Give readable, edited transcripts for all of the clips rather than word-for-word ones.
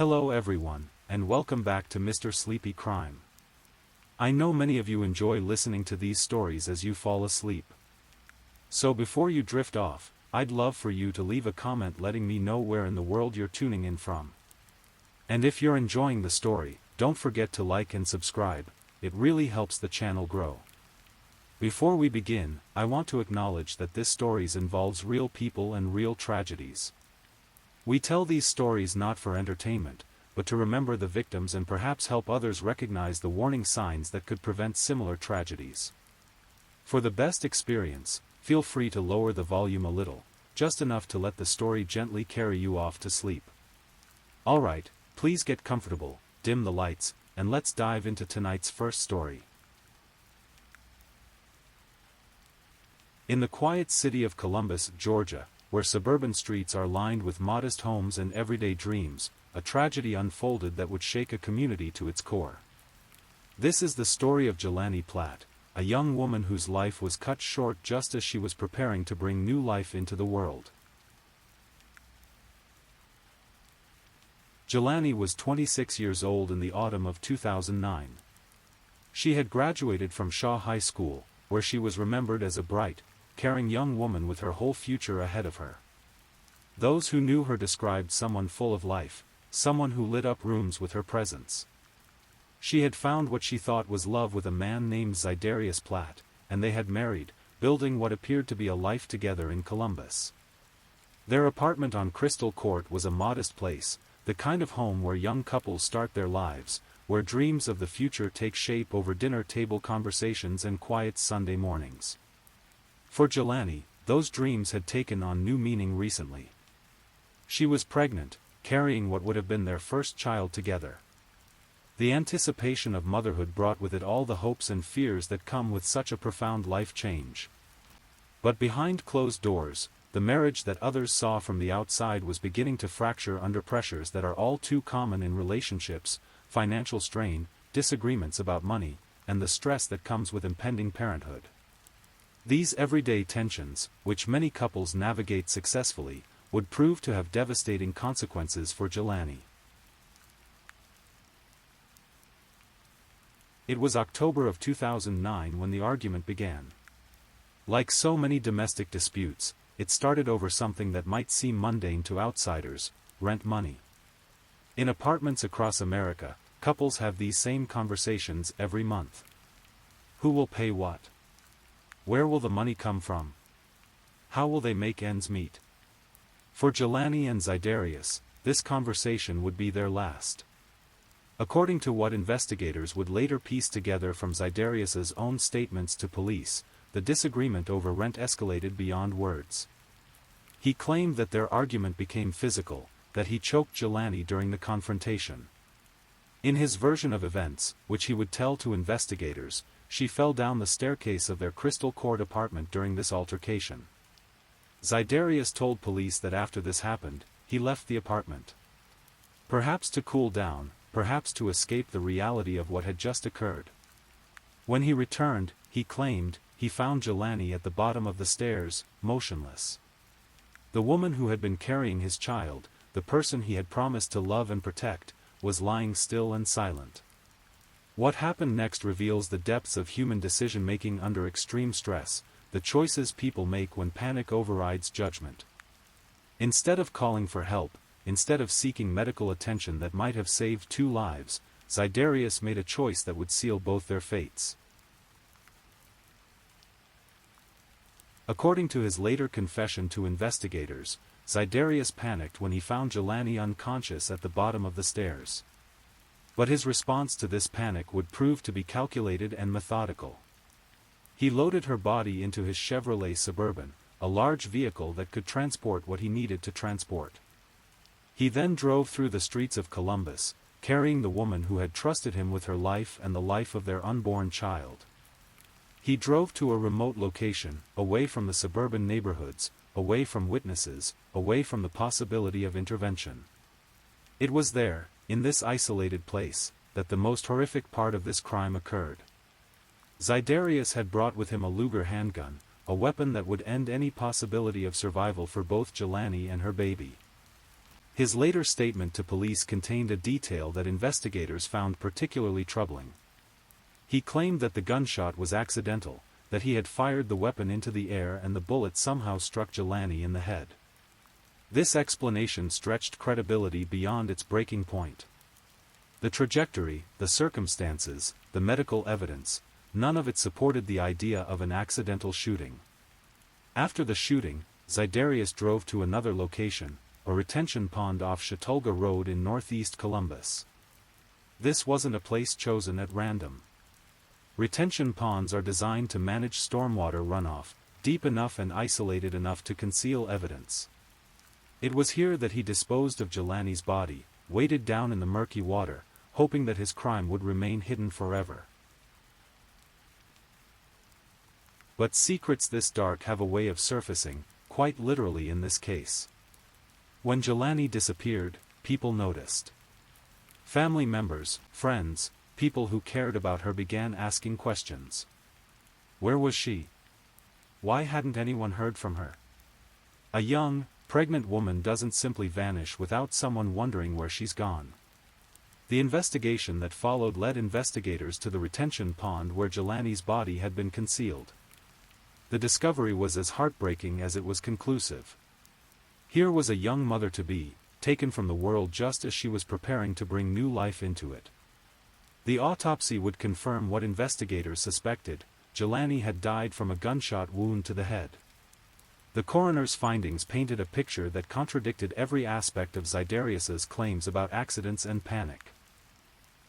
Hello everyone, and welcome back to Mr. Sleepy Crime. I know many of you enjoy listening to these stories as you fall asleep. So before you drift off, I'd love for you to leave a comment letting me know where in the world you're tuning in from. And if you're enjoying the story, don't forget to like and subscribe, it really helps the channel grow. Before we begin, I want to acknowledge that this story involves real people and real tragedies. We tell these stories not for entertainment, but to remember the victims and perhaps help others recognize the warning signs that could prevent similar tragedies. For the best experience, feel free to lower the volume a little, just enough to let the story gently carry you off to sleep. Alright, please get comfortable, dim the lights, and let's dive into tonight's first story. In the quiet city of Columbus, Georgia, where suburban streets are lined with modest homes and everyday dreams, a tragedy unfolded that would shake a community to its core. This is the story of Jelani Platt, a young woman whose life was cut short just as she was preparing to bring new life into the world. Jelani was 26 years old in the autumn of 2009. She had graduated from Shaw High School, where she was remembered as a bright, caring young woman with her whole future ahead of her. Those who knew her described someone full of life, someone who lit up rooms with her presence. She had found what she thought was love with a man named Zydarius Platt, and they had married, building what appeared to be a life together in Columbus. Their apartment on Crystal Court was a modest place, the kind of home where young couples start their lives, where dreams of the future take shape over dinner table conversations and quiet Sunday mornings. For Jelani, those dreams had taken on new meaning recently. She was pregnant, carrying what would have been their first child together. The anticipation of motherhood brought with it all the hopes and fears that come with such a profound life change. But behind closed doors, the marriage that others saw from the outside was beginning to fracture under pressures that are all too common in relationships: financial strain, disagreements about money, and the stress that comes with impending parenthood. These everyday tensions, which many couples navigate successfully, would prove to have devastating consequences for Jelani. It was October of 2009 when the argument began. Like so many domestic disputes, it started over something that might seem mundane to outsiders: rent money. In apartments across America, couples have these same conversations every month. Who will pay what? Where will the money come from? How will they make ends meet? For Jelani and Zydarius, this conversation would be their last. According to what investigators would later piece together from Zydarius's own statements to police, the disagreement over rent escalated beyond words. He claimed that their argument became physical, that he choked Jelani during the confrontation. In his version of events, which he would tell to investigators, she fell down the staircase of their Crystal Court apartment during this altercation. Zydarius told police that after this happened, he left the apartment. Perhaps to cool down, perhaps to escape the reality of what had just occurred. When he returned, he claimed, he found Jelani at the bottom of the stairs, motionless. The woman who had been carrying his child, the person he had promised to love and protect, was lying still and silent. What happened next reveals the depths of human decision-making under extreme stress, the choices people make when panic overrides judgment. Instead of calling for help, instead of seeking medical attention that might have saved two lives, Zydarius made a choice that would seal both their fates. According to his later confession to investigators, Zydarius panicked when he found Jelani unconscious at the bottom of the stairs. But his response to this panic would prove to be calculated and methodical. He loaded her body into his Chevrolet Suburban, a large vehicle that could transport what he needed to transport. He then drove through the streets of Columbus, carrying the woman who had trusted him with her life and the life of their unborn child. He drove to a remote location, away from the suburban neighborhoods, away from witnesses, away from the possibility of intervention. It was there, in this isolated place, that the most horrific part of this crime occurred. Zydarius had brought with him a Luger handgun, a weapon that would end any possibility of survival for both Jelani and her baby. His later statement to police contained a detail that investigators found particularly troubling. He claimed that the gunshot was accidental, that he had fired the weapon into the air and the bullet somehow struck Jelani in the head. This explanation stretched credibility beyond its breaking point. The trajectory, the circumstances, the medical evidence, none of it supported the idea of an accidental shooting. After the shooting, Zydarius drove to another location, a retention pond off Chautauqua Road in northeast Columbus. This wasn't a place chosen at random. Retention ponds are designed to manage stormwater runoff, deep enough and isolated enough to conceal evidence. It was here that he disposed of Jelani's body, weighted down in the murky water, hoping that his crime would remain hidden forever. But secrets this dark have a way of surfacing, quite literally in this case. When Jelani disappeared, people noticed. Family members, friends, people who cared about her began asking questions. Where was she? Why hadn't anyone heard from her? A young, pregnant woman doesn't simply vanish without someone wondering where she's gone. The investigation that followed led investigators to the retention pond where Jelani's body had been concealed. The discovery was as heartbreaking as it was conclusive. Here was a young mother-to-be, taken from the world just as she was preparing to bring new life into it. The autopsy would confirm what investigators suspected: Jelani had died from a gunshot wound to the head. The coroner's findings painted a picture that contradicted every aspect of Zydarius's claims about accidents and panic.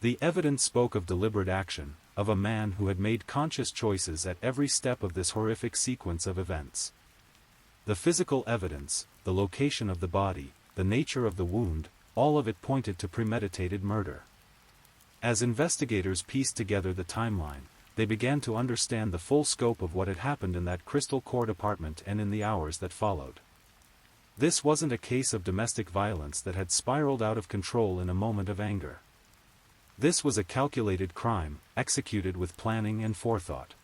The evidence spoke of deliberate action, of a man who had made conscious choices at every step of this horrific sequence of events. The physical evidence, the location of the body, the nature of the wound, all of it pointed to premeditated murder. As investigators pieced together the timeline, they began to understand the full scope of what had happened in that Crystal Court apartment and in the hours that followed. This wasn't a case of domestic violence that had spiraled out of control in a moment of anger. This was a calculated crime, executed with planning and forethought.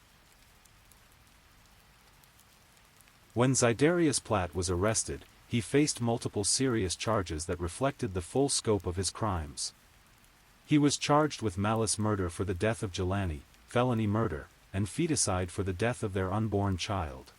When Zydarius Platt was arrested, he faced multiple serious charges that reflected the full scope of his crimes. He was charged with malice murder for the death of Jelani, felony murder, and feticide for the death of their unborn child.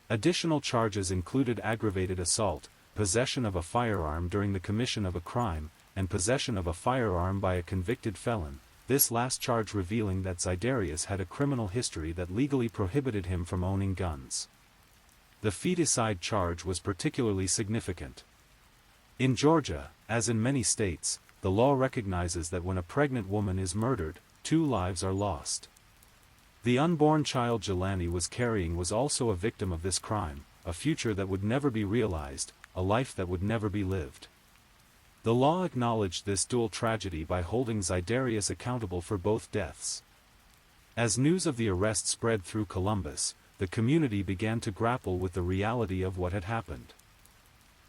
Additional charges included aggravated assault, possession of a firearm during the commission of a crime, and possession of a firearm by a convicted felon, this last charge revealing that Zydarius had a criminal history that legally prohibited him from owning guns. The feticide charge was particularly significant. In Georgia, as in many states, the law recognizes that when a pregnant woman is murdered, 2 lives are lost. The unborn child Jelani was carrying was also a victim of this crime, a future that would never be realized, a life that would never be lived. The law acknowledged this dual tragedy by holding Zydarius accountable for both deaths. As news of the arrest spread through Columbus, the community began to grapple with the reality of what had happened.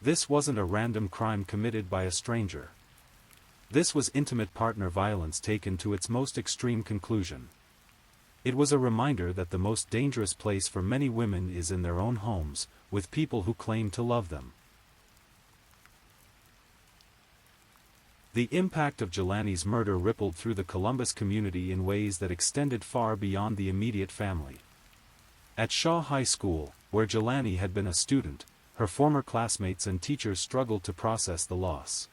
This wasn't a random crime committed by a stranger. This was intimate partner violence taken to its most extreme conclusion. It was a reminder that the most dangerous place for many women is in their own homes, with people who claim to love them. The impact of Jelani's murder rippled through the Columbus community in ways that extended far beyond the immediate family. At Shaw High School, where Jelani had been a student, her former classmates and teachers struggled to process the loss.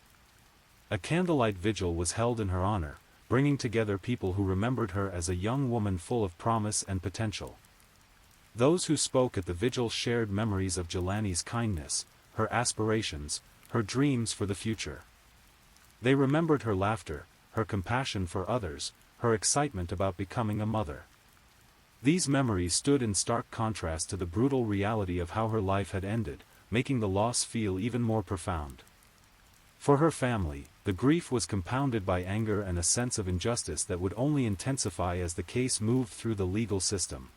A candlelight vigil was held in her honor, bringing together people who remembered her as a young woman full of promise and potential. Those who spoke at the vigil shared memories of Jelani's kindness, her aspirations, her dreams for the future. They remembered her laughter, her compassion for others, her excitement about becoming a mother. These memories stood in stark contrast to the brutal reality of how her life had ended, making the loss feel even more profound. For her family, the grief was compounded by anger and a sense of injustice that would only intensify as the case moved through the legal system.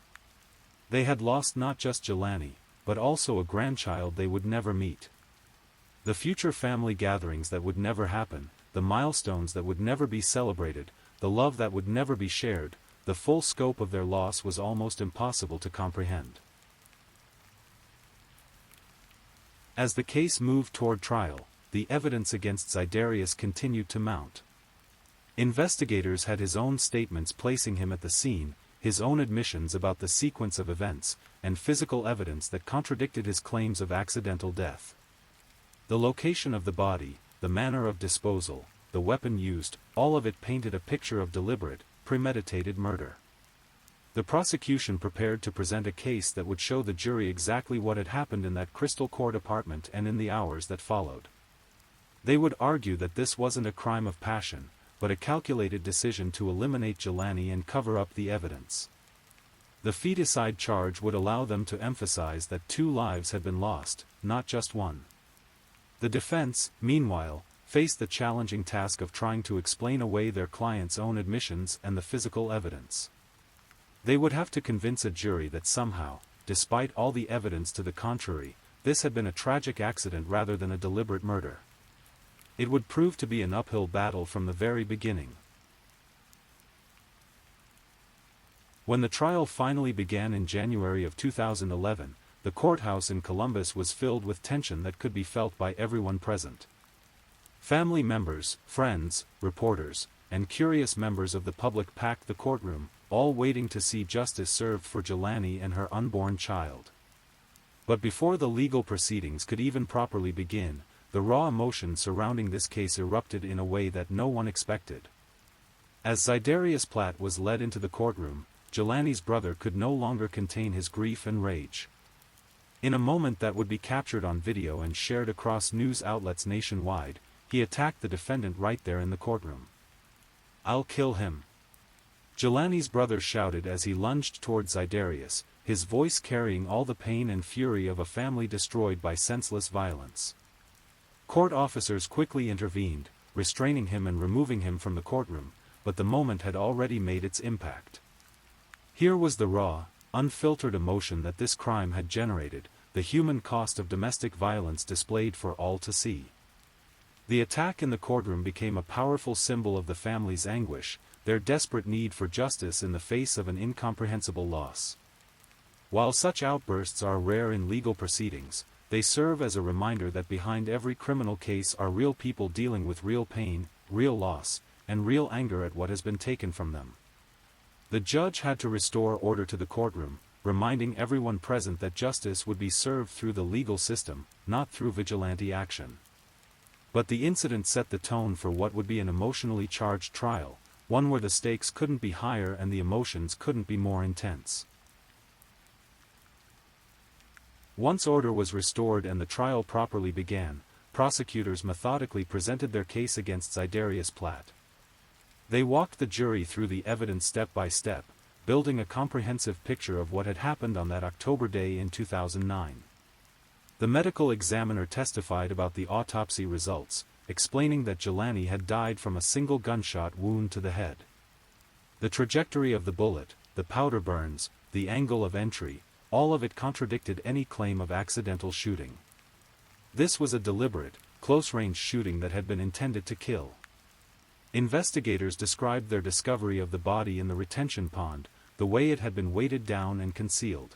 They had lost not just Jelani, but also a grandchild they would never meet. The future family gatherings that would never happen, the milestones that would never be celebrated, the love that would never be shared, the full scope of their loss was almost impossible to comprehend. As the case moved toward trial, the evidence against Zydarius continued to mount. Investigators had his own statements placing him at the scene, his own admissions about the sequence of events, and physical evidence that contradicted his claims of accidental death. The location of the body, the manner of disposal, the weapon used, all of it painted a picture of deliberate, premeditated murder. The prosecution prepared to present a case that would show the jury exactly what had happened in that Crystal Court apartment and in the hours that followed. They would argue that this wasn't a crime of passion, but a calculated decision to eliminate Jelani and cover up the evidence. The feticide charge would allow them to emphasize that 2 lives had been lost, not just one. The defense, meanwhile, faced the challenging task of trying to explain away their client's own admissions and the physical evidence. They would have to convince a jury that somehow, despite all the evidence to the contrary, this had been a tragic accident rather than a deliberate murder. It would prove to be an uphill battle from the very beginning. When the trial finally began in January of 2011, the courthouse in Columbus was filled with tension that could be felt by everyone present. Family members, friends, reporters, and curious members of the public packed the courtroom, all waiting to see justice served for Jelani and her unborn child. But before the legal proceedings could even properly begin, the raw emotion surrounding this case erupted in a way that no one expected. As Zydarius Platt was led into the courtroom, Jelani's brother could no longer contain his grief and rage. In a moment that would be captured on video and shared across news outlets nationwide, he attacked the defendant right there in the courtroom. "I'll kill him," Jelani's brother shouted as he lunged toward Zydarius, his voice carrying all the pain and fury of a family destroyed by senseless violence. Court officers quickly intervened, restraining him and removing him from the courtroom, but the moment had already made its impact. Here was the raw, unfiltered emotion that this crime had generated, the human cost of domestic violence displayed for all to see. The attack in the courtroom became a powerful symbol of the family's anguish, their desperate need for justice in the face of an incomprehensible loss. While such outbursts are rare in legal proceedings, they serve as a reminder that behind every criminal case are real people dealing with real pain, real loss, and real anger at what has been taken from them. The judge had to restore order to the courtroom, reminding everyone present that justice would be served through the legal system, not through vigilante action. But the incident set the tone for what would be an emotionally charged trial, one where the stakes couldn't be higher and the emotions couldn't be more intense. Once order was restored and the trial properly began, prosecutors methodically presented their case against Zydarius Platt. They walked the jury through the evidence step by step, building a comprehensive picture of what had happened on that October day in 2009. The medical examiner testified about the autopsy results, explaining that Jelani had died from a single gunshot wound to the head. The trajectory of the bullet, the powder burns, the angle of entry, all of it contradicted any claim of accidental shooting. This was a deliberate, close-range shooting that had been intended to kill. Investigators described their discovery of the body in the retention pond, the way it had been weighted down and concealed.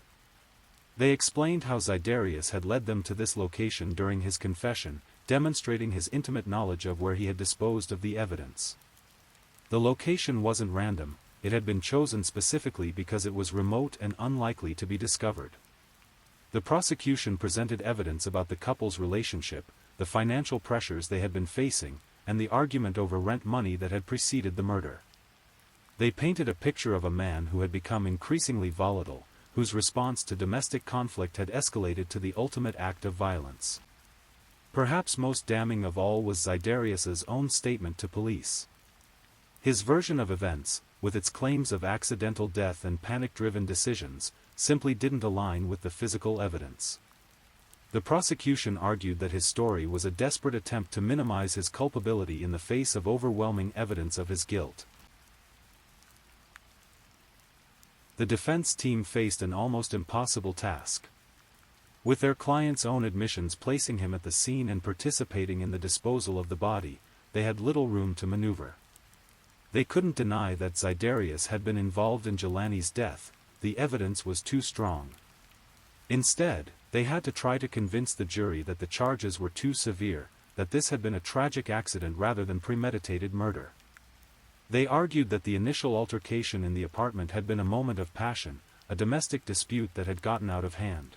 They explained how Zydarius had led them to this location during his confession, demonstrating his intimate knowledge of where he had disposed of the evidence. The location wasn't random, it had been chosen specifically because it was remote and unlikely to be discovered. The prosecution presented evidence about the couple's relationship, the financial pressures they had been facing, and the argument over rent money that had preceded the murder. They painted a picture of a man who had become increasingly volatile, whose response to domestic conflict had escalated to the ultimate act of violence. Perhaps most damning of all was Zydarius's own statement to police. His version of events, with its claims of accidental death and panic-driven decisions, simply didn't align with the physical evidence. The prosecution argued that his story was a desperate attempt to minimize his culpability in the face of overwhelming evidence of his guilt. The defense team faced an almost impossible task. With their client's own admissions placing him at the scene and participating in the disposal of the body, they had little room to maneuver. They couldn't deny that Zydarius had been involved in Jelani's death, the evidence was too strong. Instead, they had to try to convince the jury that the charges were too severe, that this had been a tragic accident rather than premeditated murder. They argued that the initial altercation in the apartment had been a moment of passion, a domestic dispute that had gotten out of hand.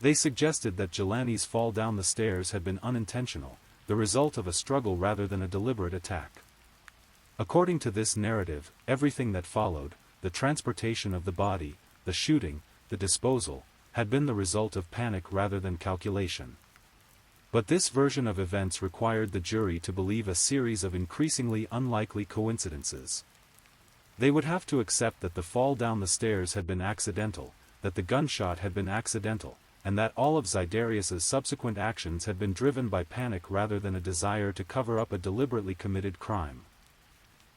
They suggested that Jelani's fall down the stairs had been unintentional, the result of a struggle rather than a deliberate attack. According to this narrative, everything that followed, the transportation of the body, the shooting, the disposal, had been the result of panic rather than calculation. But this version of events required the jury to believe a series of increasingly unlikely coincidences. They would have to accept that the fall down the stairs had been accidental, that the gunshot had been accidental, and that all of Zydarius's subsequent actions had been driven by panic rather than a desire to cover up a deliberately committed crime.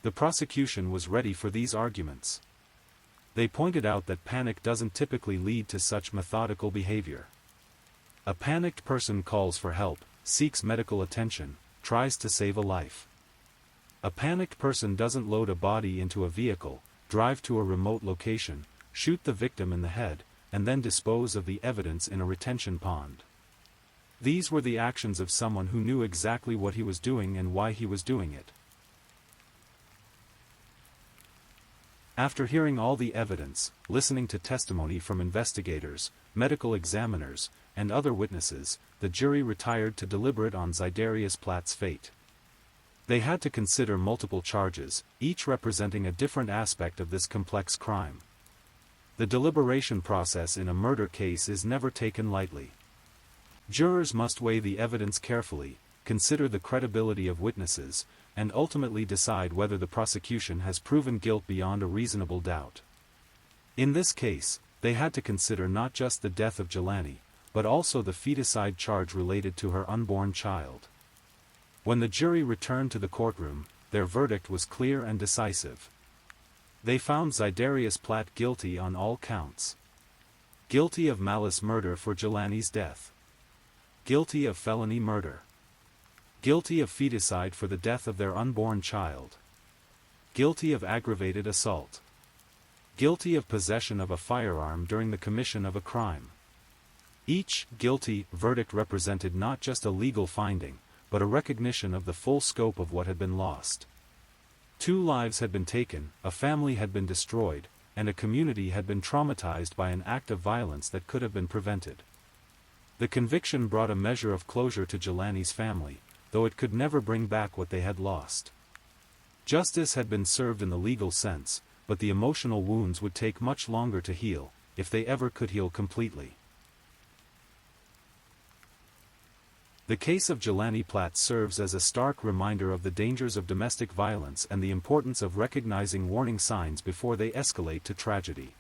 The prosecution was ready for these arguments. They pointed out that panic doesn't typically lead to such methodical behavior. A panicked person calls for help, seeks medical attention, tries to save a life. A panicked person doesn't load a body into a vehicle, drive to a remote location, shoot the victim in the head, and then dispose of the evidence in a retention pond. These were the actions of someone who knew exactly what he was doing and why he was doing it. After hearing all the evidence, listening to testimony from investigators, medical examiners, and other witnesses, the jury retired to deliberate on Zydarius Platt's fate. They had to consider multiple charges, each representing a different aspect of this complex crime. The deliberation process in a murder case is never taken lightly. Jurors must weigh the evidence carefully, consider the credibility of witnesses, and ultimately decide whether the prosecution has proven guilt beyond a reasonable doubt. In this case, they had to consider not just the death of Jelani, but also the feticide charge related to her unborn child. When the jury returned to the courtroom, their verdict was clear and decisive. They found Zydarius Platt guilty on all counts. Guilty of malice murder for Jelani's death. Guilty of felony murder. Guilty of feticide for the death of their unborn child. Guilty of aggravated assault. Guilty of possession of a firearm during the commission of a crime. Each guilty verdict represented not just a legal finding, but a recognition of the full scope of what had been lost. 2 lives had been taken, a family had been destroyed, and a community had been traumatized by an act of violence that could have been prevented. The conviction brought a measure of closure to Jelani's family, though it could never bring back what they had lost. Justice had been served in the legal sense, but the emotional wounds would take much longer to heal, if they ever could heal completely. The case of Jelani Platt serves as a stark reminder of the dangers of domestic violence and the importance of recognizing warning signs before they escalate to tragedy.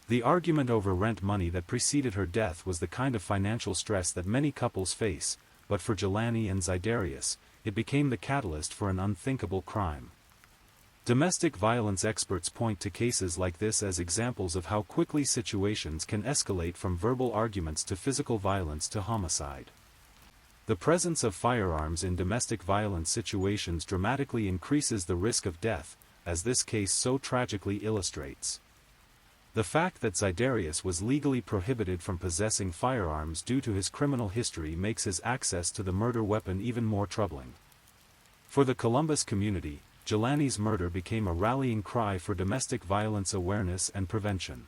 The argument over rent money that preceded her death was the kind of financial stress that many couples face, but for Jelani and Zydarius, it became the catalyst for an unthinkable crime. Domestic violence experts point to cases like this as examples of how quickly situations can escalate from verbal arguments to physical violence to homicide. The presence of firearms in domestic violence situations dramatically increases the risk of death, as this case so tragically illustrates. The fact that Zydarius was legally prohibited from possessing firearms due to his criminal history makes his access to the murder weapon even more troubling. For the Columbus community, Jelani's murder became a rallying cry for domestic violence awareness and prevention.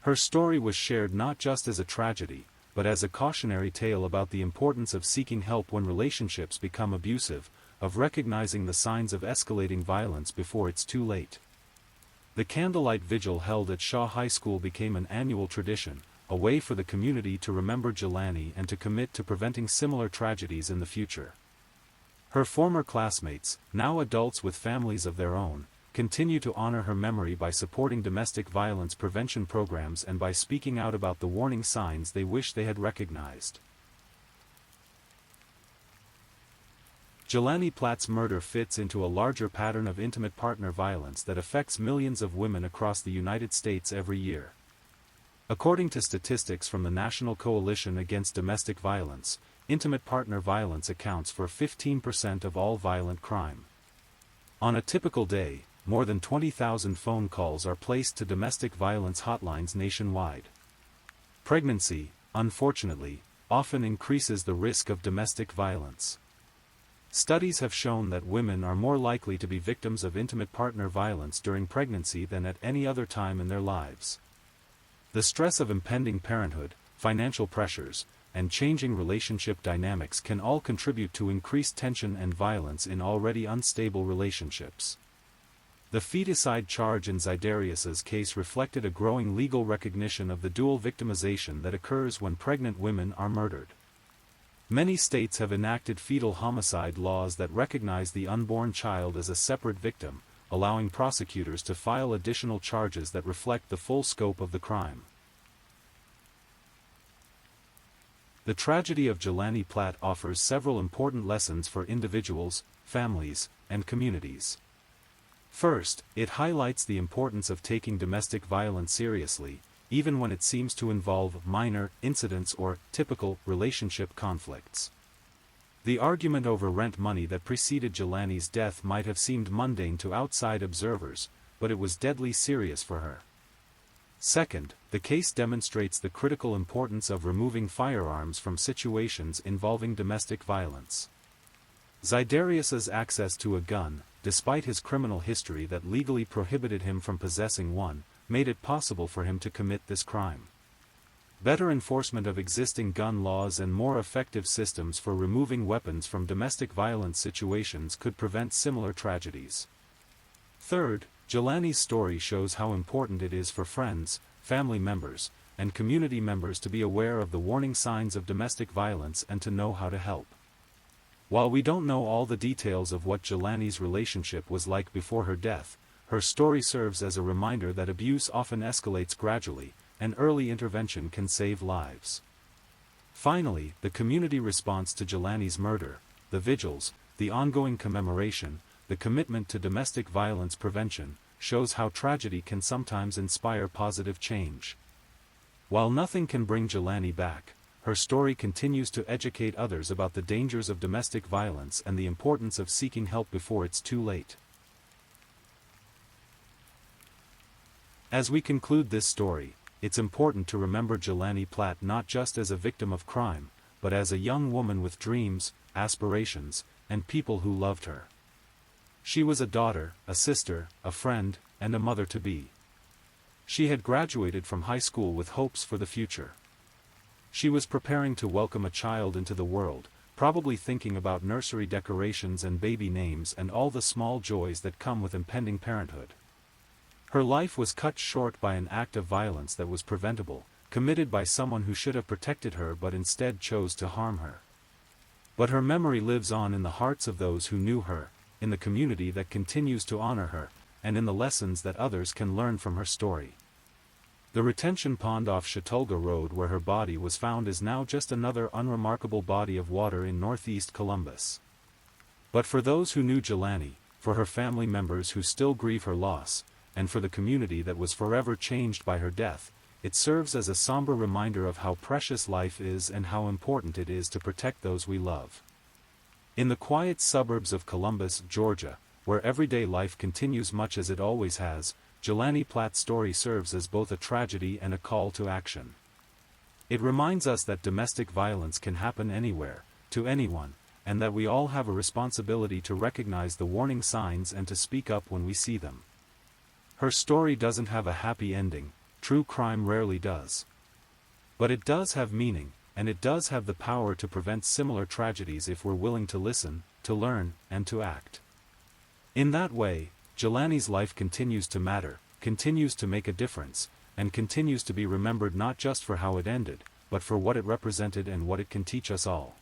Her story was shared not just as a tragedy, but as a cautionary tale about the importance of seeking help when relationships become abusive, of recognizing the signs of escalating violence before it's too late. The candlelight vigil held at Shaw High School became an annual tradition, a way for the community to remember Jelani and to commit to preventing similar tragedies in the future. Her former classmates, now adults with families of their own, continue to honor her memory by supporting domestic violence prevention programs and by speaking out about the warning signs they wish they had recognized. Jelani Platt's murder fits into a larger pattern of intimate partner violence that affects millions of women across the United States every year. According to statistics from the National Coalition Against Domestic Violence, intimate partner violence accounts for 15% of all violent crime. On a typical day, more than 20,000 phone calls are placed to domestic violence hotlines nationwide. Pregnancy, unfortunately, often increases the risk of domestic violence. Studies have shown that women are more likely to be victims of intimate partner violence during pregnancy than at any other time in their lives. The stress of impending parenthood, financial pressures, and changing relationship dynamics can all contribute to increased tension and violence in already unstable relationships. The feticide charge in Zydarius's case reflected a growing legal recognition of the dual victimization that occurs when pregnant women are murdered. Many states have enacted fetal homicide laws that recognize the unborn child as a separate victim, allowing prosecutors to file additional charges that reflect the full scope of the crime. The tragedy of Jelani Platt offers several important lessons for individuals, families, and communities. First, it highlights the importance of taking domestic violence seriously, even when it seems to involve minor incidents or typical relationship conflicts. The argument over rent money that preceded Jelani's death might have seemed mundane to outside observers, but it was deadly serious for her. Second, the case demonstrates the critical importance of removing firearms from situations involving domestic violence. Zydarius's access to a gun, despite his criminal history that legally prohibited him from possessing one, made it possible for him to commit this crime. Better enforcement of existing gun laws and more effective systems for removing weapons from domestic violence situations could prevent similar tragedies. Third, Jelani's story shows how important it is for friends, family members, and community members to be aware of the warning signs of domestic violence and to know how to help. While we don't know all the details of what Jelani's relationship was like before her death, her story serves as a reminder that abuse often escalates gradually, and early intervention can save lives. Finally, the community response to Jelani's murder, the vigils, the ongoing commemoration, the commitment to domestic violence prevention, shows how tragedy can sometimes inspire positive change. While nothing can bring Jelani back, her story continues to educate others about the dangers of domestic violence and the importance of seeking help before it's too late. As we conclude this story, it's important to remember Jelani Platt not just as a victim of crime, but as a young woman with dreams, aspirations, and people who loved her. She was a daughter, a sister, a friend, and a mother-to-be. She had graduated from high school with hopes for the future. She was preparing to welcome a child into the world, probably thinking about nursery decorations and baby names and all the small joys that come with impending parenthood. Her life was cut short by an act of violence that was preventable, committed by someone who should have protected her but instead chose to harm her. But her memory lives on in the hearts of those who knew her, in the community that continues to honor her, and in the lessons that others can learn from her story. The retention pond off Chautauqua Road where her body was found is now just another unremarkable body of water in northeast Columbus. But for those who knew Jelani, for her family members who still grieve her loss, and for the community that was forever changed by her death, it serves as a somber reminder of how precious life is and how important it is to protect those we love. In the quiet suburbs of Columbus, Georgia, where everyday life continues much as it always has, Jelani Platt's story serves as both a tragedy and a call to action. It reminds us that domestic violence can happen anywhere, to anyone, and that we all have a responsibility to recognize the warning signs and to speak up when we see them. Her story doesn't have a happy ending, true crime rarely does. But it does have meaning, and it does have the power to prevent similar tragedies if we're willing to listen, to learn, and to act. In that way, Jelani's life continues to matter, continues to make a difference, and continues to be remembered not just for how it ended, but for what it represented and what it can teach us all.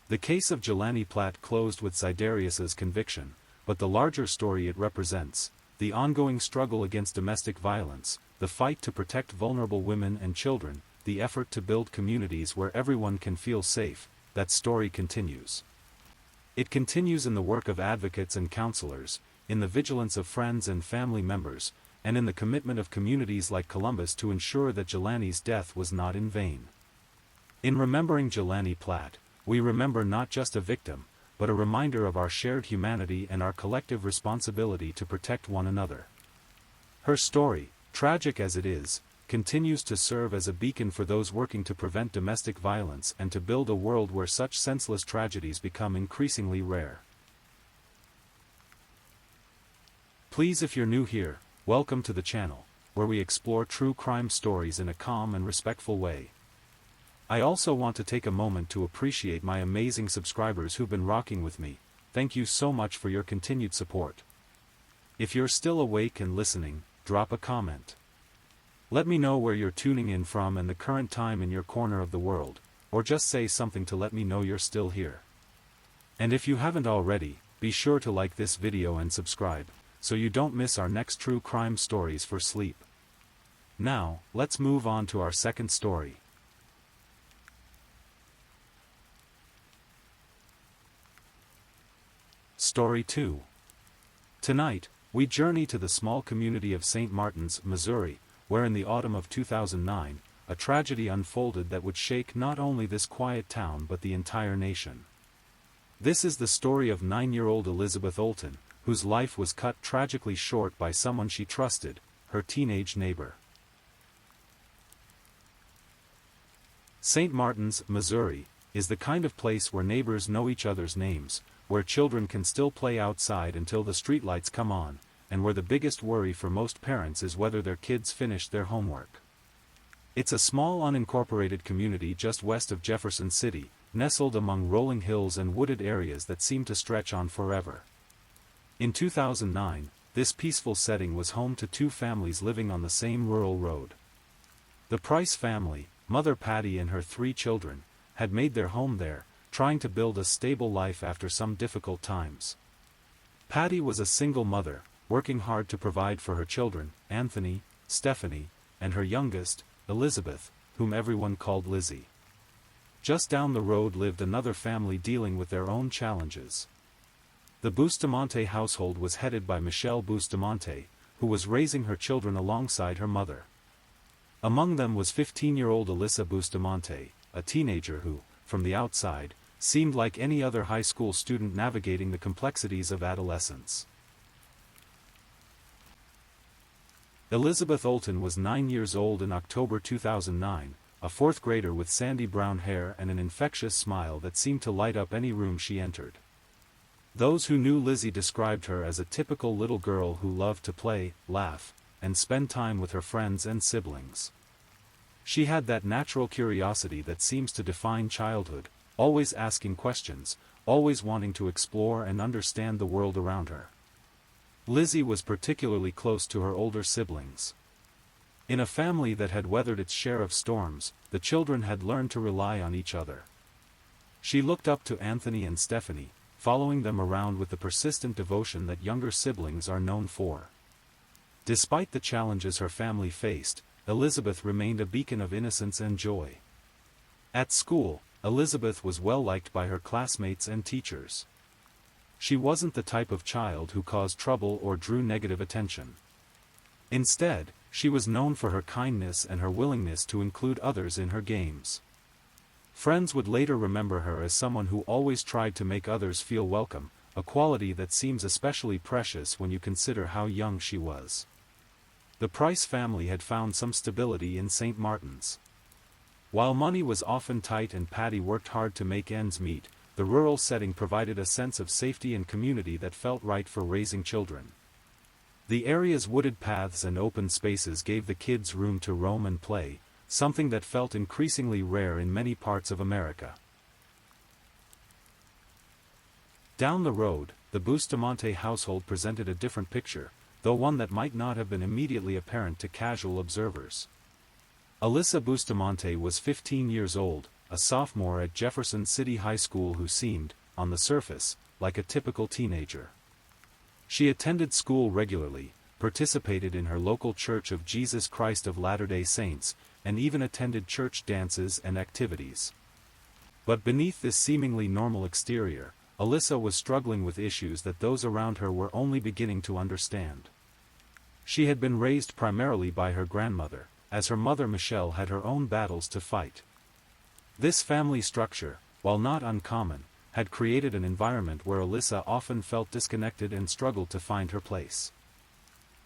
The case of Jelani Platt closed with Zydarius's conviction, but the larger story it represents, the ongoing struggle against domestic violence, the fight to protect vulnerable women and children, the effort to build communities where everyone can feel safe, that story continues. It continues in the work of advocates and counselors, in the vigilance of friends and family members, and in the commitment of communities like Columbus to ensure that Jelani's death was not in vain. In remembering Jelani Platt, we remember not just a victim, but a reminder of our shared humanity and our collective responsibility to protect one another. Her story, tragic as it is, continues to serve as a beacon for those working to prevent domestic violence and to build a world where such senseless tragedies become increasingly rare. Please, if you're new here, welcome to the channel, where we explore true crime stories in a calm and respectful way. I also want to take a moment to appreciate my amazing subscribers who've been rocking with me. Thank you so much for your continued support. If you're still awake and listening, drop a comment. Let me know where you're tuning in from and the current time in your corner of the world, or just say something to let me know you're still here. And if you haven't already, be sure to like this video and subscribe, so you don't miss our next true crime stories for sleep. Now, let's move on to our second story. Story 2. Tonight, we journey to the small community of St. Martin's, Missouri, where in the autumn of 2009, a tragedy unfolded that would shake not only this quiet town but the entire nation. This is the story of 9-year-old Elizabeth Olten, whose life was cut tragically short by someone she trusted, her teenage neighbor. St. Martin's, Missouri, is the kind of place where neighbors know each other's names, where children can still play outside until the streetlights come on, and where the biggest worry for most parents is whether their kids finish their homework. It's a small unincorporated community just west of Jefferson City, nestled among rolling hills and wooded areas that seem to stretch on forever. In 2009, this peaceful setting was home to 2 families living on the same rural road. The Price family, Mother Patty and her 3 children, had made their home there, trying to build a stable life after some difficult times. Patty was a single mother, working hard to provide for her children, Anthony, Stephanie, and her youngest, Elizabeth, whom everyone called Lizzie. Just down the road lived another family dealing with their own challenges. The Bustamante household was headed by Michelle Bustamante, who was raising her children alongside her mother. Among them was 15-year-old Alyssa Bustamante, a teenager who, from the outside, seemed like any other high school student navigating the complexities of adolescence. Elizabeth Olten was 9 years old in October 2009, a 4th grader with sandy brown hair and an infectious smile that seemed to light up any room she entered. Those who knew Lizzie described her as a typical little girl who loved to play, laugh, and spend time with her friends and siblings. She had that natural curiosity that seems to define childhood, always asking questions, always wanting to explore and understand the world around her. Lizzie was particularly close to her older siblings. In a family that had weathered its share of storms, the children had learned to rely on each other. She looked up to Anthony and Stephanie, following them around with the persistent devotion that younger siblings are known for. Despite the challenges her family faced, Elizabeth remained a beacon of innocence and joy. At school, Elizabeth was well liked by her classmates and teachers. She wasn't the type of child who caused trouble or drew negative attention. Instead, she was known for her kindness and her willingness to include others in her games. Friends would later remember her as someone who always tried to make others feel welcome, a quality that seems especially precious when you consider how young she was. The Price family had found some stability in St. Martin's. While money was often tight and Patty worked hard to make ends meet, the rural setting provided a sense of safety and community that felt right for raising children. The area's wooded paths and open spaces gave the kids room to roam and play, something that felt increasingly rare in many parts of America. Down the road, the Bustamante household presented a different picture, though one that might not have been immediately apparent to casual observers. Alyssa Bustamante was 15 years old, a sophomore at Jefferson City High School who seemed, on the surface, like a typical teenager. She attended school regularly, participated in her local Church of Jesus Christ of Latter-day Saints, and even attended church dances and activities. But beneath this seemingly normal exterior, Alyssa was struggling with issues that those around her were only beginning to understand. She had been raised primarily by her grandmother, as her mother Michelle had her own battles to fight. This family structure, while not uncommon, had created an environment where Alyssa often felt disconnected and struggled to find her place.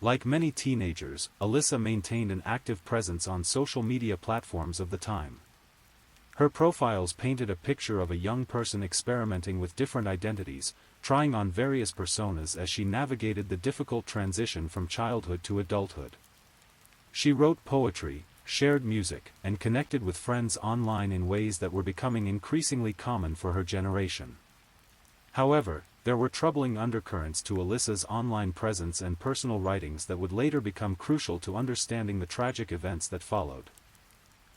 Like many teenagers, Alyssa maintained an active presence on social media platforms of the time. Her profiles painted a picture of a young person experimenting with different identities, trying on various personas as she navigated the difficult transition from childhood to adulthood. She wrote poetry, shared music, and connected with friends online in ways that were becoming increasingly common for her generation. However, there were troubling undercurrents to Alyssa's online presence and personal writings that would later become crucial to understanding the tragic events that followed.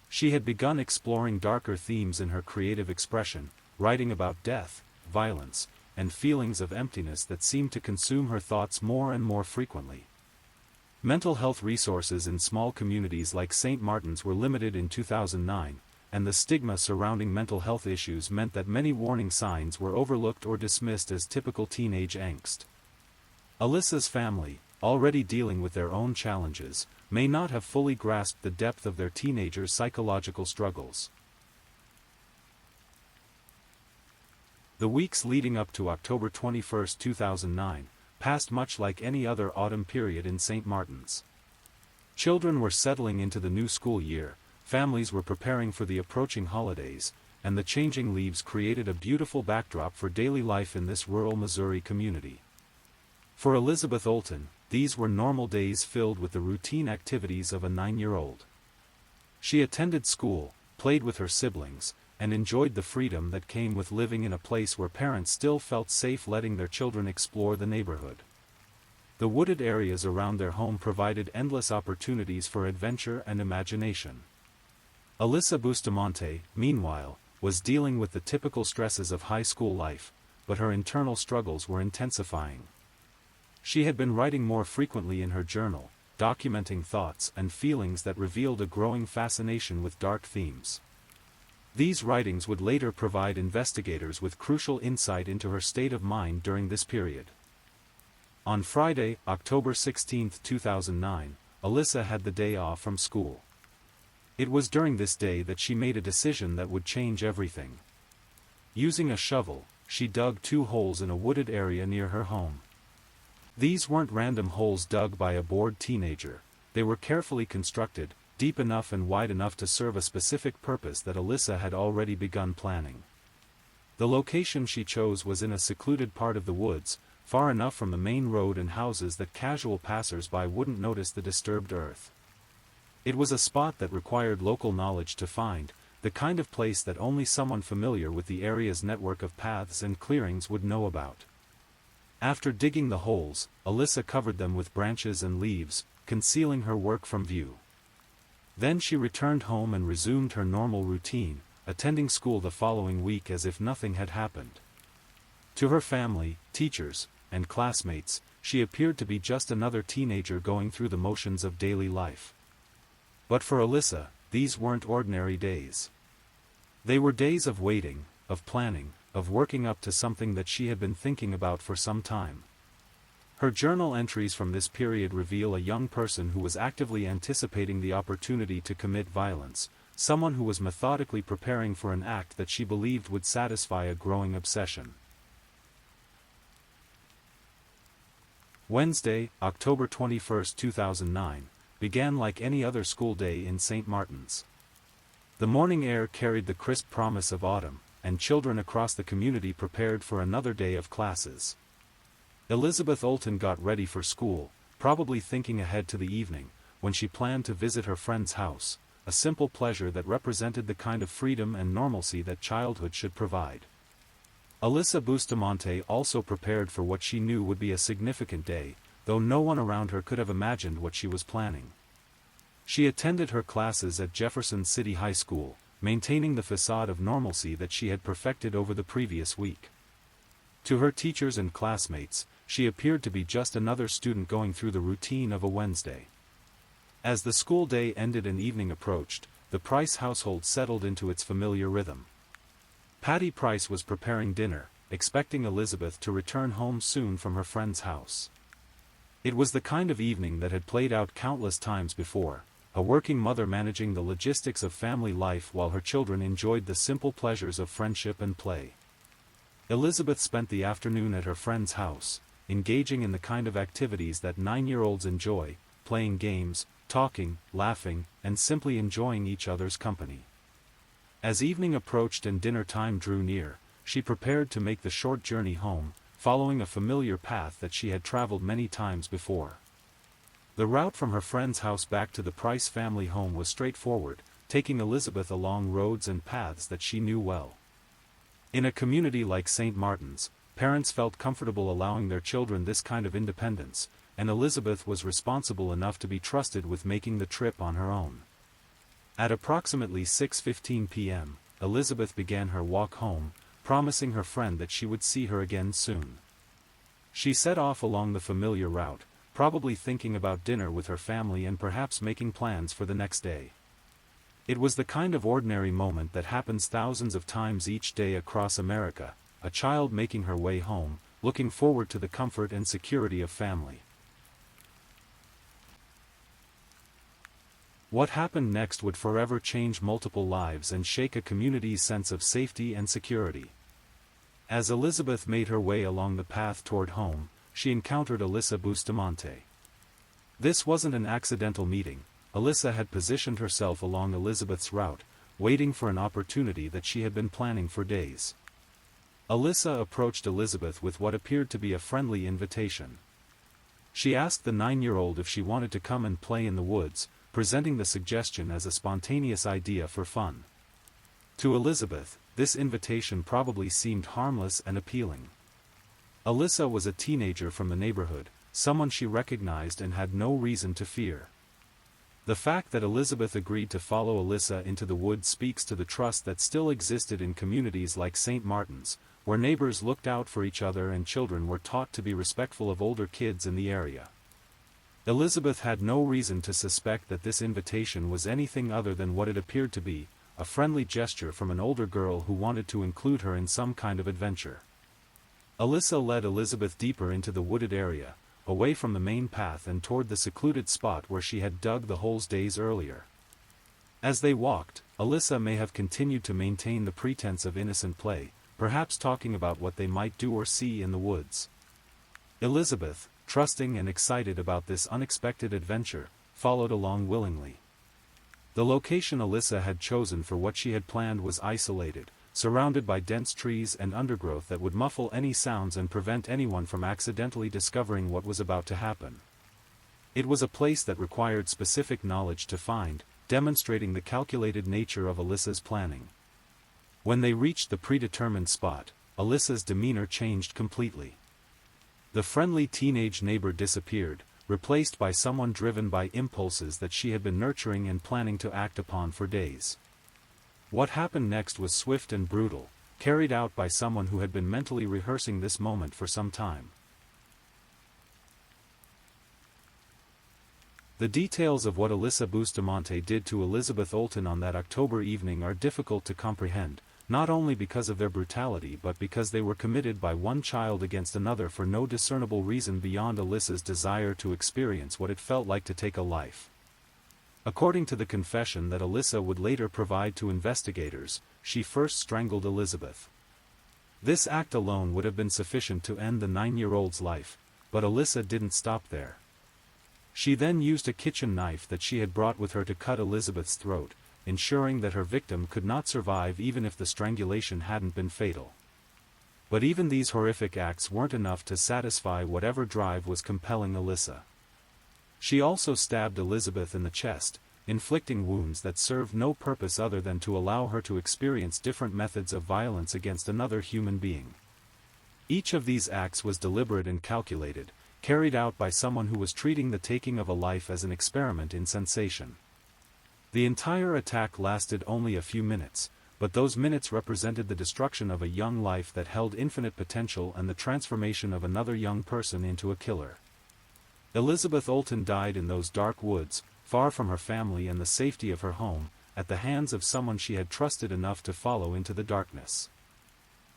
She had begun exploring darker themes in her creative expression, writing about death, violence, and feelings of emptiness that seemed to consume her thoughts more and more frequently. Mental health resources in small communities like St. Martin's were limited in 2009, and the stigma surrounding mental health issues meant that many warning signs were overlooked or dismissed as typical teenage angst. Alyssa's family, already dealing with their own challenges, may not have fully grasped the depth of their teenager's psychological struggles. The weeks leading up to October 21, 2009, passed much like any other autumn period in St. Martin's. Children were settling into the new school year, families were preparing for the approaching holidays, and the changing leaves created a beautiful backdrop for daily life in this rural Missouri community. For Elizabeth Olton, these were normal days filled with the routine activities of a 9-year-old. She attended school, played with her siblings, and enjoyed the freedom that came with living in a place where parents still felt safe letting their children explore the neighborhood. The wooded areas around their home provided endless opportunities for adventure and imagination. Alyssa Bustamante, meanwhile, was dealing with the typical stresses of high school life, but her internal struggles were intensifying. She had been writing more frequently in her journal, documenting thoughts and feelings that revealed a growing fascination with dark themes. These writings would later provide investigators with crucial insight into her state of mind during this period. On Friday, October 16, 2009, Alyssa had the day off from school. It was during this day that she made a decision that would change everything. Using a shovel, she dug 2 holes in a wooded area near her home. These weren't random holes dug by a bored teenager, they were carefully constructed, deep enough and wide enough to serve a specific purpose that Alyssa had already begun planning. The location she chose was in a secluded part of the woods, far enough from the main road and houses that casual passers-by wouldn't notice the disturbed earth. It was a spot that required local knowledge to find, the kind of place that only someone familiar with the area's network of paths and clearings would know about. After digging the holes, Alyssa covered them with branches and leaves, concealing her work from view. Then she returned home and resumed her normal routine, attending school the following week as if nothing had happened. To her family, teachers, and classmates, she appeared to be just another teenager going through the motions of daily life. But for Alyssa, these weren't ordinary days. They were days of waiting, of planning, of working up to something that she had been thinking about for some time. Her journal entries from this period reveal a young person who was actively anticipating the opportunity to commit violence, someone who was methodically preparing for an act that she believed would satisfy a growing obsession. Wednesday, October 21, 2009, began like any other school day in St. Martin's. The morning air carried the crisp promise of autumn, and children across the community prepared for another day of classes. Elizabeth Olton got ready for school, probably thinking ahead to the evening, when she planned to visit her friend's house, a simple pleasure that represented the kind of freedom and normalcy that childhood should provide. Alyssa Bustamante also prepared for what she knew would be a significant day, though no one around her could have imagined what she was planning. She attended her classes at Jefferson City High School, maintaining the facade of normalcy that she had perfected over the previous week. To her teachers and classmates, she appeared to be just another student going through the routine of a Wednesday. As the school day ended and evening approached, the Price household settled into its familiar rhythm. Patty Price was preparing dinner, expecting Elizabeth to return home soon from her friend's house. It was the kind of evening that had played out countless times before, a working mother managing the logistics of family life while her children enjoyed the simple pleasures of friendship and play. Elizabeth spent the afternoon at her friend's house, engaging in the kind of activities that 9-year-olds enjoy, playing games, talking, laughing, and simply enjoying each other's company. As evening approached and dinner time drew near, she prepared to make the short journey home, following a familiar path that she had traveled many times before. The route from her friend's house back to the Price family home was straightforward, taking Elizabeth along roads and paths that she knew well. In a community like St. Martin's, parents felt comfortable allowing their children this kind of independence, and Elizabeth was responsible enough to be trusted with making the trip on her own. At approximately 6:15 p.m., Elizabeth began her walk home, promising her friend that she would see her again soon. She set off along the familiar route, probably thinking about dinner with her family and perhaps making plans for the next day. It was the kind of ordinary moment that happens thousands of times each day across America, a child making her way home, looking forward to the comfort and security of family. What happened next would forever change multiple lives and shake a community's sense of safety and security. As Elizabeth made her way along the path toward home, she encountered Alyssa Bustamante. This wasn't an accidental meeting. Alyssa had positioned herself along Elizabeth's route, waiting for an opportunity that she had been planning for days. Alyssa approached Elizabeth with what appeared to be a friendly invitation. She asked the 9-year-old if she wanted to come and play in the woods, presenting the suggestion as a spontaneous idea for fun. To Elizabeth, this invitation probably seemed harmless and appealing. Alyssa was a teenager from the neighborhood, someone she recognized and had no reason to fear. The fact that Elizabeth agreed to follow Alyssa into the woods speaks to the trust that still existed in communities like St. Martin's, where neighbors looked out for each other and children were taught to be respectful of older kids in the area. Elizabeth had no reason to suspect that this invitation was anything other than what it appeared to be, a friendly gesture from an older girl who wanted to include her in some kind of adventure. Alyssa led Elizabeth deeper into the wooded area, away from the main path and toward the secluded spot where she had dug the holes days earlier. As they walked, Alyssa may have continued to maintain the pretense of innocent play, perhaps talking about what they might do or see in the woods. Elizabeth, trusting and excited about this unexpected adventure, followed along willingly. The location Alyssa had chosen for what she had planned was isolated, surrounded by dense trees and undergrowth that would muffle any sounds and prevent anyone from accidentally discovering what was about to happen. It was a place that required specific knowledge to find, demonstrating the calculated nature of Alyssa's planning. When they reached the predetermined spot, Alyssa's demeanor changed completely. The friendly teenage neighbor disappeared, replaced by someone driven by impulses that she had been nurturing and planning to act upon for days. What happened next was swift and brutal, carried out by someone who had been mentally rehearsing this moment for some time. The details of what Alyssa Bustamante did to Elizabeth Olton on that October evening are difficult to comprehend, not only because of their brutality but because they were committed by one child against another for no discernible reason beyond Alyssa's desire to experience what it felt like to take a life. According to the confession that Alyssa would later provide to investigators, she first strangled Elizabeth. This act alone would have been sufficient to end the 9-year-old's life, but Alyssa didn't stop there. She then used a kitchen knife that she had brought with her to cut Elizabeth's throat, ensuring that her victim could not survive even if the strangulation hadn't been fatal. But even these horrific acts weren't enough to satisfy whatever drive was compelling Alyssa. She also stabbed Elizabeth in the chest, inflicting wounds that served no purpose other than to allow her to experience different methods of violence against another human being. Each of these acts was deliberate and calculated, carried out by someone who was treating the taking of a life as an experiment in sensation. The entire attack lasted only a few minutes, but those minutes represented the destruction of a young life that held infinite potential and the transformation of another young person into a killer. Elizabeth Olton died in those dark woods, far from her family and the safety of her home, at the hands of someone she had trusted enough to follow into the darkness.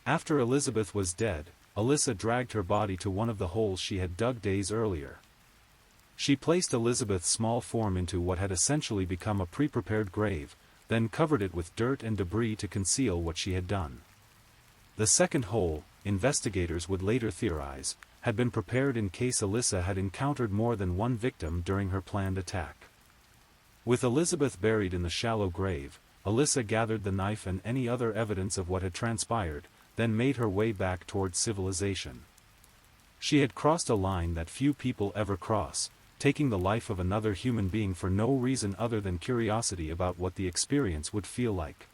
After Elizabeth was dead, Alyssa dragged her body to one of the holes she had dug days earlier. She placed Elizabeth's small form into what had essentially become a pre-prepared grave, then covered it with dirt and debris to conceal what she had done. The second hole, investigators would later theorize, had been prepared in case Alyssa had encountered more than one victim during her planned attack. With Elizabeth buried in the shallow grave, Alyssa gathered the knife and any other evidence of what had transpired, then made her way back towards civilization. She had crossed a line that few people ever cross, taking the life of another human being for no reason other than curiosity about what the experience would feel like.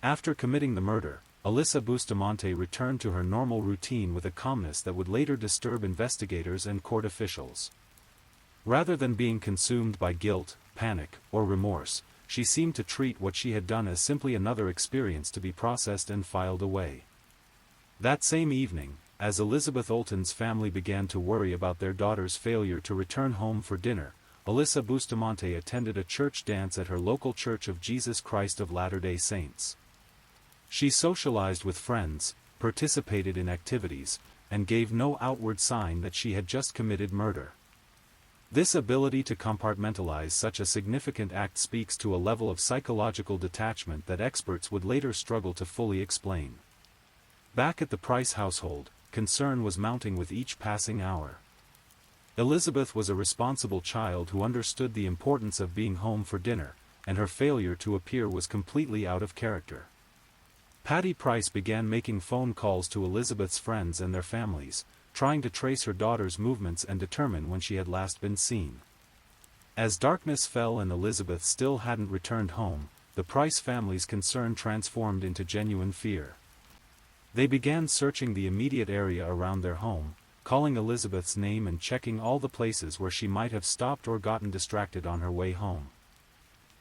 After committing the murder, Alyssa Bustamante returned to her normal routine with a calmness that would later disturb investigators and court officials. Rather than being consumed by guilt, panic, or remorse, she seemed to treat what she had done as simply another experience to be processed and filed away. That same evening, as Elizabeth Olten's family began to worry about their daughter's failure to return home for dinner, Alyssa Bustamante attended a church dance at her local Church of Jesus Christ of Latter-day Saints. She socialized with friends, participated in activities, and gave no outward sign that she had just committed murder. This ability to compartmentalize such a significant act speaks to a level of psychological detachment that experts would later struggle to fully explain. Back at the Price household, concern was mounting with each passing hour. Elizabeth was a responsible child who understood the importance of being home for dinner, and her failure to appear was completely out of character. Patty Price began making phone calls to Elizabeth's friends and their families, trying to trace her daughter's movements and determine when she had last been seen. As darkness fell and Elizabeth still hadn't returned home, the Price family's concern transformed into genuine fear. They began searching the immediate area around their home, calling Elizabeth's name and checking all the places where she might have stopped or gotten distracted on her way home.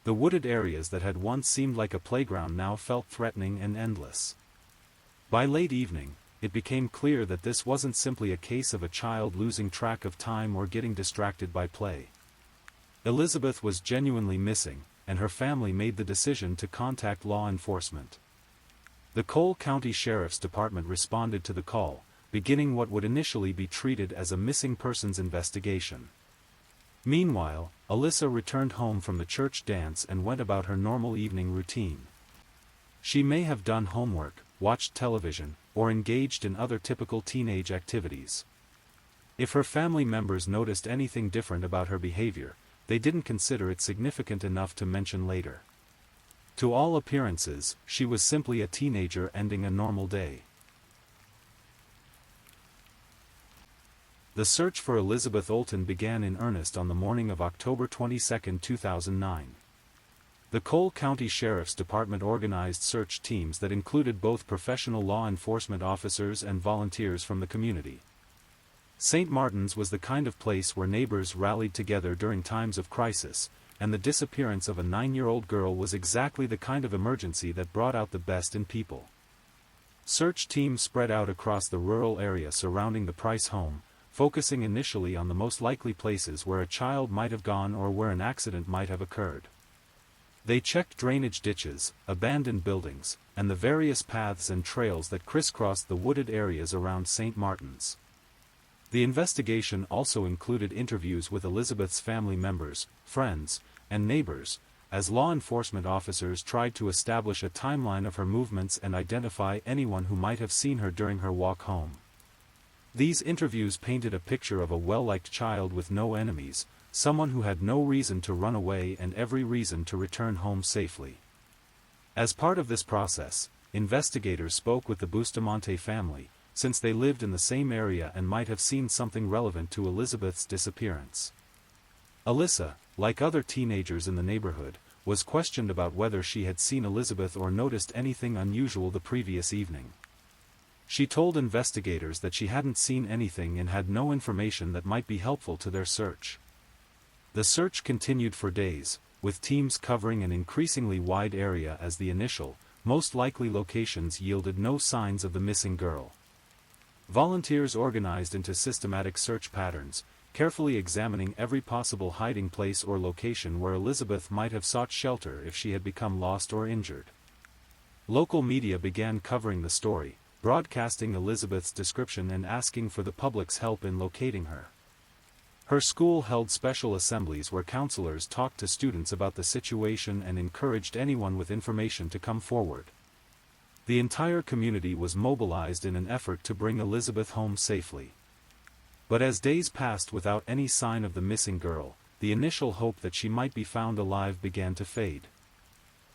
The wooded areas that had once seemed like a playground now felt threatening and endless. By late evening, it became clear that this wasn't simply a case of a child losing track of time or getting distracted by play. Elizabeth was genuinely missing, and her family made the decision to contact law enforcement. The Cole County Sheriff's Department responded to the call, beginning what would initially be treated as a missing persons investigation. Meanwhile, Alyssa returned home from the church dance and went about her normal evening routine. She may have done homework, watched television, or engaged in other typical teenage activities. If her family members noticed anything different about her behavior, they didn't consider it significant enough to mention later. To all appearances, she was simply a teenager ending a normal day. The search for Elizabeth Olten began in earnest on the morning of October 22, 2009. The Cole County Sheriff's Department organized search teams that included both professional law enforcement officers and volunteers from the community. St. Martin's was the kind of place where neighbors rallied together during times of crisis, and the disappearance of a 9-year-old girl was exactly the kind of emergency that brought out the best in people. Search teams spread out across the rural area surrounding the Price home, focusing initially on the most likely places where a child might have gone or where an accident might have occurred. They checked drainage ditches, abandoned buildings, and the various paths and trails that crisscrossed the wooded areas around St. Martin's. The investigation also included interviews with Elizabeth's family members, friends, and neighbors, as law enforcement officers tried to establish a timeline of her movements and identify anyone who might have seen her during her walk home. These interviews painted a picture of a well-liked child with no enemies, someone who had no reason to run away and every reason to return home safely. As part of this process, investigators spoke with the Bustamante family, since they lived in the same area and might have seen something relevant to Elizabeth's disappearance. Alyssa, like other teenagers in the neighborhood, was questioned about whether she had seen Elizabeth or noticed anything unusual the previous evening. She told investigators that she hadn't seen anything and had no information that might be helpful to their search. The search continued for days, with teams covering an increasingly wide area as the initial, most likely locations yielded no signs of the missing girl. Volunteers organized into systematic search patterns, carefully examining every possible hiding place or location where Elizabeth might have sought shelter if she had become lost or injured. Local media began covering the story, broadcasting Elizabeth's description and asking for the public's help in locating her. Her school held special assemblies where counselors talked to students about the situation and encouraged anyone with information to come forward. The entire community was mobilized in an effort to bring Elizabeth home safely. But as days passed without any sign of the missing girl, the initial hope that she might be found alive began to fade.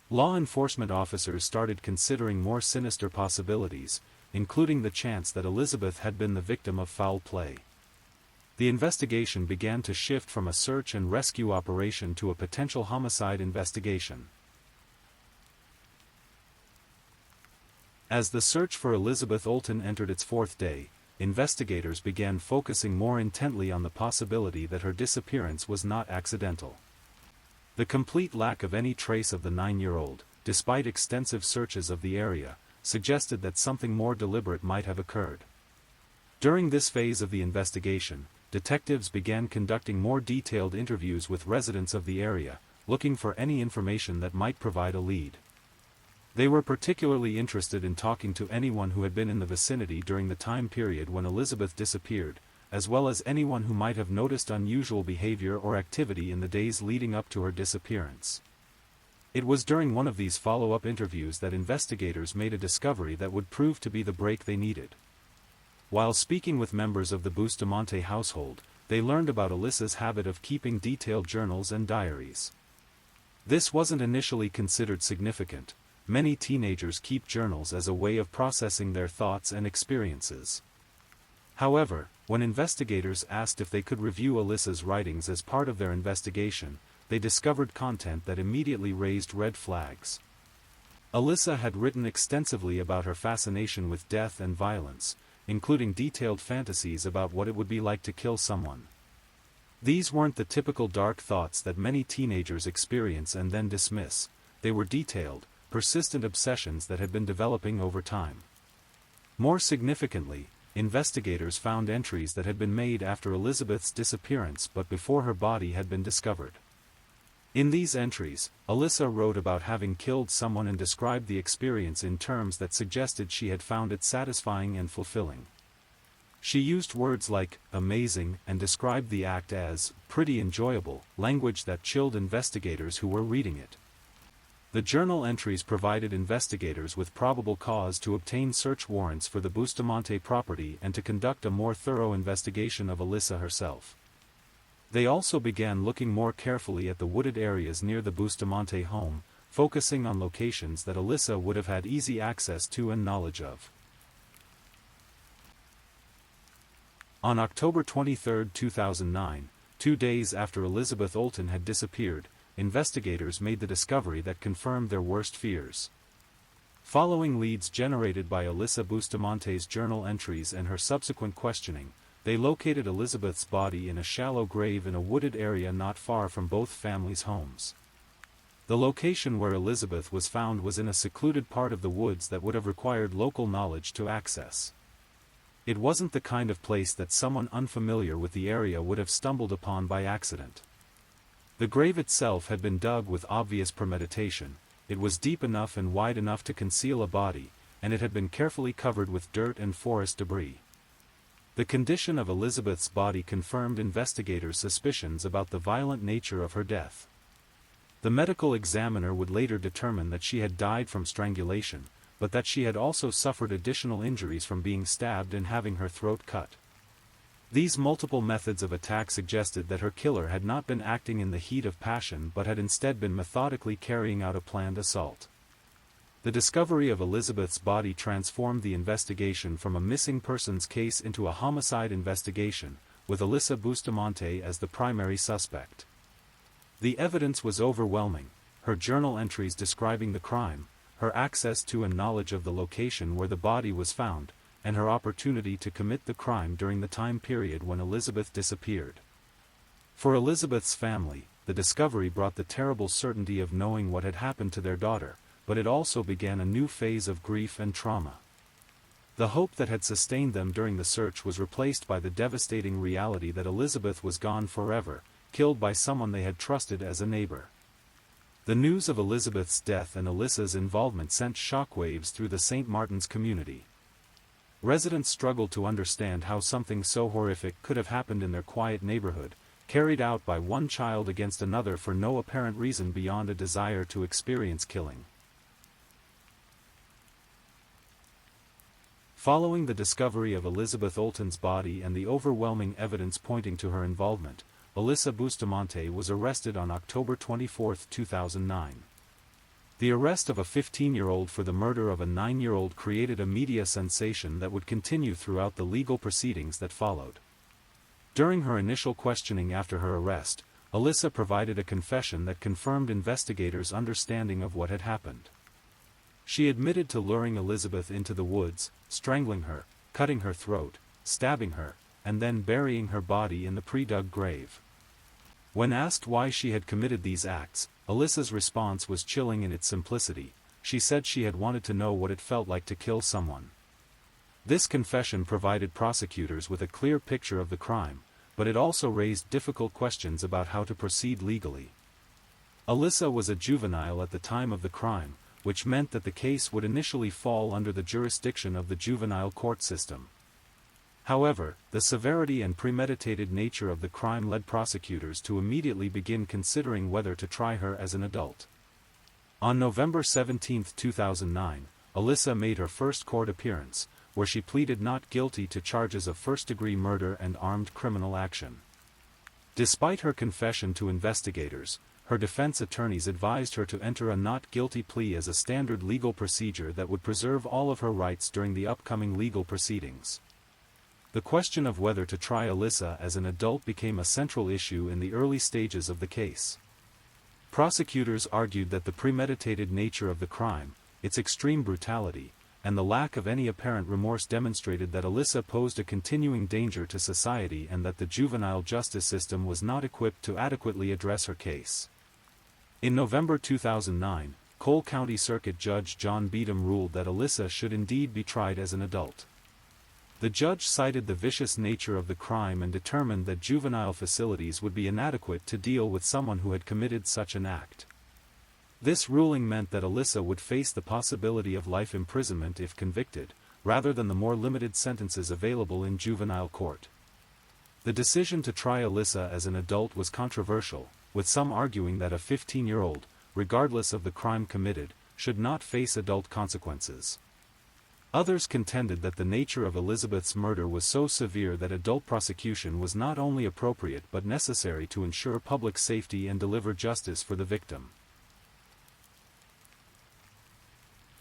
Law enforcement officers started considering more sinister possibilities, including the chance that Elizabeth had been the victim of foul play. The investigation began to shift from a search and rescue operation to a potential homicide investigation. As the search for Elizabeth Olten entered its fourth day, investigators began focusing more intently on the possibility that her disappearance was not accidental. The complete lack of any trace of the 9-year-old, despite extensive searches of the area, suggested that something more deliberate might have occurred. During this phase of the investigation, detectives began conducting more detailed interviews with residents of the area, looking for any information that might provide a lead. They were particularly interested in talking to anyone who had been in the vicinity during the time period when Elizabeth disappeared, as well as anyone who might have noticed unusual behavior or activity in the days leading up to her disappearance. It was during one of these follow-up interviews that investigators made a discovery that would prove to be the break they needed. While speaking with members of the Bustamante household, they learned about Alyssa's habit of keeping detailed journals and diaries. This wasn't initially considered significant. Many teenagers keep journals as a way of processing their thoughts and experiences. However, when investigators asked if they could review Alyssa's writings as part of their investigation, they discovered content that immediately raised red flags. Alyssa had written extensively about her fascination with death and violence, including detailed fantasies about what it would be like to kill someone. These weren't the typical dark thoughts that many teenagers experience and then dismiss. They were detailed, persistent obsessions that had been developing over time. More significantly, investigators found entries that had been made after Elizabeth's disappearance but before her body had been discovered. In these entries, Alyssa wrote about having killed someone and described the experience in terms that suggested she had found it satisfying and fulfilling. She used words like amazing and described the act as pretty enjoyable, language that chilled investigators who were reading it. The journal entries provided investigators with probable cause to obtain search warrants for the Bustamante property and to conduct a more thorough investigation of Alyssa herself. They also began looking more carefully at the wooded areas near the Bustamante home, focusing on locations that Alyssa would have had easy access to and knowledge of. On October 23, 2009, 2 days after Elizabeth Olten had disappeared, investigators made the discovery that confirmed their worst fears. Following leads generated by Alyssa Bustamante's journal entries and her subsequent questioning, they located Elizabeth's body in a shallow grave in a wooded area not far from both families' homes. The location where Elizabeth was found was in a secluded part of the woods that would have required local knowledge to access. It wasn't the kind of place that someone unfamiliar with the area would have stumbled upon by accident. The grave itself had been dug with obvious premeditation. It was deep enough and wide enough to conceal a body, and it had been carefully covered with dirt and forest debris. The condition of Elizabeth's body confirmed investigators' suspicions about the violent nature of her death. The medical examiner would later determine that she had died from strangulation, but that she had also suffered additional injuries from being stabbed and having her throat cut. These multiple methods of attack suggested that her killer had not been acting in the heat of passion but had instead been methodically carrying out a planned assault. The discovery of Elizabeth's body transformed the investigation from a missing persons case into a homicide investigation, with Alyssa Bustamante as the primary suspect. The evidence was overwhelming: her journal entries describing the crime, her access to and knowledge of the location where the body was found, and her opportunity to commit the crime during the time period when Elizabeth disappeared. For Elizabeth's family, the discovery brought the terrible certainty of knowing what had happened to their daughter, but it also began a new phase of grief and trauma. The hope that had sustained them during the search was replaced by the devastating reality that Elizabeth was gone forever, killed by someone they had trusted as a neighbor. The news of Elizabeth's death and Alyssa's involvement sent shockwaves through the St. Martin's community. Residents struggled to understand how something so horrific could have happened in their quiet neighborhood, carried out by one child against another for no apparent reason beyond a desire to experience killing. Following the discovery of Elizabeth Olten's body and the overwhelming evidence pointing to her involvement, Alyssa Bustamante was arrested on October 24, 2009. The arrest of a 15-year-old for the murder of a 9-year-old created a media sensation that would continue throughout the legal proceedings that followed. During her initial questioning after her arrest, Alyssa provided a confession that confirmed investigators' understanding of what had happened. She admitted to luring Elizabeth into the woods, strangling her, cutting her throat, stabbing her, and then burying her body in the pre-dug grave. When asked why she had committed these acts, Alyssa's response was chilling in its simplicity. She said she had wanted to know what it felt like to kill someone. This confession provided prosecutors with a clear picture of the crime, but it also raised difficult questions about how to proceed legally. Alyssa was a juvenile at the time of the crime, which meant that the case would initially fall under the jurisdiction of the juvenile court system. However, the severity and premeditated nature of the crime led prosecutors to immediately begin considering whether to try her as an adult. On November 17, 2009, Alyssa made her first court appearance, where she pleaded not guilty to charges of first-degree murder and armed criminal action. Despite her confession to investigators, her defense attorneys advised her to enter a not guilty plea as a standard legal procedure that would preserve all of her rights during the upcoming legal proceedings. The question of whether to try Alyssa as an adult became a central issue in the early stages of the case. Prosecutors argued that the premeditated nature of the crime, its extreme brutality, and the lack of any apparent remorse demonstrated that Alyssa posed a continuing danger to society and that the juvenile justice system was not equipped to adequately address her case. In November 2009, Cole County Circuit Judge John Beadham ruled that Alyssa should indeed be tried as an adult. The judge cited the vicious nature of the crime and determined that juvenile facilities would be inadequate to deal with someone who had committed such an act. This ruling meant that Alyssa would face the possibility of life imprisonment if convicted, rather than the more limited sentences available in juvenile court. The decision to try Alyssa as an adult was controversial, with some arguing that a 15-year-old, regardless of the crime committed, should not face adult consequences. Others contended that the nature of Elizabeth's murder was so severe that adult prosecution was not only appropriate but necessary to ensure public safety and deliver justice for the victim.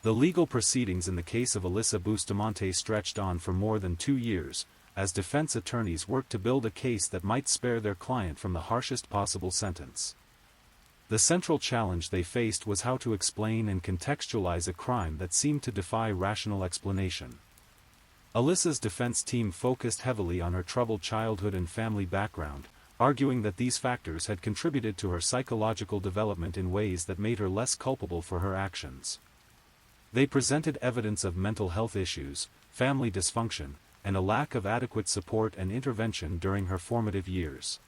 The legal proceedings in the case of Alyssa Bustamante stretched on for more than 2 years, as defense attorneys worked to build a case that might spare their client from the harshest possible sentence. The central challenge they faced was how to explain and contextualize a crime that seemed to defy rational explanation. Alyssa's defense team focused heavily on her troubled childhood and family background, arguing that these factors had contributed to her psychological development in ways that made her less culpable for her actions. They presented evidence of mental health issues, family dysfunction, and a lack of adequate support and intervention during her formative years.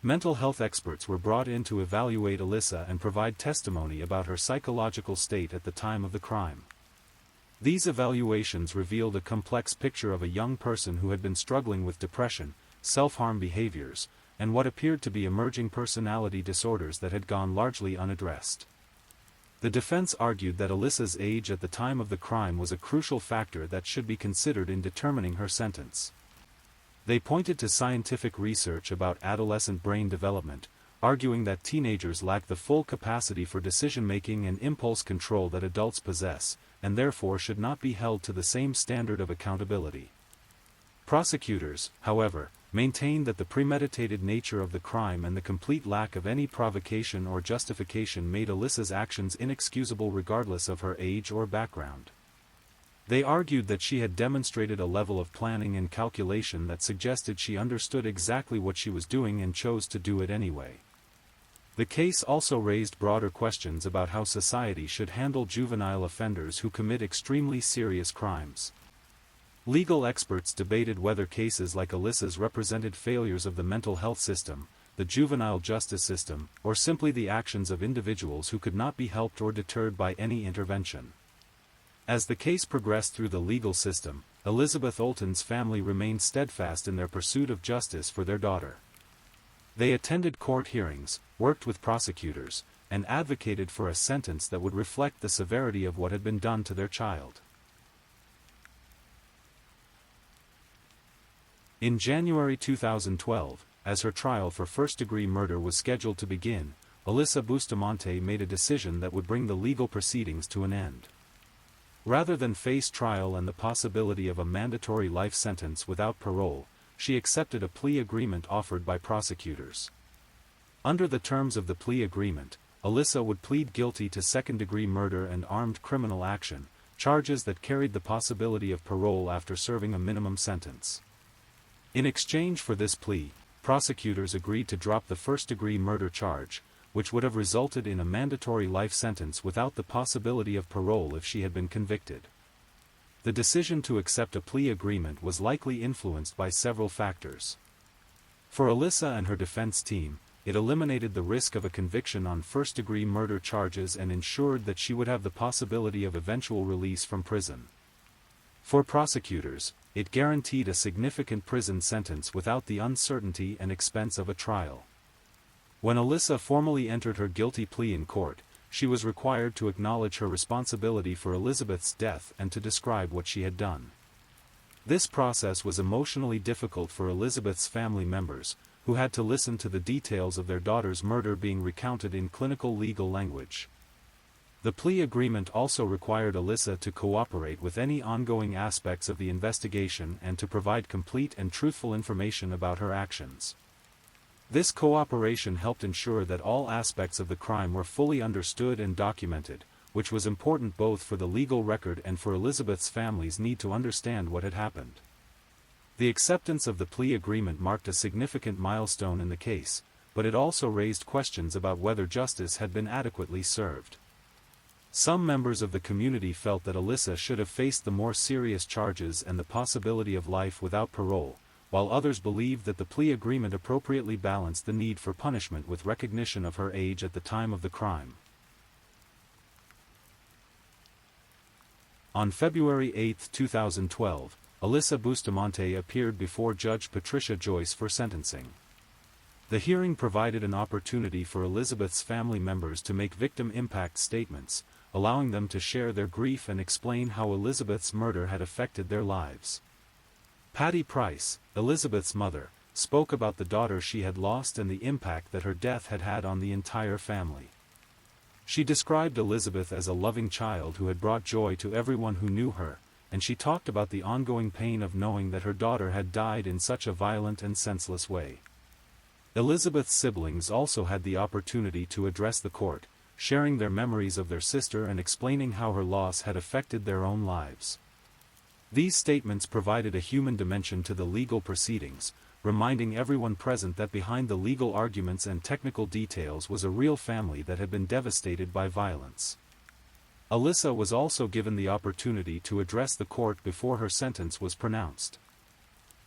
Mental health experts were brought in to evaluate Alyssa and provide testimony about her psychological state at the time of the crime. These evaluations revealed a complex picture of a young person who had been struggling with depression, self-harm behaviors, and what appeared to be emerging personality disorders that had gone largely unaddressed. The defense argued that Alyssa's age at the time of the crime was a crucial factor that should be considered in determining her sentence. They pointed to scientific research about adolescent brain development, arguing that teenagers lack the full capacity for decision-making and impulse control that adults possess, and therefore should not be held to the same standard of accountability. Prosecutors, however, maintained that the premeditated nature of the crime and the complete lack of any provocation or justification made Alyssa's actions inexcusable regardless of her age or background. They argued that she had demonstrated a level of planning and calculation that suggested she understood exactly what she was doing and chose to do it anyway. The case also raised broader questions about how society should handle juvenile offenders who commit extremely serious crimes. Legal experts debated whether cases like Alyssa's represented failures of the mental health system, the juvenile justice system, or simply the actions of individuals who could not be helped or deterred by any intervention. As the case progressed through the legal system, Elizabeth Olten's family remained steadfast in their pursuit of justice for their daughter. They attended court hearings, worked with prosecutors, and advocated for a sentence that would reflect the severity of what had been done to their child. In January 2012, as her trial for first-degree murder was scheduled to begin, Alyssa Bustamante made a decision that would bring the legal proceedings to an end. Rather than face trial and the possibility of a mandatory life sentence without parole, she accepted a plea agreement offered by prosecutors. Under the terms of the plea agreement, Alyssa would plead guilty to second-degree murder and armed criminal action, charges that carried the possibility of parole after serving a minimum sentence. In exchange for this plea, prosecutors agreed to drop the first-degree murder charge, which would have resulted in a mandatory life sentence without the possibility of parole if she had been convicted. The decision to accept a plea agreement was likely influenced by several factors. For Alyssa and her defense team, it eliminated the risk of a conviction on first-degree murder charges and ensured that she would have the possibility of eventual release from prison. For prosecutors, it guaranteed a significant prison sentence without the uncertainty and expense of a trial. When Alyssa formally entered her guilty plea in court, she was required to acknowledge her responsibility for Elizabeth's death and to describe what she had done. This process was emotionally difficult for Elizabeth's family members, who had to listen to the details of their daughter's murder being recounted in clinical legal language. The plea agreement also required Alyssa to cooperate with any ongoing aspects of the investigation and to provide complete and truthful information about her actions. This cooperation helped ensure that all aspects of the crime were fully understood and documented, which was important both for the legal record and for Elizabeth's family's need to understand what had happened. The acceptance of the plea agreement marked a significant milestone in the case, but it also raised questions about whether justice had been adequately served. Some members of the community felt that Alyssa should have faced the more serious charges and the possibility of life without parole, while others believed that the plea agreement appropriately balanced the need for punishment with recognition of her age at the time of the crime. On February 8, 2012, Alyssa Bustamante appeared before Judge Patricia Joyce for sentencing. The hearing provided an opportunity for Elizabeth's family members to make victim impact statements, allowing them to share their grief and explain how Elizabeth's murder had affected their lives. Patty Price, Elizabeth's mother, spoke about the daughter she had lost and the impact that her death had had on the entire family. She described Elizabeth as a loving child who had brought joy to everyone who knew her, and she talked about the ongoing pain of knowing that her daughter had died in such a violent and senseless way. Elizabeth's siblings also had the opportunity to address the court, sharing their memories of their sister and explaining how her loss had affected their own lives. These statements provided a human dimension to the legal proceedings, reminding everyone present that behind the legal arguments and technical details was a real family that had been devastated by violence. Alyssa was also given the opportunity to address the court before her sentence was pronounced.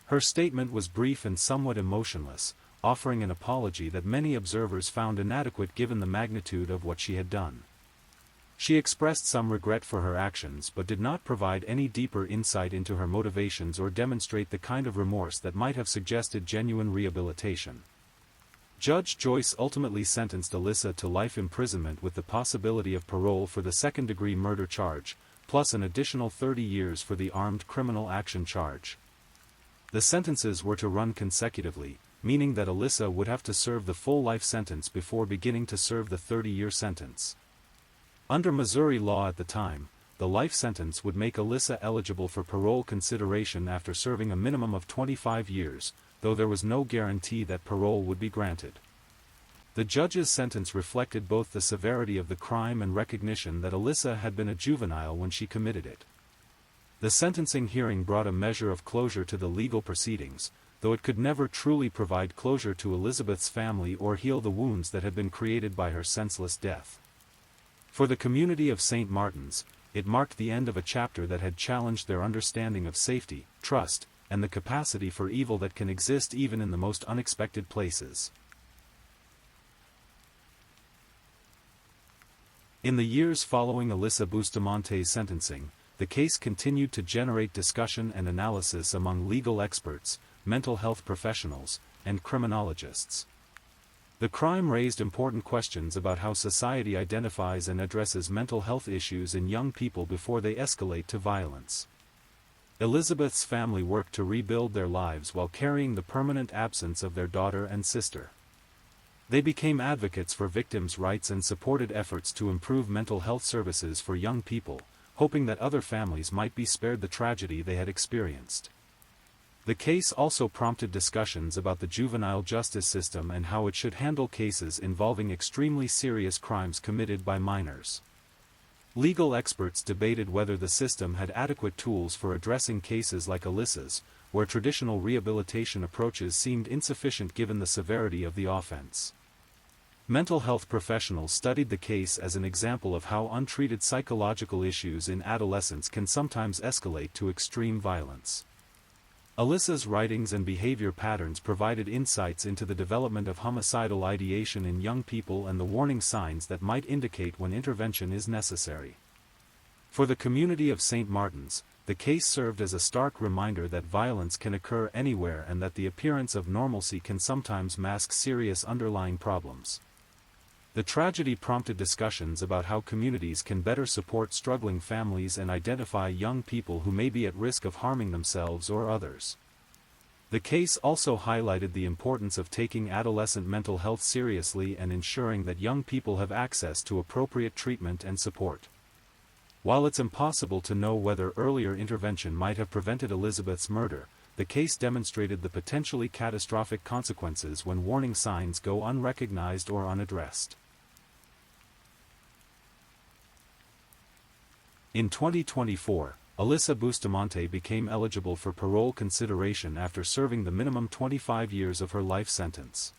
Her statement was brief and somewhat emotionless, offering an apology that many observers found inadequate given the magnitude of what she had done. She expressed some regret for her actions but did not provide any deeper insight into her motivations or demonstrate the kind of remorse that might have suggested genuine rehabilitation. Judge Joyce ultimately sentenced Alyssa to life imprisonment with the possibility of parole for the second-degree murder charge, plus an additional 30 years for the armed criminal action charge. The sentences were to run consecutively, meaning that Alyssa would have to serve the full life sentence before beginning to serve the 30-year sentence. Under Missouri law at the time, the life sentence would make Alyssa eligible for parole consideration after serving a minimum of 25 years, though there was no guarantee that parole would be granted. The judge's sentence reflected both the severity of the crime and recognition that Alyssa had been a juvenile when she committed it. The sentencing hearing brought a measure of closure to the legal proceedings, though it could never truly provide closure to Elizabeth's family or heal the wounds that had been created by her senseless death. For the community of St. Martin's, it marked the end of a chapter that had challenged their understanding of safety, trust, and the capacity for evil that can exist even in the most unexpected places. In the years following Alyssa Bustamante's sentencing, the case continued to generate discussion and analysis among legal experts, mental health professionals, and criminologists. The crime raised important questions about how society identifies and addresses mental health issues in young people before they escalate to violence. Elizabeth's family worked to rebuild their lives while carrying the permanent absence of their daughter and sister. They became advocates for victims' rights and supported efforts to improve mental health services for young people, hoping that other families might be spared the tragedy they had experienced. The case also prompted discussions about the juvenile justice system and how it should handle cases involving extremely serious crimes committed by minors. Legal experts debated whether the system had adequate tools for addressing cases like Alyssa's, where traditional rehabilitation approaches seemed insufficient given the severity of the offense. Mental health professionals studied the case as an example of how untreated psychological issues in adolescence can sometimes escalate to extreme violence. Alyssa's writings and behavior patterns provided insights into the development of homicidal ideation in young people and the warning signs that might indicate when intervention is necessary. For the community of St. Martin's, the case served as a stark reminder that violence can occur anywhere and that the appearance of normalcy can sometimes mask serious underlying problems. The tragedy prompted discussions about how communities can better support struggling families and identify young people who may be at risk of harming themselves or others. The case also highlighted the importance of taking adolescent mental health seriously and ensuring that young people have access to appropriate treatment and support. While it's impossible to know whether earlier intervention might have prevented Elizabeth's murder, the case demonstrated the potentially catastrophic consequences when warning signs go unrecognized or unaddressed. In 2024, Alyssa Bustamante became eligible for parole consideration after serving the minimum 25 years of her life sentence.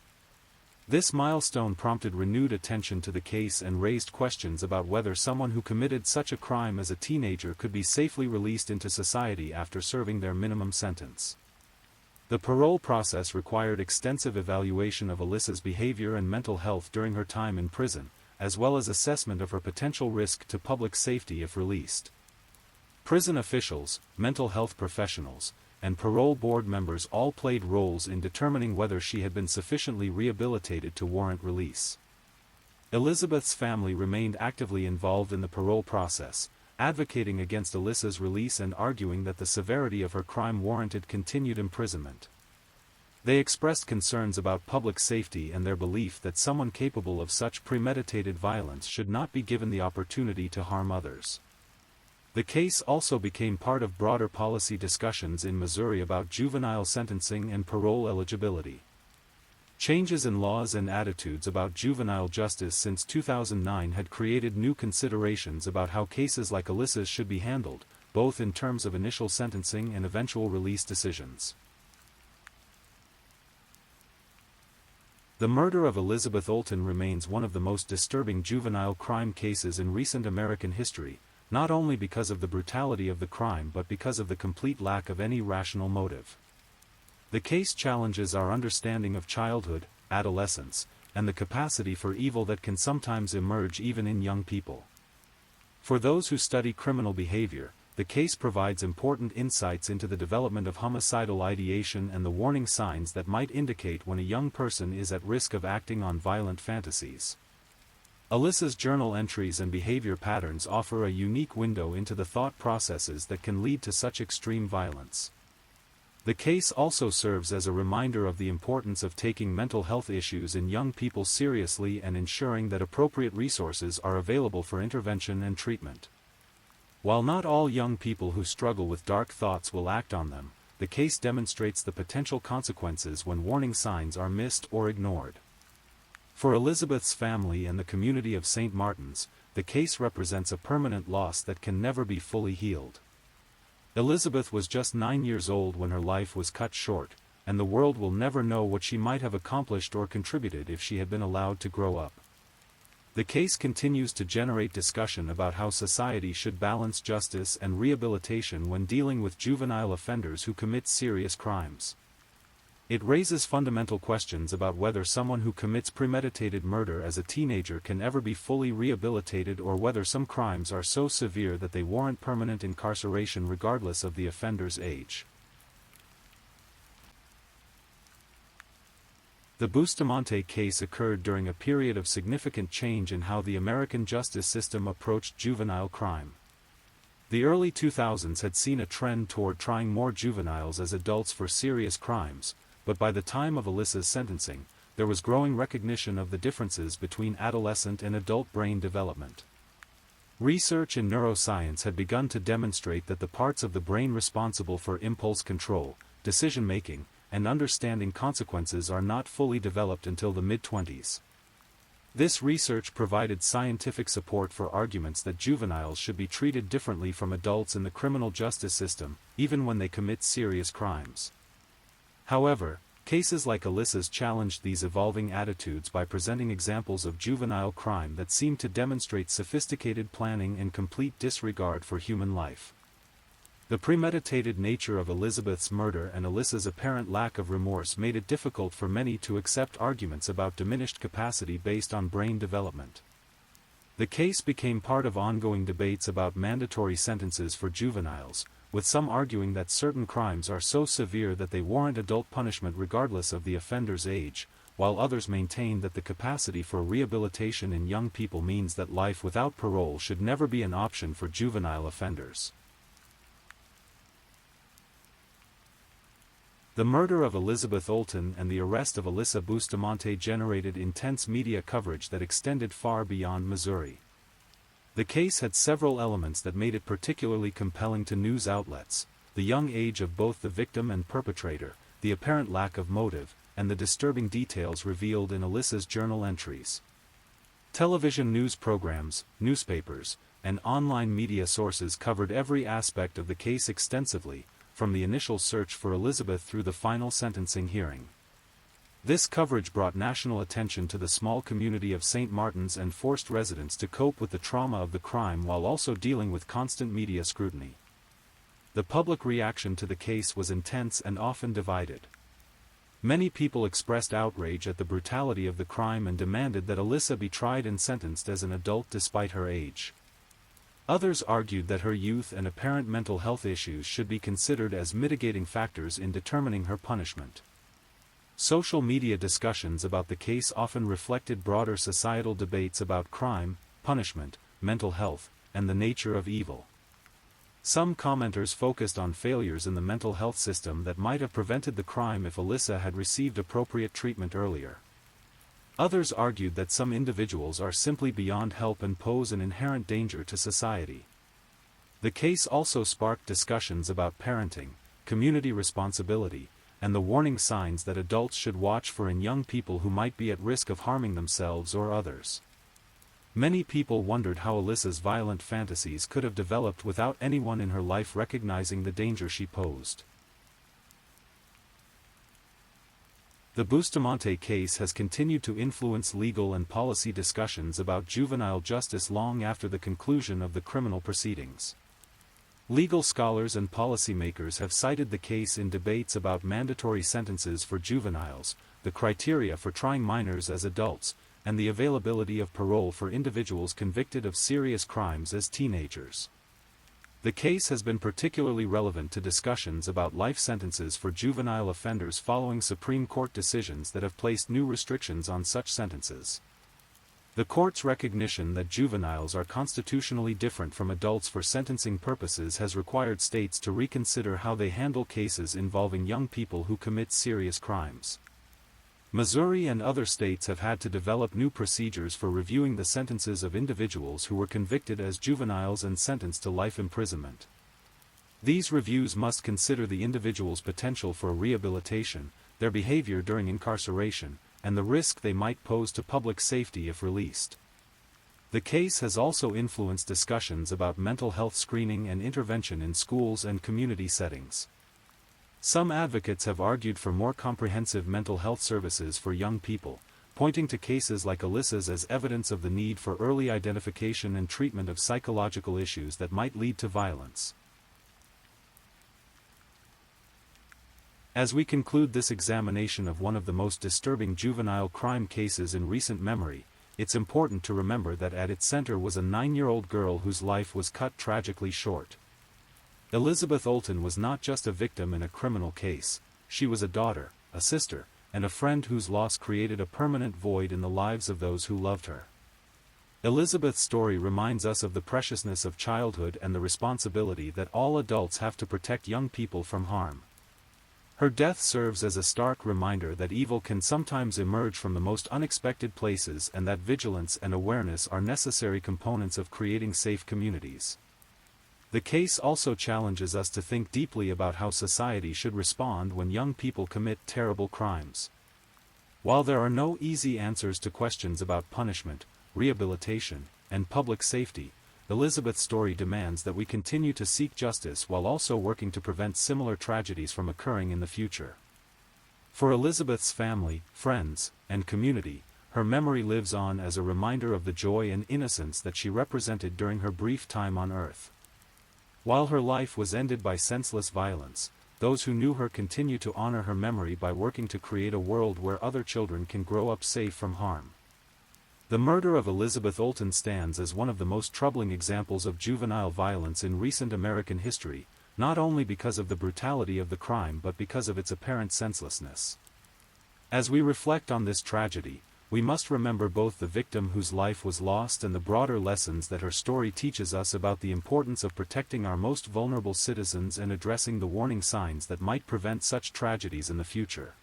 This milestone prompted renewed attention to the case and raised questions about whether someone who committed such a crime as a teenager could be safely released into society after serving their minimum sentence. The parole process required extensive evaluation of Alyssa's behavior and mental health during her time in prison, as well as assessment of her potential risk to public safety if released. Prison officials, mental health professionals, and parole board members all played roles in determining whether she had been sufficiently rehabilitated to warrant release. Elizabeth's family remained actively involved in the parole process, advocating against Alyssa's release and arguing that the severity of her crime warranted continued imprisonment. They expressed concerns about public safety and their belief that someone capable of such premeditated violence should not be given the opportunity to harm others. The case also became part of broader policy discussions in Missouri about juvenile sentencing and parole eligibility. Changes in laws and attitudes about juvenile justice since 2009 had created new considerations about how cases like Alyssa's should be handled, both in terms of initial sentencing and eventual release decisions. The murder of Elizabeth Olten remains one of the most disturbing juvenile crime cases in recent American history, not only because of the brutality of the crime but because of the complete lack of any rational motive. The case challenges our understanding of childhood, adolescence, and the capacity for evil that can sometimes emerge even in young people. For those who study criminal behavior, the case provides important insights into the development of homicidal ideation and the warning signs that might indicate when a young person is at risk of acting on violent fantasies. Alyssa's journal entries and behavior patterns offer a unique window into the thought processes that can lead to such extreme violence. The case also serves as a reminder of the importance of taking mental health issues in young people seriously and ensuring that appropriate resources are available for intervention and treatment. While not all young people who struggle with dark thoughts will act on them, the case demonstrates the potential consequences when warning signs are missed or ignored. For Elizabeth's family and the community of St. Martin's, the case represents a permanent loss that can never be fully healed. Elizabeth was just 9 years old when her life was cut short, and the world will never know what she might have accomplished or contributed if she had been allowed to grow up. The case continues to generate discussion about how society should balance justice and rehabilitation when dealing with juvenile offenders who commit serious crimes. It raises fundamental questions about whether someone who commits premeditated murder as a teenager can ever be fully rehabilitated or whether some crimes are so severe that they warrant permanent incarceration regardless of the offender's age. The Bustamante case occurred during a period of significant change in how the American justice system approached juvenile crime. The early 2000s had seen a trend toward trying more juveniles as adults for serious crimes, but by the time of Alyssa's sentencing, there was growing recognition of the differences between adolescent and adult brain development. Research in neuroscience had begun to demonstrate that the parts of the brain responsible for impulse control, decision-making, and understanding consequences are not fully developed until the mid-20s. This research provided scientific support for arguments that juveniles should be treated differently from adults in the criminal justice system, even when they commit serious crimes. However, cases like Alyssa's challenged these evolving attitudes by presenting examples of juvenile crime that seemed to demonstrate sophisticated planning and complete disregard for human life. The premeditated nature of Elizabeth's murder and Alyssa's apparent lack of remorse made it difficult for many to accept arguments about diminished capacity based on brain development. The case became part of ongoing debates about mandatory sentences for juveniles, with some arguing that certain crimes are so severe that they warrant adult punishment regardless of the offender's age, while others maintain that the capacity for rehabilitation in young people means that life without parole should never be an option for juvenile offenders. The murder of Elizabeth Olten and the arrest of Alyssa Bustamante generated intense media coverage that extended far beyond Missouri. The case had several elements that made it particularly compelling to news outlets: the young age of both the victim and perpetrator, the apparent lack of motive, and the disturbing details revealed in Alyssa's journal entries. Television news programs, newspapers, and online media sources covered every aspect of the case extensively, from the initial search for Elizabeth through the final sentencing hearing. This coverage brought national attention to the small community of St. Martin's and forced residents to cope with the trauma of the crime while also dealing with constant media scrutiny. The public reaction to the case was intense and often divided. Many people expressed outrage at the brutality of the crime and demanded that Alyssa be tried and sentenced as an adult despite her age. Others argued that her youth and apparent mental health issues should be considered as mitigating factors in determining her punishment. Social media discussions about the case often reflected broader societal debates about crime, punishment, mental health, and the nature of evil. Some commenters focused on failures in the mental health system that might have prevented the crime if Alyssa had received appropriate treatment earlier. Others argued that some individuals are simply beyond help and pose an inherent danger to society. The case also sparked discussions about parenting, community responsibility, and the warning signs that adults should watch for in young people who might be at risk of harming themselves or others. Many people wondered how Alyssa's violent fantasies could have developed without anyone in her life recognizing the danger she posed. The Bustamante case has continued to influence legal and policy discussions about juvenile justice long after the conclusion of the criminal proceedings. Legal scholars and policymakers have cited the case in debates about mandatory sentences for juveniles, the criteria for trying minors as adults, and the availability of parole for individuals convicted of serious crimes as teenagers. The case has been particularly relevant to discussions about life sentences for juvenile offenders following Supreme Court decisions that have placed new restrictions on such sentences. The court's recognition that juveniles are constitutionally different from adults for sentencing purposes has required states to reconsider how they handle cases involving young people who commit serious crimes. Missouri and other states have had to develop new procedures for reviewing the sentences of individuals who were convicted as juveniles and sentenced to life imprisonment. These reviews must consider the individual's potential for rehabilitation, their behavior during incarceration, and the risk they might pose to public safety if released. The case has also influenced discussions about mental health screening and intervention in schools and community settings. Some advocates have argued for more comprehensive mental health services for young people, pointing to cases like Alyssa's as evidence of the need for early identification and treatment of psychological issues that might lead to violence. As we conclude this examination of one of the most disturbing juvenile crime cases in recent memory, it's important to remember that at its center was a 9-year-old girl whose life was cut tragically short. Elizabeth Olten was not just a victim in a criminal case, she was a daughter, a sister, and a friend whose loss created a permanent void in the lives of those who loved her. Elizabeth's story reminds us of the preciousness of childhood and the responsibility that all adults have to protect young people from harm. Her death serves as a stark reminder that evil can sometimes emerge from the most unexpected places and that vigilance and awareness are necessary components of creating safe communities. The case also challenges us to think deeply about how society should respond when young people commit terrible crimes. While there are no easy answers to questions about punishment, rehabilitation, and public safety, Elizabeth's story demands that we continue to seek justice while also working to prevent similar tragedies from occurring in the future. For Elizabeth's family, friends, and community, her memory lives on as a reminder of the joy and innocence that she represented during her brief time on Earth. While her life was ended by senseless violence, those who knew her continue to honor her memory by working to create a world where other children can grow up safe from harm. The murder of Elizabeth Olten stands as one of the most troubling examples of juvenile violence in recent American history, not only because of the brutality of the crime but because of its apparent senselessness. As we reflect on this tragedy, we must remember both the victim whose life was lost and the broader lessons that her story teaches us about the importance of protecting our most vulnerable citizens and addressing the warning signs that might prevent such tragedies in the future.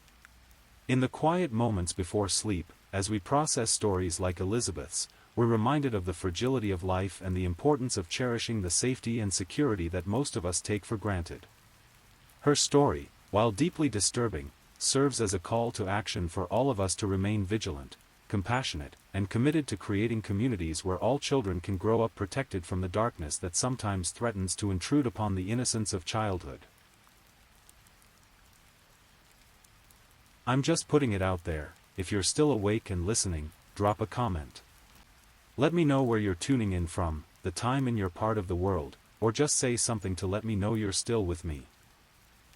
In the quiet moments before sleep, as we process stories like Elizabeth's, we're reminded of the fragility of life and the importance of cherishing the safety and security that most of us take for granted. Her story, while deeply disturbing, serves as a call to action for all of us to remain vigilant, compassionate, and committed to creating communities where all children can grow up protected from the darkness that sometimes threatens to intrude upon the innocence of childhood. I'm just putting it out there. If you're still awake and listening, drop a comment. Let me know where you're tuning in from, the time in your part of the world, or just say something to let me know you're still with me.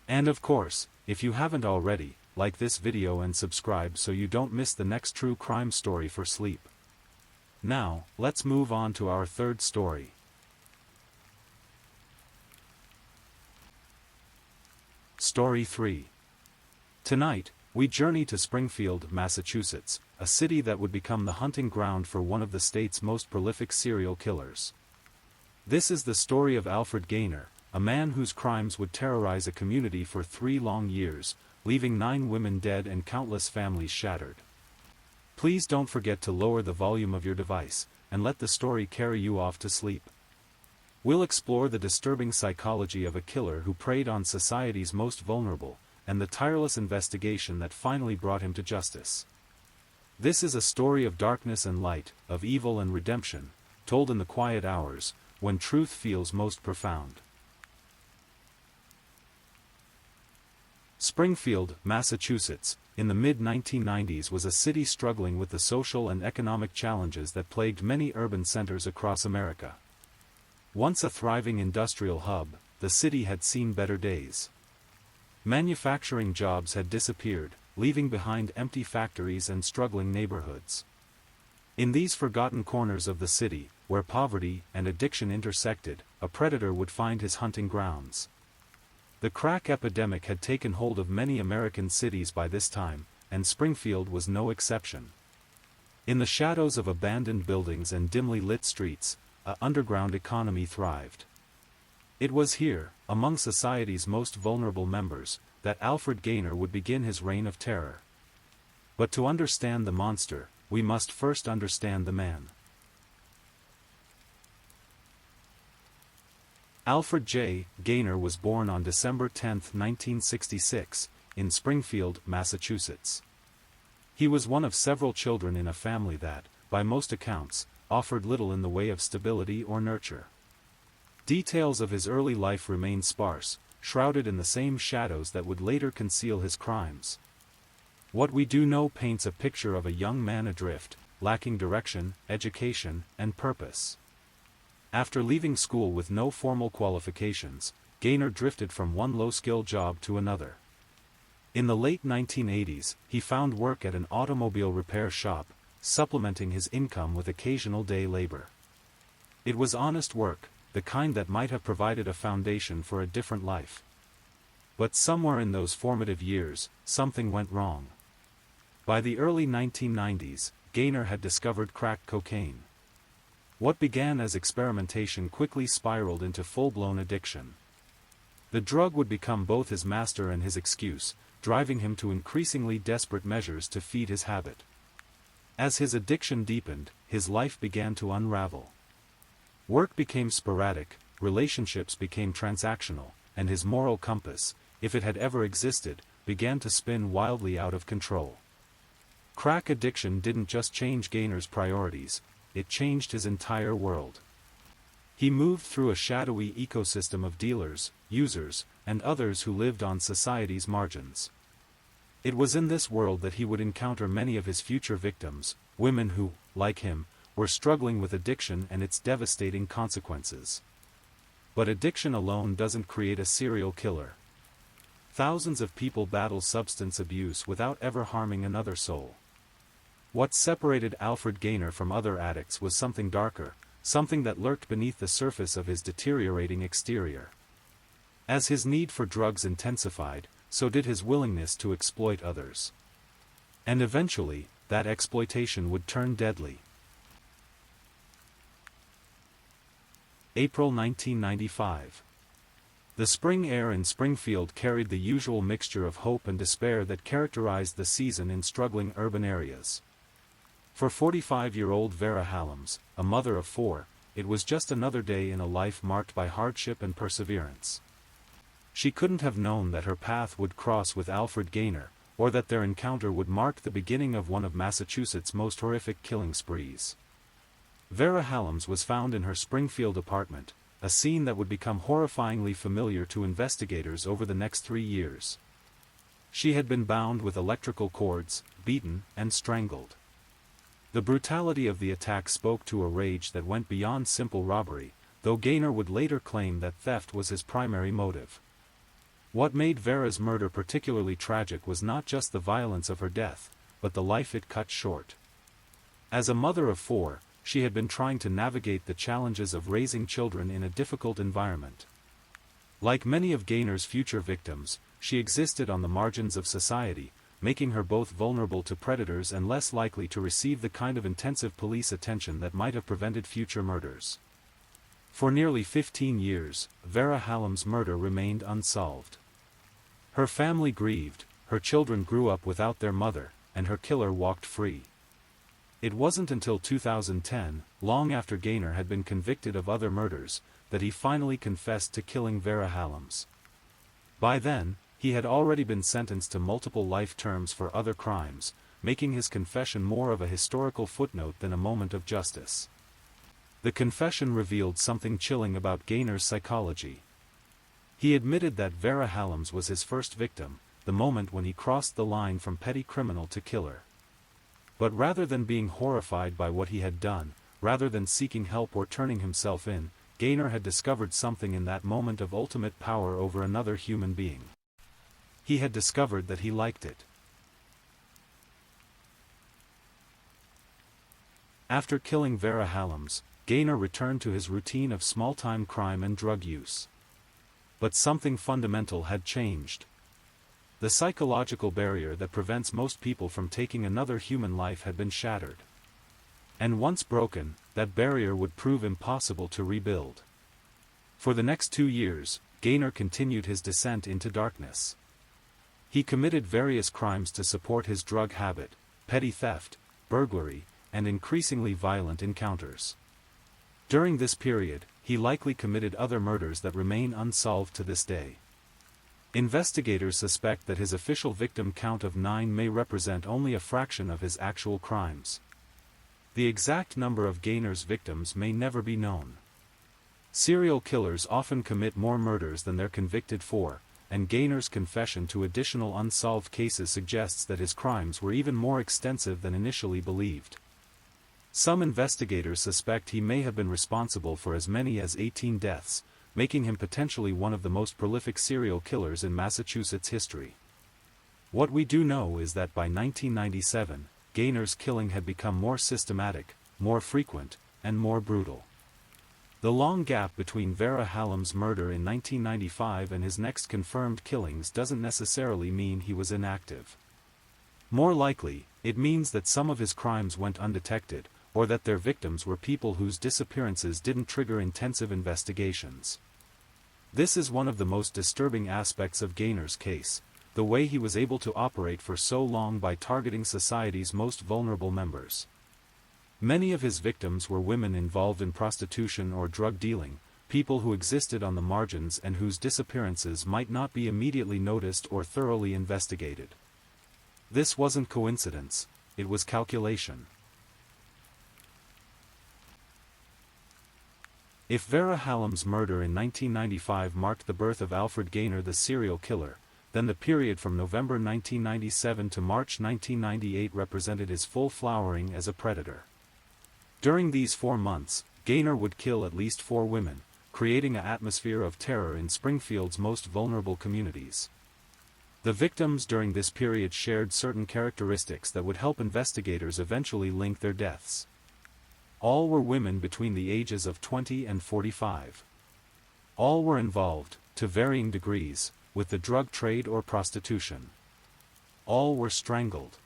And of course, if you haven't already, like this video and subscribe so you don't miss the next true crime story for sleep. Now, let's move on to our third story. Story 3. Tonight, we journey to Springfield, Massachusetts, a city that would become the hunting ground for one of the state's most prolific serial killers. This is the story of Alfred Gaynor, a man whose crimes would terrorize a community for 3 long years, leaving 9 women dead and countless families shattered. Please don't forget to lower the volume of your device, and let the story carry you off to sleep. We'll explore the disturbing psychology of a killer who preyed on society's most vulnerable, and the tireless investigation that finally brought him to justice. This is a story of darkness and light, of evil and redemption, told in the quiet hours, when truth feels most profound. Springfield, Massachusetts, in the mid-1990s was a city struggling with the social and economic challenges that plagued many urban centers across America. Once a thriving industrial hub, the city had seen better days. Manufacturing jobs had disappeared, leaving behind empty factories and struggling neighborhoods. In these forgotten corners of the city, where poverty and addiction intersected, a predator would find his hunting grounds. The crack epidemic had taken hold of many American cities by this time, and Springfield was no exception. In the shadows of abandoned buildings and dimly lit streets, an underground economy thrived. It was here, among society's most vulnerable members, that Alfred Gaynor would begin his reign of terror. But to understand the monster, we must first understand the man. Alfred J. Gaynor was born on December 10, 1966, in Springfield, Massachusetts. He was one of several children in a family that, by most accounts, offered little in the way of stability or nurture. Details of his early life remain sparse, shrouded in the same shadows that would later conceal his crimes. What we do know paints a picture of a young man adrift, lacking direction, education, and purpose. After leaving school with no formal qualifications, Gaynor drifted from one low-skill job to another. In the late 1980s, he found work at an automobile repair shop, supplementing his income with occasional day labor. It was honest work, the kind that might have provided a foundation for a different life. But somewhere in those formative years, something went wrong. By the early 1990s, Gaynor had discovered crack cocaine. What began as experimentation quickly spiraled into full-blown addiction. The drug would become both his master and his excuse, driving him to increasingly desperate measures to feed his habit. As his addiction deepened, his life began to unravel. Work became sporadic, relationships became transactional, and his moral compass, if it had ever existed, began to spin wildly out of control. Crack addiction didn't just change Gaynor's priorities, it changed his entire world. He moved through a shadowy ecosystem of dealers, users, and others who lived on society's margins. It was in this world that he would encounter many of his future victims, women who, like him, were struggling with addiction and its devastating consequences. But addiction alone doesn't create a serial killer. Thousands of people battle substance abuse without ever harming another soul. What separated Alfred Gaynor from other addicts was something darker, something that lurked beneath the surface of his deteriorating exterior. As his need for drugs intensified, so did his willingness to exploit others. And eventually, that exploitation would turn deadly. April 1995. The spring air in Springfield carried the usual mixture of hope and despair that characterized the season in struggling urban areas. For 45-year-old Vera Hallams, a mother of 4, it was just another day in a life marked by hardship and perseverance. She couldn't have known that her path would cross with Alfred Gaynor, or that their encounter would mark the beginning of one of Massachusetts' most horrific killing sprees. Vera Hallams was found in her Springfield apartment, a scene that would become horrifyingly familiar to investigators over the next 3 years. She had been bound with electrical cords, beaten, and strangled. The brutality of the attack spoke to a rage that went beyond simple robbery, though Gaynor would later claim that theft was his primary motive. What made Vera's murder particularly tragic was not just the violence of her death, but the life it cut short. As a mother of 4, she had been trying to navigate the challenges of raising children in a difficult environment. Like many of Gaynor's future victims, she existed on the margins of society, making her both vulnerable to predators and less likely to receive the kind of intensive police attention that might have prevented future murders. For nearly 15 years, Vera Hallams' murder remained unsolved. Her family grieved, her children grew up without their mother, and her killer walked free. It wasn't until 2010, long after Gaynor had been convicted of other murders, that he finally confessed to killing Vera Hallams. By then, he had already been sentenced to multiple life terms for other crimes, making his confession more of a historical footnote than a moment of justice. The confession revealed something chilling about Gaynor's psychology. He admitted that Vera Hallams was his first victim, the moment when he crossed the line from petty criminal to killer. But rather than being horrified by what he had done, rather than seeking help or turning himself in, Gaynor had discovered something in that moment of ultimate power over another human being. He had discovered that he liked it. After killing Vera Hallams, Gaynor returned to his routine of small-time crime and drug use. But something fundamental had changed. The psychological barrier that prevents most people from taking another human life had been shattered. And once broken, that barrier would prove impossible to rebuild. For the next 2 years, Gaynor continued his descent into darkness. He committed various crimes to support his drug habit, petty theft, burglary, and increasingly violent encounters. During this period, he likely committed other murders that remain unsolved to this day. Investigators suspect that his official victim count of 9 may represent only a fraction of his actual crimes. The exact number of Gaynor's victims may never be known. Serial killers often commit more murders than they're convicted for, and Gaynor's confession to additional unsolved cases suggests that his crimes were even more extensive than initially believed. Some investigators suspect he may have been responsible for as many as 18 deaths, making him potentially one of the most prolific serial killers in Massachusetts history. What we do know is that by 1997, Gaynor's killing had become more systematic, more frequent, and more brutal. The long gap between Vera Hallams' murder in 1995 and his next confirmed killings doesn't necessarily mean he was inactive. More likely, it means that some of his crimes went undetected, or that their victims were people whose disappearances didn't trigger intensive investigations. This is one of the most disturbing aspects of Gaynor's case, the way he was able to operate for so long by targeting society's most vulnerable members. Many of his victims were women involved in prostitution or drug dealing, people who existed on the margins and whose disappearances might not be immediately noticed or thoroughly investigated. This wasn't coincidence, it was calculation. If Vera Hallam's murder in 1995 marked the birth of Alfred Gaynor the serial killer, then the period from November 1997 to March 1998 represented his full flowering as a predator. During these 4 months, Gaynor would kill at least 4 women, creating an atmosphere of terror in Springfield's most vulnerable communities. The victims during this period shared certain characteristics that would help investigators eventually link their deaths. All were women between the ages of 20 and 45. All were involved, to varying degrees, with the drug trade or prostitution. All were strangled.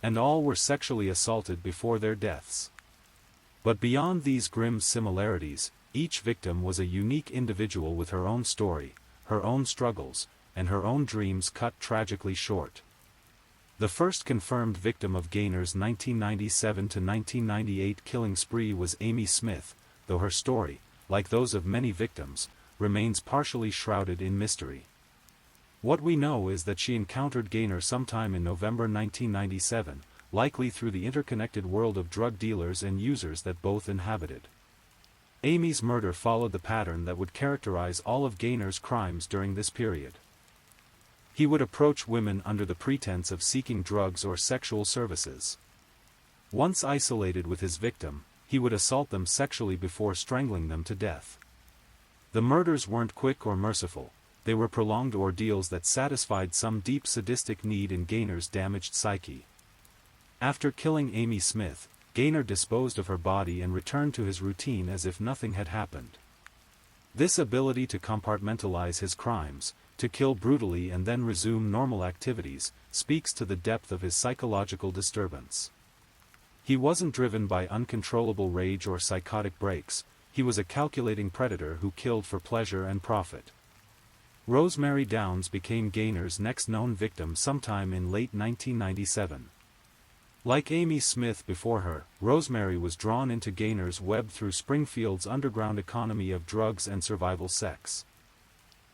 And all were sexually assaulted before their deaths. But beyond these grim similarities, each victim was a unique individual with her own story, her own struggles, and her own dreams cut tragically short. The first confirmed victim of Gaynor's 1997 to 1998 killing spree was Amy Smith, though her story, like those of many victims, remains partially shrouded in mystery. What we know is that she encountered Gaynor sometime in November 1997, likely through the interconnected world of drug dealers and users that both inhabited. Amy's murder followed the pattern that would characterize all of Gaynor's crimes during this period. He would approach women under the pretense of seeking drugs or sexual services. Once isolated with his victim, he would assault them sexually before strangling them to death. The murders weren't quick or merciful, they were prolonged ordeals that satisfied some deep sadistic need in Gaynor's damaged psyche. After killing Amy Smith, Gaynor disposed of her body and returned to his routine as if nothing had happened. This ability to compartmentalize his crimes, to kill brutally and then resume normal activities, speaks to the depth of his psychological disturbance. He wasn't driven by uncontrollable rage or psychotic breaks, he was a calculating predator who killed for pleasure and profit. Rosemary Downs became Gaynor's next known victim sometime in late 1997. Like Amy Smith before her, Rosemary was drawn into Gaynor's web through Springfield's underground economy of drugs and survival sex.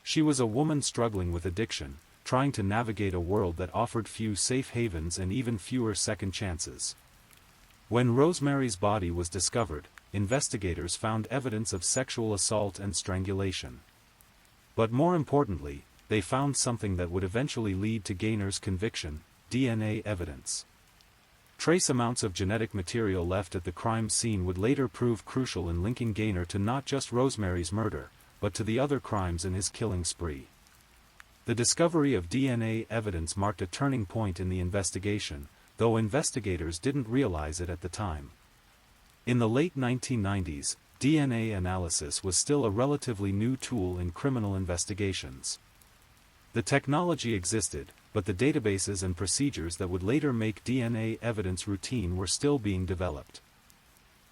She was a woman struggling with addiction, trying to navigate a world that offered few safe havens and even fewer second chances. When Rosemary's body was discovered, investigators found evidence of sexual assault and strangulation. But more importantly, they found something that would eventually lead to Gaynor's conviction: DNA evidence. Trace amounts of genetic material left at the crime scene would later prove crucial in linking Gaynor to not just Rosemary's murder, but to the other crimes in his killing spree. The discovery of DNA evidence marked a turning point in the investigation, though investigators didn't realize it at the time. In the late 1990s, DNA analysis was still a relatively new tool in criminal investigations. The technology existed, but the databases and procedures that would later make DNA evidence routine were still being developed.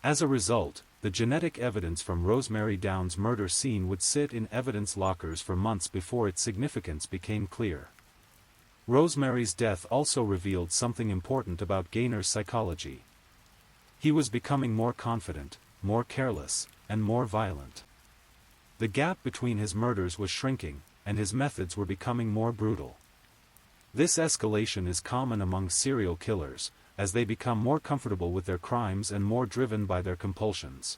As a result, the genetic evidence from Rosemary Downs' murder scene would sit in evidence lockers for months before its significance became clear. Rosemary's death also revealed something important about Gaynor's psychology. He was becoming more confident, more careless, and more violent. The gap between his murders was shrinking, and his methods were becoming more brutal. This escalation is common among serial killers, as they become more comfortable with their crimes and more driven by their compulsions.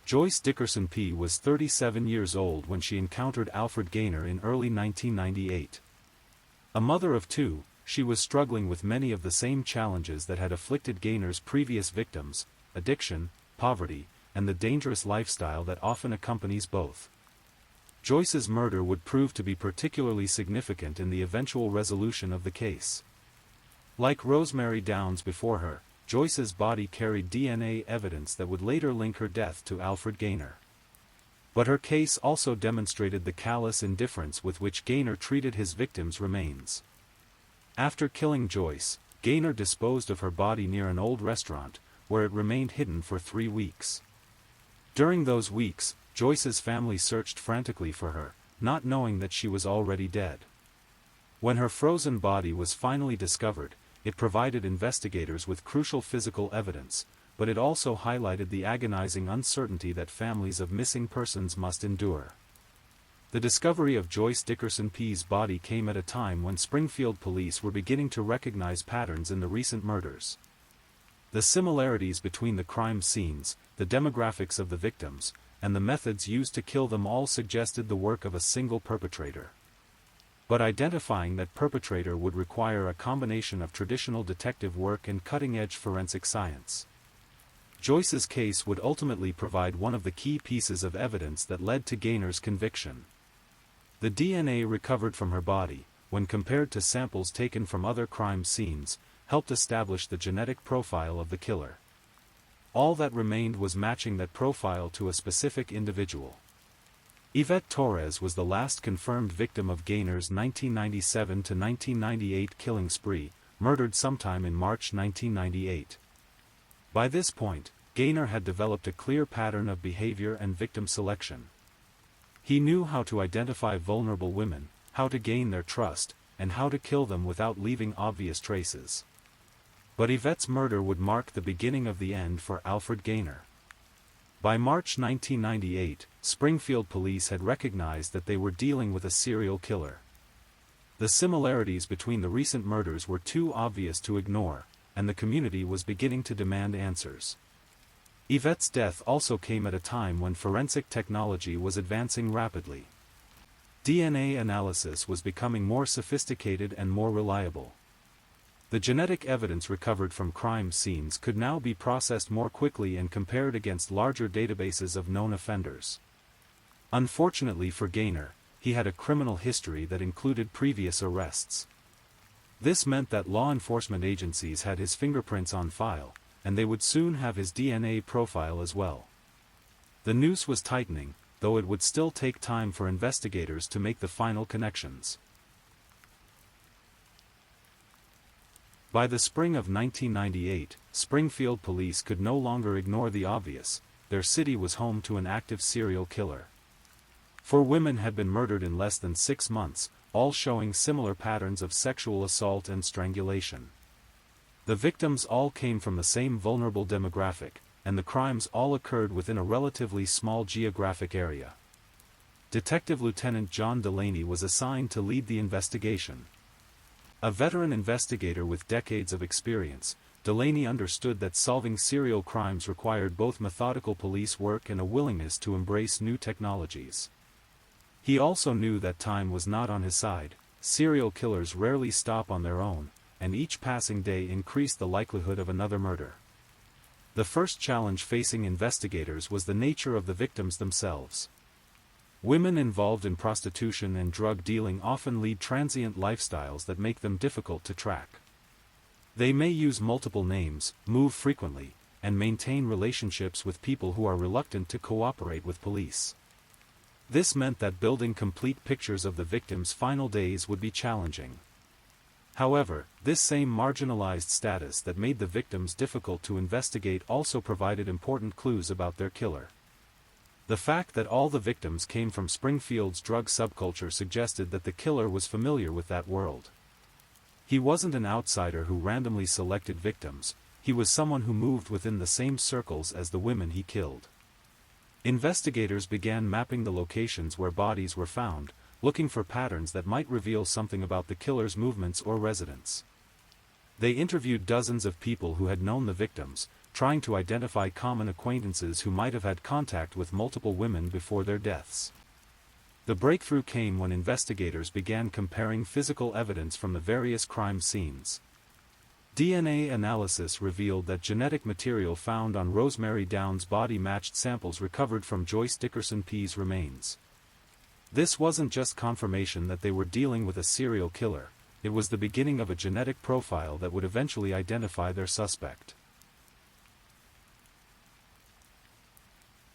Joyce Dickerson P. was 37 years old when she encountered Alfred Gaynor in early 1998. A mother of 2, she was struggling with many of the same challenges that had afflicted Gaynor's previous victims: addiction, poverty, and the dangerous lifestyle that often accompanies both. Joyce's murder would prove to be particularly significant in the eventual resolution of the case. Like Rosemary Downs before her, Joyce's body carried DNA evidence that would later link her death to Alfred Gaynor. But her case also demonstrated the callous indifference with which Gaynor treated his victims' remains. After killing Joyce, Gaynor disposed of her body near an old restaurant, where it remained hidden for 3 weeks. During those weeks, Joyce's family searched frantically for her, not knowing that she was already dead. When her frozen body was finally discovered, it provided investigators with crucial physical evidence, but it also highlighted the agonizing uncertainty that families of missing persons must endure. The discovery of Joyce Dickerson P's body came at a time when Springfield police were beginning to recognize patterns in the recent murders. The similarities between the crime scenes, the demographics of the victims, and the methods used to kill them all suggested the work of a single perpetrator. But identifying that perpetrator would require a combination of traditional detective work and cutting-edge forensic science. Joyce's case would ultimately provide one of the key pieces of evidence that led to Gaynor's conviction. The DNA recovered from her body, when compared to samples taken from other crime scenes, helped establish the genetic profile of the killer. All that remained was matching that profile to a specific individual. Yvette Torres was the last confirmed victim of Gaynor's 1997 to 1998 killing spree, murdered sometime in March 1998. By this point, Gaynor had developed a clear pattern of behavior and victim selection. He knew how to identify vulnerable women, how to gain their trust, and how to kill them without leaving obvious traces. But Yvette's murder would mark the beginning of the end for Alfred Gaynor. By March 1998, Springfield police had recognized that they were dealing with a serial killer. The similarities between the recent murders were too obvious to ignore, and the community was beginning to demand answers. Yvette's death also came at a time when forensic technology was advancing rapidly. DNA analysis was becoming more sophisticated and more reliable. The genetic evidence recovered from crime scenes could now be processed more quickly and compared against larger databases of known offenders. Unfortunately for Gaynor, he had a criminal history that included previous arrests. This meant that law enforcement agencies had his fingerprints on file, and they would soon have his DNA profile as well. The noose was tightening, though it would still take time for investigators to make the final connections. By the spring of 1998, Springfield police could no longer ignore the obvious: their city was home to an active serial killer. 4 women had been murdered in less than 6 months, all showing similar patterns of sexual assault and strangulation. The victims all came from the same vulnerable demographic, and the crimes all occurred within a relatively small geographic area. Detective Lieutenant John Delaney was assigned to lead the investigation. A veteran investigator with decades of experience, Delaney understood that solving serial crimes required both methodical police work and a willingness to embrace new technologies. He also knew that time was not on his side. Serial killers rarely stop on their own, and each passing day increased the likelihood of another murder. The first challenge facing investigators was the nature of the victims themselves. Women involved in prostitution and drug dealing often lead transient lifestyles that make them difficult to track. They may use multiple names, move frequently, and maintain relationships with people who are reluctant to cooperate with police. This meant that building complete pictures of the victims' final days would be challenging. However, this same marginalized status that made the victims difficult to investigate also provided important clues about their killer. The fact that all the victims came from Springfield's drug subculture suggested that the killer was familiar with that world. He wasn't an outsider who randomly selected victims, he was someone who moved within the same circles as the women he killed. Investigators began mapping the locations where bodies were found, looking for patterns that might reveal something about the killer's movements or residence. They interviewed dozens of people who had known the victims, trying to identify common acquaintances who might have had contact with multiple women before their deaths. The breakthrough came when investigators began comparing physical evidence from the various crime scenes. DNA analysis revealed that genetic material found on Rosemary Down's body matched samples recovered from Joyce Dickerson P's remains. This wasn't just confirmation that they were dealing with a serial killer, it was the beginning of a genetic profile that would eventually identify their suspect.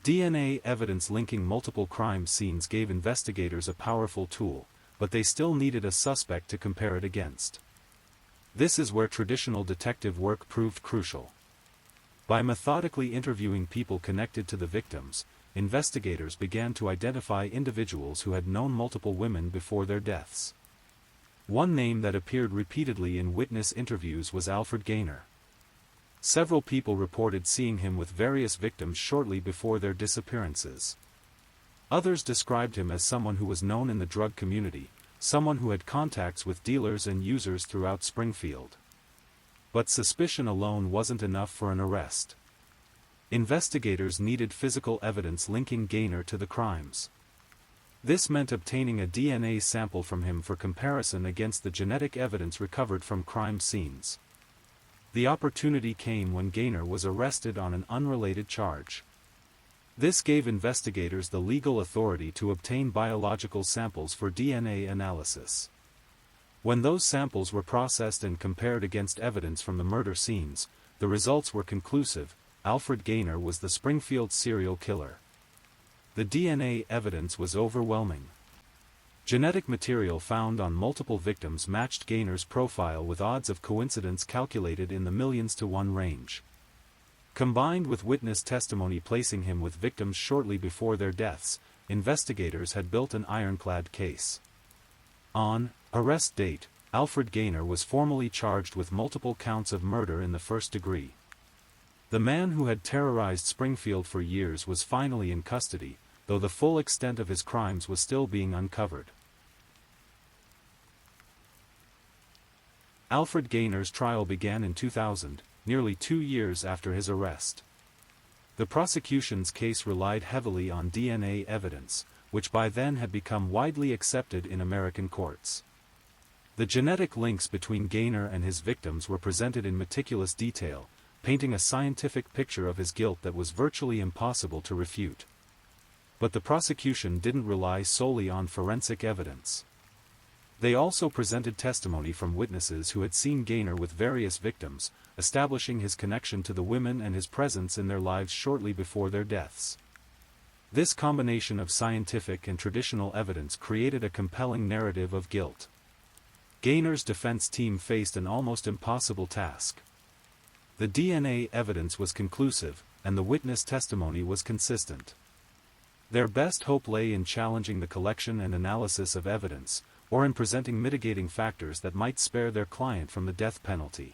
DNA evidence linking multiple crime scenes gave investigators a powerful tool, but they still needed a suspect to compare it against. This is where traditional detective work proved crucial. By methodically interviewing people connected to the victims, investigators began to identify individuals who had known multiple women before their deaths. One name that appeared repeatedly in witness interviews was Alfred Gaynor. Several people reported seeing him with various victims shortly before their disappearances. Others described him as someone who was known in the drug community, someone who had contacts with dealers and users throughout Springfield. But suspicion alone wasn't enough for an arrest. Investigators needed physical evidence linking Gaynor to the crimes. This meant obtaining a DNA sample from him for comparison against the genetic evidence recovered from crime scenes. The opportunity came when Gaynor was arrested on an unrelated charge. This gave investigators the legal authority to obtain biological samples for DNA analysis. When those samples were processed and compared against evidence from the murder scenes, the results were conclusive: Alfred Gaynor was the Springfield serial killer. The DNA evidence was overwhelming. Genetic material found on multiple victims matched Gaynor's profile with odds of coincidence calculated in the millions to one range. Combined with witness testimony placing him with victims shortly before their deaths, investigators had built an ironclad case. On arrest date, Alfred Gaynor was formally charged with multiple counts of murder in the first degree. The man who had terrorized Springfield for years was finally in custody, though the full extent of his crimes was still being uncovered. Alfred Gaynor's trial began in 2000, nearly 2 years after his arrest. The prosecution's case relied heavily on DNA evidence, which by then had become widely accepted in American courts. The genetic links between Gaynor and his victims were presented in meticulous detail, painting a scientific picture of his guilt that was virtually impossible to refute. But the prosecution didn't rely solely on forensic evidence. They also presented testimony from witnesses who had seen Gaynor with various victims, establishing his connection to the women and his presence in their lives shortly before their deaths. This combination of scientific and traditional evidence created a compelling narrative of guilt. Gaynor's defense team faced an almost impossible task. The DNA evidence was conclusive, and the witness testimony was consistent. Their best hope lay in challenging the collection and analysis of evidence, or in presenting mitigating factors that might spare their client from the death penalty.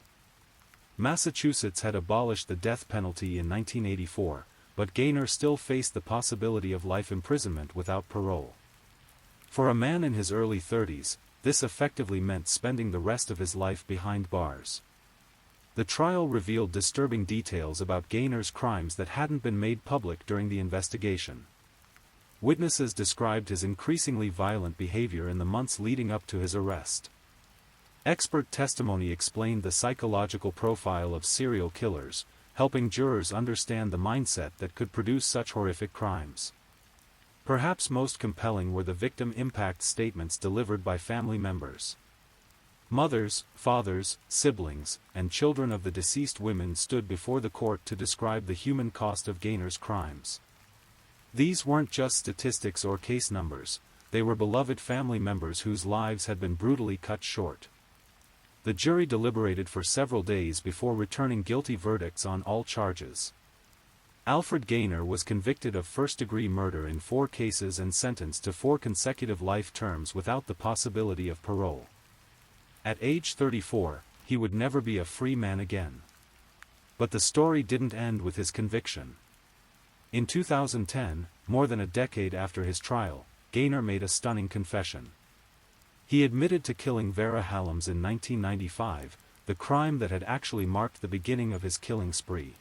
Massachusetts had abolished the death penalty in 1984, but Gaynor still faced the possibility of life imprisonment without parole. For a man in his early 30s, this effectively meant spending the rest of his life behind bars. The trial revealed disturbing details about Gaynor's crimes that hadn't been made public during the investigation. Witnesses described his increasingly violent behavior in the months leading up to his arrest. Expert testimony explained the psychological profile of serial killers, helping jurors understand the mindset that could produce such horrific crimes. Perhaps most compelling were the victim impact statements delivered by family members. Mothers, fathers, siblings, and children of the deceased women stood before the court to describe the human cost of Gaynor's crimes. These weren't just statistics or case numbers, they were beloved family members whose lives had been brutally cut short. The jury deliberated for several days before returning guilty verdicts on all charges. Alfred Gaynor was convicted of first-degree murder in 4 cases and sentenced to 4 consecutive life terms without the possibility of parole. At age 34, he would never be a free man again. But the story didn't end with his conviction. In 2010, more than a decade after his trial, Gaynor made a stunning confession. He admitted to killing Vera Hallams in 1995, the crime that had actually marked the beginning of his killing spree.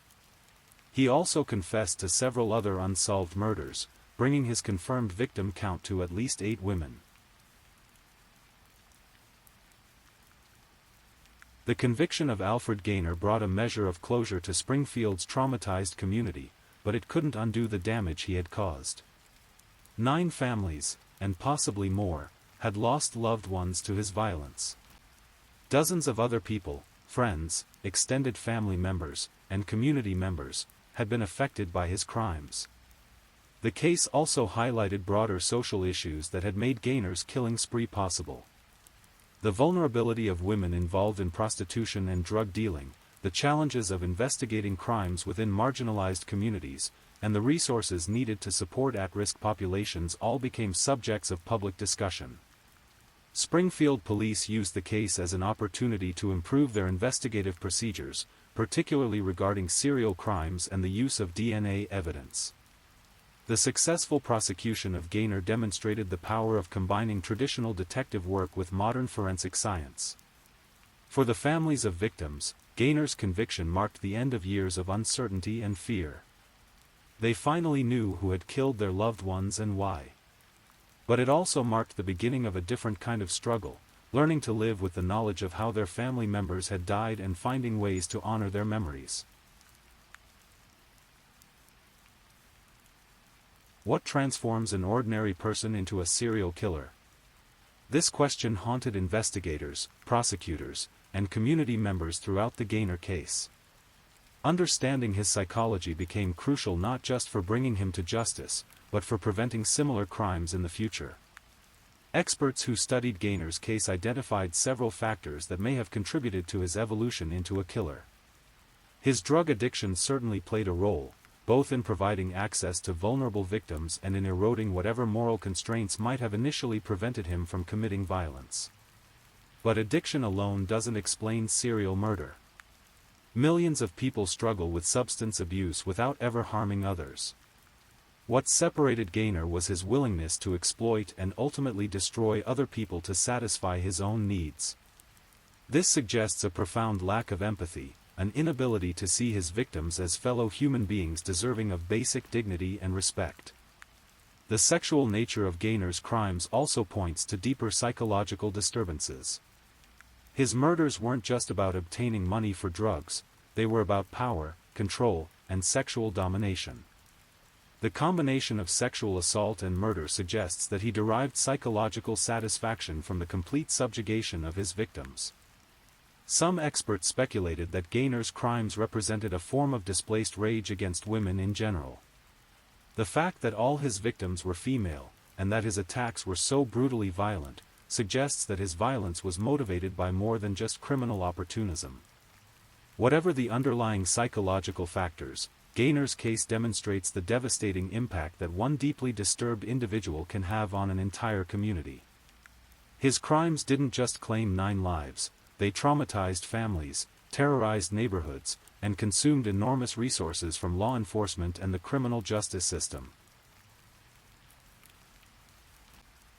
He also confessed to several other unsolved murders, bringing his confirmed victim count to at least 8 women. The conviction of Alfred Gaynor brought a measure of closure to Springfield's traumatized community, but it couldn't undo the damage he had caused. 9 families, and possibly more, had lost loved ones to his violence. Dozens of other people, friends, extended family members, and community members, had been affected by his crimes. The case also highlighted broader social issues that had made Gaynor's killing spree possible. The vulnerability of women involved in prostitution and drug dealing, the challenges of investigating crimes within marginalized communities, and the resources needed to support at-risk populations all became subjects of public discussion. Springfield police used the case as an opportunity to improve their investigative procedures, particularly regarding serial crimes and the use of DNA evidence. The successful prosecution of Gaynor demonstrated the power of combining traditional detective work with modern forensic science. For the families of victims, Gaynor's conviction marked the end of years of uncertainty and fear. They finally knew who had killed their loved ones and why. But it also marked the beginning of a different kind of struggle, learning to live with the knowledge of how their family members had died and finding ways to honor their memories. What transforms an ordinary person into a serial killer? This question haunted investigators, prosecutors, and community members throughout the Gaynor case. Understanding his psychology became crucial not just for bringing him to justice, but for preventing similar crimes in the future. Experts who studied Gaynor's case identified several factors that may have contributed to his evolution into a killer. His drug addiction certainly played a role, both in providing access to vulnerable victims and in eroding whatever moral constraints might have initially prevented him from committing violence. But addiction alone doesn't explain serial murder. Millions of people struggle with substance abuse without ever harming others. What separated Gaynor was his willingness to exploit and ultimately destroy other people to satisfy his own needs. This suggests a profound lack of empathy, an inability to see his victims as fellow human beings deserving of basic dignity and respect. The sexual nature of Gaynor's crimes also points to deeper psychological disturbances. His murders weren't just about obtaining money for drugs, they were about power, control, and sexual domination. The combination of sexual assault and murder suggests that he derived psychological satisfaction from the complete subjugation of his victims. Some experts speculated that Gaynor's crimes represented a form of displaced rage against women in general. The fact that all his victims were female, and that his attacks were so brutally violent, suggests that his violence was motivated by more than just criminal opportunism. Whatever the underlying psychological factors, Gaynor's case demonstrates the devastating impact that one deeply disturbed individual can have on an entire community. His crimes didn't just claim 9 lives, they traumatized families, terrorized neighborhoods, and consumed enormous resources from law enforcement and the criminal justice system.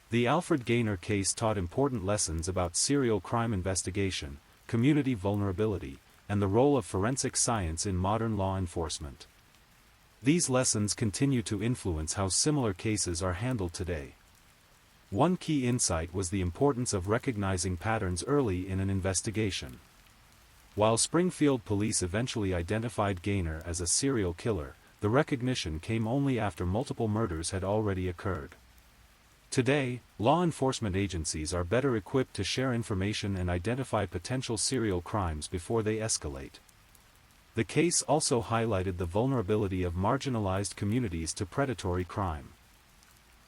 The Alfred Gaynor case taught important lessons about serial crime investigation, community vulnerability, and the role of forensic science in modern law enforcement. These lessons continue to influence how similar cases are handled today. One key insight was the importance of recognizing patterns early in an investigation. While Springfield police eventually identified Gaynor as a serial killer, the recognition came only after multiple murders had already occurred. Today, law enforcement agencies are better equipped to share information and identify potential serial crimes before they escalate. The case also highlighted the vulnerability of marginalized communities to predatory crime.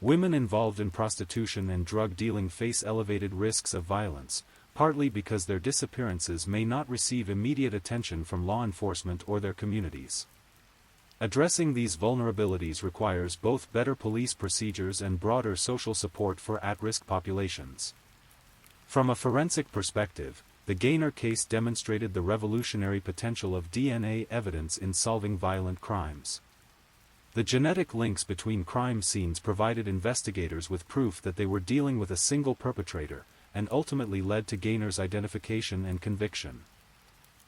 Women involved in prostitution and drug dealing face elevated risks of violence, partly because their disappearances may not receive immediate attention from law enforcement or their communities. Addressing these vulnerabilities requires both better police procedures and broader social support for at-risk populations. From a forensic perspective, the Gaynor case demonstrated the revolutionary potential of DNA evidence in solving violent crimes. The genetic links between crime scenes provided investigators with proof that they were dealing with a single perpetrator, and ultimately led to Gaynor's identification and conviction.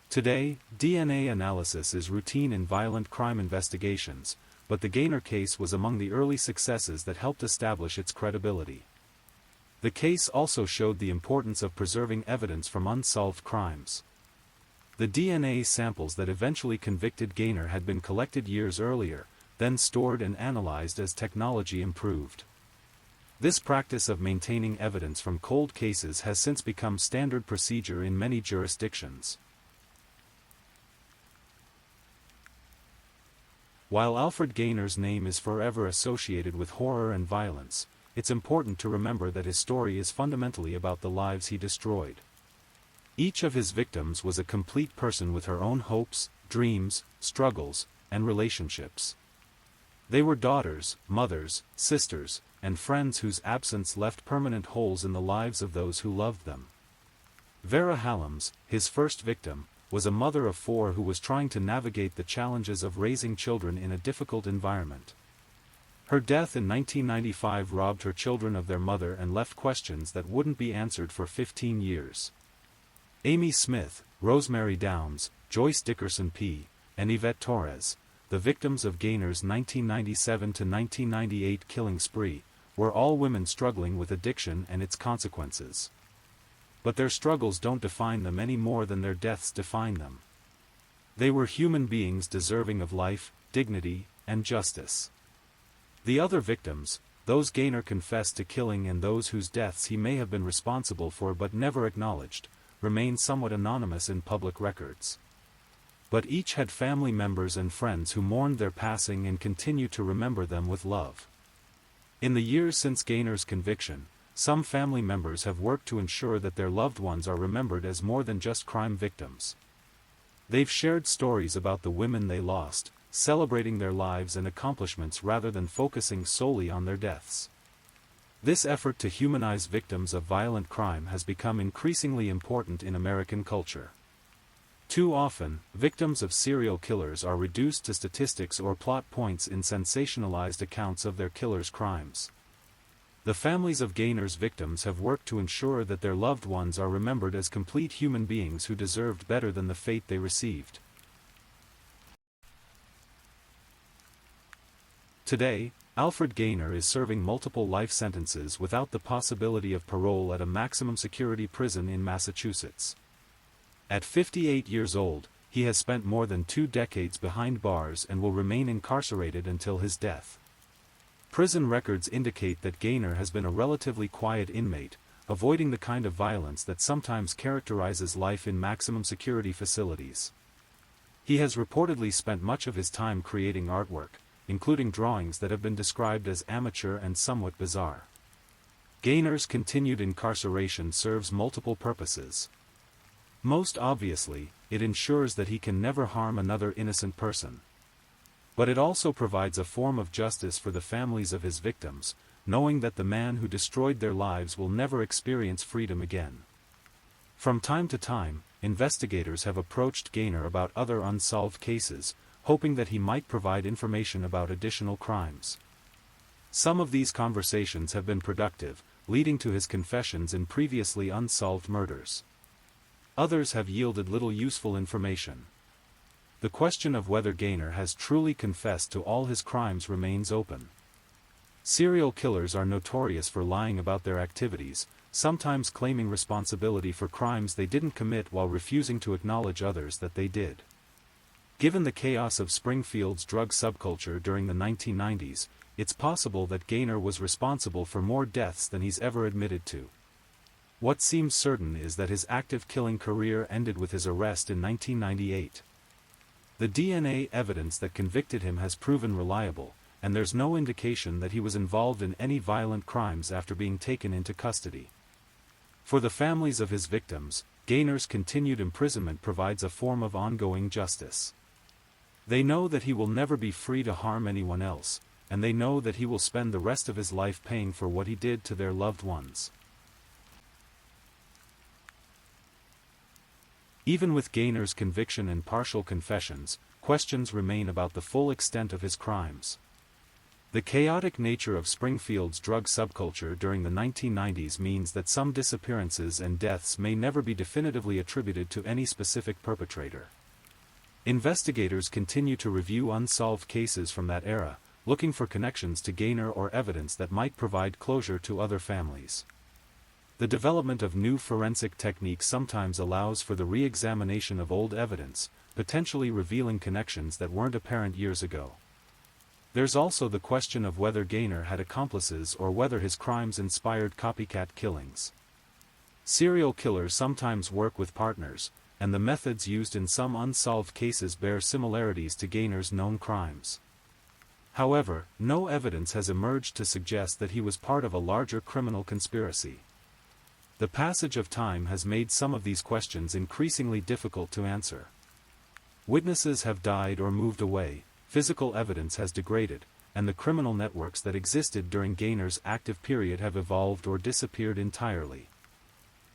Today, DNA analysis is routine in violent crime investigations, but the Gaynor case was among the early successes that helped establish its credibility. The case also showed the importance of preserving evidence from unsolved crimes. The DNA samples that eventually convicted Gaynor had been collected years earlier, then stored and analyzed as technology improved. This practice of maintaining evidence from cold cases has since become standard procedure in many jurisdictions. While Alfred Gaynor's name is forever associated with horror and violence, it's important to remember that his story is fundamentally about the lives he destroyed. Each of his victims was a complete person with her own hopes, dreams, struggles, and relationships. They were daughters, mothers, sisters, and friends whose absence left permanent holes in the lives of those who loved them. Vera Hallams, his first victim, was a mother of 4 who was trying to navigate the challenges of raising children in a difficult environment. Her death in 1995 robbed her children of their mother and left questions that wouldn't be answered for 15 years. Amy Smith, Rosemary Downs, Joyce Dickerson P., and Yvette Torres, the victims of Gaynor's 1997-1998 killing spree, were all women struggling with addiction and its consequences. But their struggles don't define them any more than their deaths define them. They were human beings deserving of life, dignity, and justice. The other victims, those Gaynor confessed to killing and those whose deaths he may have been responsible for but never acknowledged, remain somewhat anonymous in public records. But each had family members and friends who mourned their passing and continue to remember them with love. In the years since Gaynor's conviction, some family members have worked to ensure that their loved ones are remembered as more than just crime victims. They've shared stories about the women they lost, celebrating their lives and accomplishments rather than focusing solely on their deaths. This effort to humanize victims of violent crime has become increasingly important in American culture. Too often, victims of serial killers are reduced to statistics or plot points in sensationalized accounts of their killers' crimes. The families of Gaynor's victims have worked to ensure that their loved ones are remembered as complete human beings who deserved better than the fate they received. Today, Alfred Gaynor is serving multiple life sentences without the possibility of parole at a maximum security prison in Massachusetts. At 58 years old, he has spent more than 2 decades behind bars and will remain incarcerated until his death. Prison records indicate that Gaynor has been a relatively quiet inmate, avoiding the kind of violence that sometimes characterizes life in maximum security facilities. He has reportedly spent much of his time creating artwork, including drawings that have been described as amateur and somewhat bizarre. Gaynor's continued incarceration serves multiple purposes. Most obviously, it ensures that he can never harm another innocent person. But it also provides a form of justice for the families of his victims, knowing that the man who destroyed their lives will never experience freedom again. From time to time, investigators have approached Gaynor about other unsolved cases, hoping that he might provide information about additional crimes. Some of these conversations have been productive, leading to his confessions in previously unsolved murders. Others have yielded little useful information. The question of whether Gaynor has truly confessed to all his crimes remains open. Serial killers are notorious for lying about their activities, sometimes claiming responsibility for crimes they didn't commit while refusing to acknowledge others that they did. Given the chaos of Springfield's drug subculture during the 1990s, it's possible that Gaynor was responsible for more deaths than he's ever admitted to. What seems certain is that his active killing career ended with his arrest in 1998. The DNA evidence that convicted him has proven reliable, and there's no indication that he was involved in any violent crimes after being taken into custody. For the families of his victims, Gaynor's continued imprisonment provides a form of ongoing justice. They know that he will never be free to harm anyone else, and they know that he will spend the rest of his life paying for what he did to their loved ones. Even with Gaynor's conviction and partial confessions, questions remain about the full extent of his crimes. The chaotic nature of Springfield's drug subculture during the 1990s means that some disappearances and deaths may never be definitively attributed to any specific perpetrator. Investigators continue to review unsolved cases from that era, looking for connections to Gaynor or evidence that might provide closure to other families. The development of new forensic techniques sometimes allows for the re-examination of old evidence, potentially revealing connections that weren't apparent years ago. There's also the question of whether Gaynor had accomplices or whether his crimes inspired copycat killings. Serial killers sometimes work with partners, and the methods used in some unsolved cases bear similarities to Gaynor's known crimes. However, no evidence has emerged to suggest that he was part of a larger criminal conspiracy. The passage of time has made some of these questions increasingly difficult to answer. Witnesses have died or moved away, physical evidence has degraded, and the criminal networks that existed during Gaynor's active period have evolved or disappeared entirely.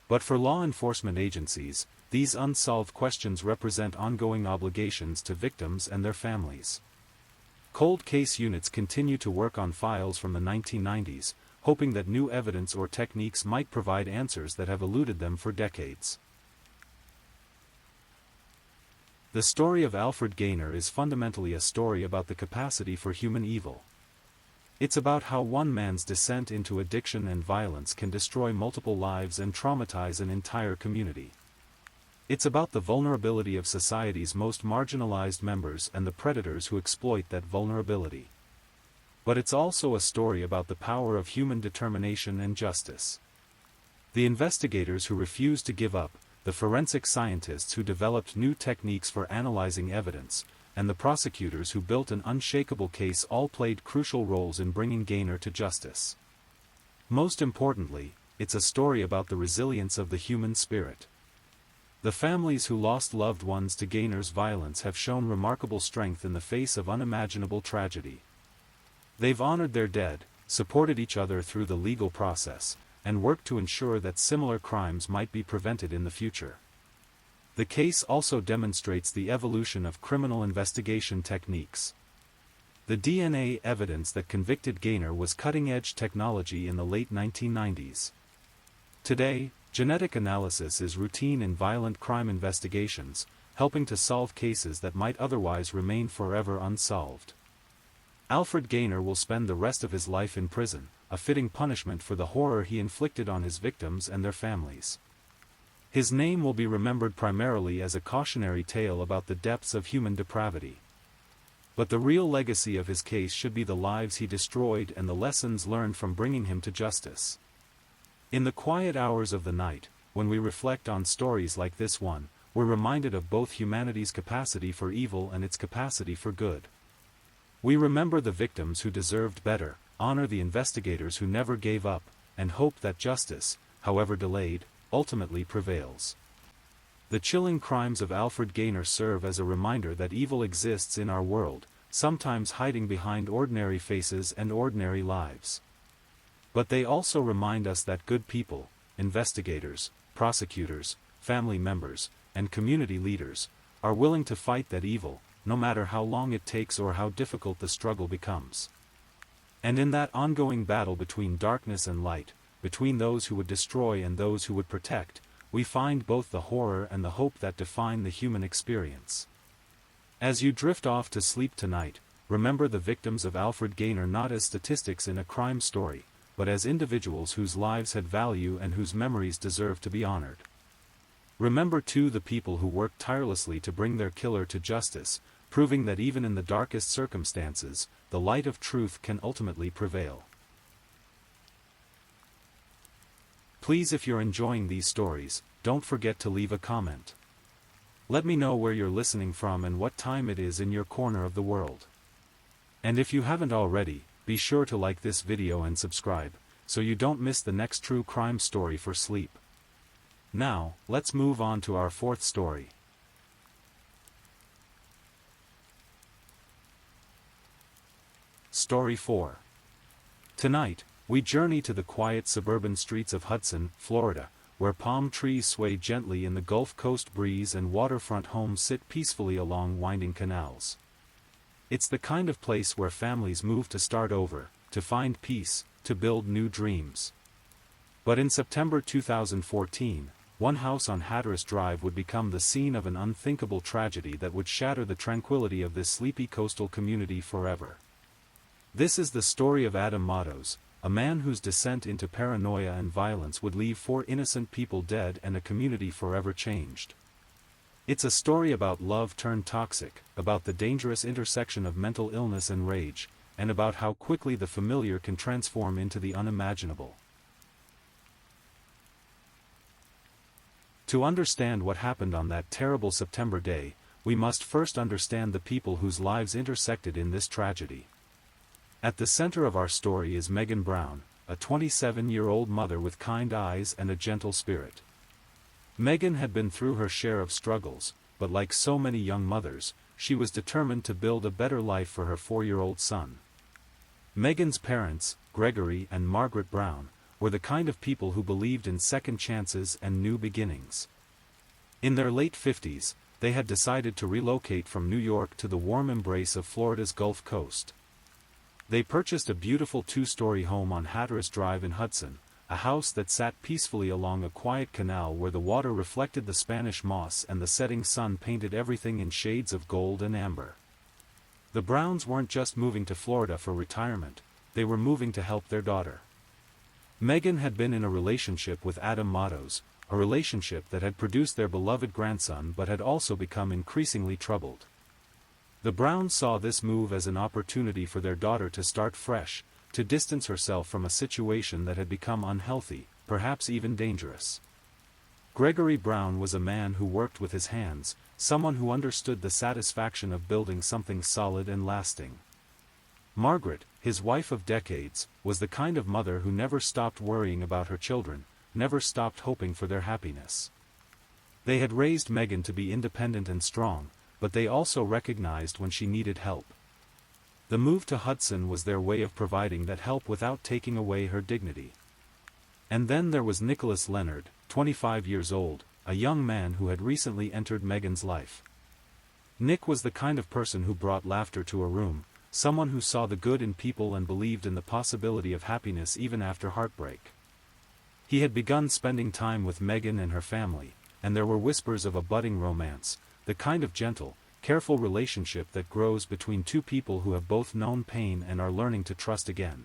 But for law enforcement agencies, these unsolved questions represent ongoing obligations to victims and their families. Cold case units continue to work on files from the 1990s, hoping that new evidence or techniques might provide answers that have eluded them for decades. The story of Alfred Gaynor is fundamentally a story about the capacity for human evil. It's about how one man's descent into addiction and violence can destroy multiple lives and traumatize an entire community. It's about the vulnerability of society's most marginalized members and the predators who exploit that vulnerability. But it's also a story about the power of human determination and justice. The investigators who refused to give up, the forensic scientists who developed new techniques for analyzing evidence, and the prosecutors who built an unshakable case all played crucial roles in bringing Gaynor to justice. Most importantly, it's a story about the resilience of the human spirit. The families who lost loved ones to Gaynor's violence have shown remarkable strength in the face of unimaginable tragedy. They've honored their dead, supported each other through the legal process, and worked to ensure that similar crimes might be prevented in the future. The case also demonstrates the evolution of criminal investigation techniques. The DNA evidence that convicted Gaynor was cutting-edge technology in the late 1990s. Today, genetic analysis is routine in violent crime investigations, helping to solve cases that might otherwise remain forever unsolved. Alfred Gaynor will spend the rest of his life in prison, a fitting punishment for the horror he inflicted on his victims and their families. His name will be remembered primarily as a cautionary tale about the depths of human depravity. But the real legacy of his case should be the lives he destroyed and the lessons learned from bringing him to justice. In the quiet hours of the night, when we reflect on stories like this one, we're reminded of both humanity's capacity for evil and its capacity for good. We remember the victims who deserved better, honor the investigators who never gave up, and hope that justice, however delayed, ultimately prevails. The chilling crimes of Alfred Gaynor serve as a reminder that evil exists in our world, sometimes hiding behind ordinary faces and ordinary lives. But they also remind us that good people, investigators, prosecutors, family members, and community leaders, are willing to fight that evil, no matter how long it takes or how difficult the struggle becomes. And in that ongoing battle between darkness and light, between those who would destroy and those who would protect, we find both the horror and the hope that define the human experience. As you drift off to sleep tonight, remember the victims of Alfred Gaynor not as statistics in a crime story, but as individuals whose lives had value and whose memories deserve to be honored. Remember too the people who worked tirelessly to bring their killer to justice, proving that even in the darkest circumstances, the light of truth can ultimately prevail. Please, if you're enjoying these stories, don't forget to leave a comment. Let me know where you're listening from and what time it is in your corner of the world. And if you haven't already, be sure to like this video and subscribe, so you don't miss the next true crime story for sleep. Now, let's move on to our fourth story. Story 4. Tonight, we journey to the quiet suburban streets of Hudson, Florida, where palm trees sway gently in the Gulf Coast breeze and waterfront homes sit peacefully along winding canals. It's the kind of place where families move to start over, to find peace, to build new dreams. But in September 2014, one house on Hatteras Drive would become the scene of an unthinkable tragedy that would shatter the tranquility of this sleepy coastal community forever. This is the story of Adam Matos, a man whose descent into paranoia and violence would leave 4 innocent people dead and a community forever changed. It's a story about love turned toxic, about the dangerous intersection of mental illness and rage, and about how quickly the familiar can transform into the unimaginable. To understand what happened on that terrible September day, we must first understand the people whose lives intersected in this tragedy. At the center of our story is Megan Brown, a 27-year-old mother with kind eyes and a gentle spirit. Megan had been through her share of struggles, but like so many young mothers, she was determined to build a better life for her 4-year-old son. Megan's parents, Gregory and Margaret Brown, were the kind of people who believed in second chances and new beginnings. In their late 50s, they had decided to relocate from New York to the warm embrace of Florida's Gulf Coast. They purchased a beautiful 2-story home on Hatteras Drive in Hudson, a house that sat peacefully along a quiet canal where the water reflected the Spanish moss and the setting sun painted everything in shades of gold and amber. The Browns weren't just moving to Florida for retirement, they were moving to help their daughter. Megan had been in a relationship with Adam Matos, a relationship that had produced their beloved grandson but had also become increasingly troubled. The Browns saw this move as an opportunity for their daughter to start fresh, to distance herself from a situation that had become unhealthy, perhaps even dangerous. Gregory Brown was a man who worked with his hands, someone who understood the satisfaction of building something solid and lasting. Margaret, his wife of decades, was the kind of mother who never stopped worrying about her children, never stopped hoping for their happiness. They had raised Megan to be independent and strong, but they also recognized when she needed help. The move to Hudson was their way of providing that help without taking away her dignity. And then there was Nicholas Leonard, 25 years old, a young man who had recently entered Megan's life. Nick was the kind of person who brought laughter to a room, someone who saw the good in people and believed in the possibility of happiness even after heartbreak. He had begun spending time with Megan and her family, and there were whispers of a budding romance, the kind of gentle, careful relationship that grows between two people who have both known pain and are learning to trust again.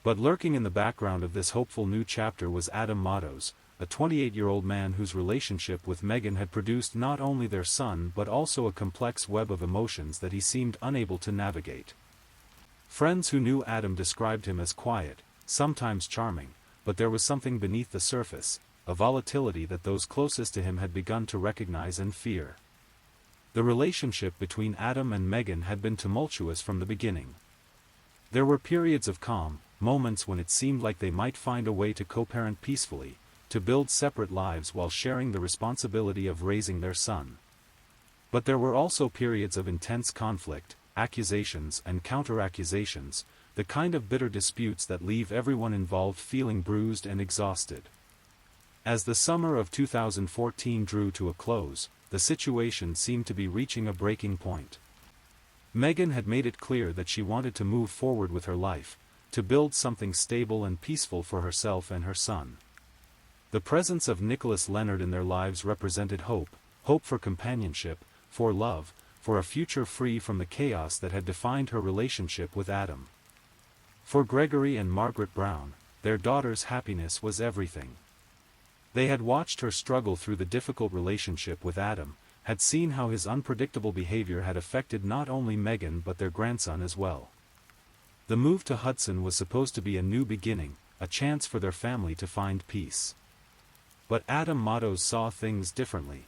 But lurking in the background of this hopeful new chapter was Adam Matos, a 28-year-old man whose relationship with Megan had produced not only their son but also a complex web of emotions that he seemed unable to navigate. Friends who knew Adam described him as quiet, sometimes charming, but there was something beneath the surface, a volatility that those closest to him had begun to recognize and fear. The relationship between Adam and Megan had been tumultuous from the beginning. There were periods of calm, moments when it seemed like they might find a way to co-parent peacefully, to build separate lives while sharing the responsibility of raising their son. But there were also periods of intense conflict, accusations and counter-accusations, the kind of bitter disputes that leave everyone involved feeling bruised and exhausted. As the summer of 2014 drew to a close, the situation seemed to be reaching a breaking point. Megan had made it clear that she wanted to move forward with her life, to build something stable and peaceful for herself and her son. The presence of Nicholas Leonard in their lives represented hope, hope for companionship, for love, for a future free from the chaos that had defined her relationship with Adam. For Gregory and Margaret Brown, their daughter's happiness was everything. They had watched her struggle through the difficult relationship with Adam, had seen how his unpredictable behavior had affected not only Megan but their grandson as well. The move to Hudson was supposed to be a new beginning, a chance for their family to find peace. But Adam Matos saw things differently.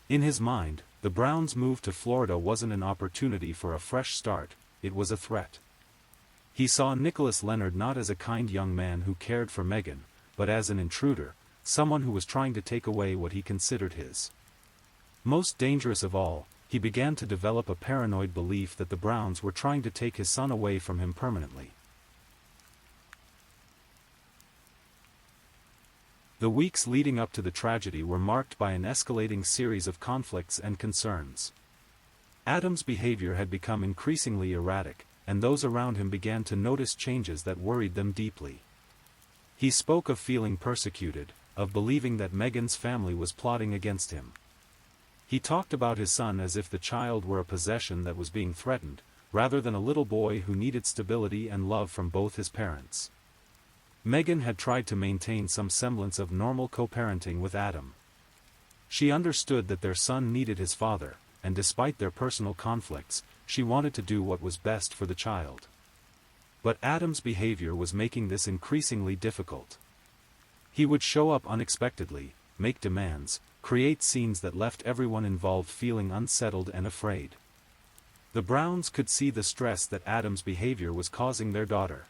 In his mind, the Browns' move to Florida wasn't an opportunity for a fresh start, it was a threat. He saw Nicholas Leonard not as a kind young man who cared for Megan, but as an intruder, someone who was trying to take away what he considered his. Most dangerous of all, he began to develop a paranoid belief that the Browns were trying to take his son away from him permanently. The weeks leading up to the tragedy were marked by an escalating series of conflicts and concerns. Adam's behavior had become increasingly erratic, and those around him began to notice changes that worried them deeply. He spoke of feeling persecuted, of believing that Megan's family was plotting against him. He talked about his son as if the child were a possession that was being threatened, rather than a little boy who needed stability and love from both his parents. Megan had tried to maintain some semblance of normal co-parenting with Adam. She understood that their son needed his father, and despite their personal conflicts, she wanted to do what was best for the child. But Adam's behavior was making this increasingly difficult. He would show up unexpectedly, make demands, create scenes that left everyone involved feeling unsettled and afraid. The Browns could see the stress that Adam's behavior was causing their daughter.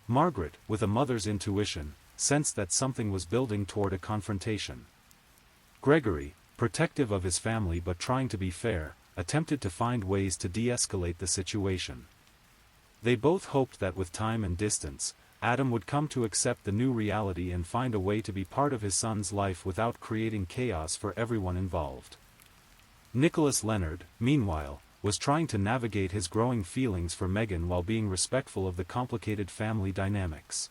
Margaret, with a mother's intuition, sensed that something was building toward a confrontation. Gregory, protective of his family but trying to be fair, attempted to find ways to de-escalate the situation. They both hoped that with time and distance, Adam would come to accept the new reality and find a way to be part of his son's life without creating chaos for everyone involved. Nicholas Leonard, meanwhile, was trying to navigate his growing feelings for Megan while being respectful of the complicated family dynamics.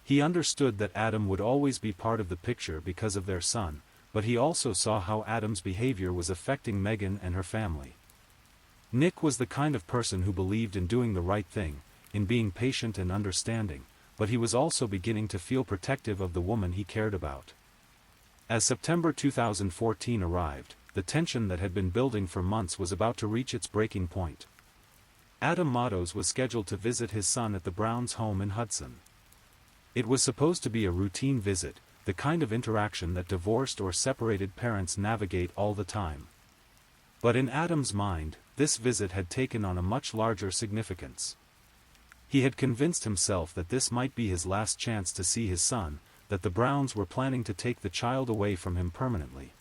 He understood that Adam would always be part of the picture because of their son, but he also saw how Adam's behavior was affecting Megan and her family. Nick was the kind of person who believed in doing the right thing, in being patient and understanding, but he was also beginning to feel protective of the woman he cared about. As September 2014 arrived, the tension that had been building for months was about to reach its breaking point. Adam Matos was scheduled to visit his son at the Browns' home in Hudson. It was supposed to be a routine visit, the kind of interaction that divorced or separated parents navigate all the time. But in Adam's mind, this visit had taken on a much larger significance. He had convinced himself that this might be his last chance to see his son, that the Browns were planning to take the child away from him permanently.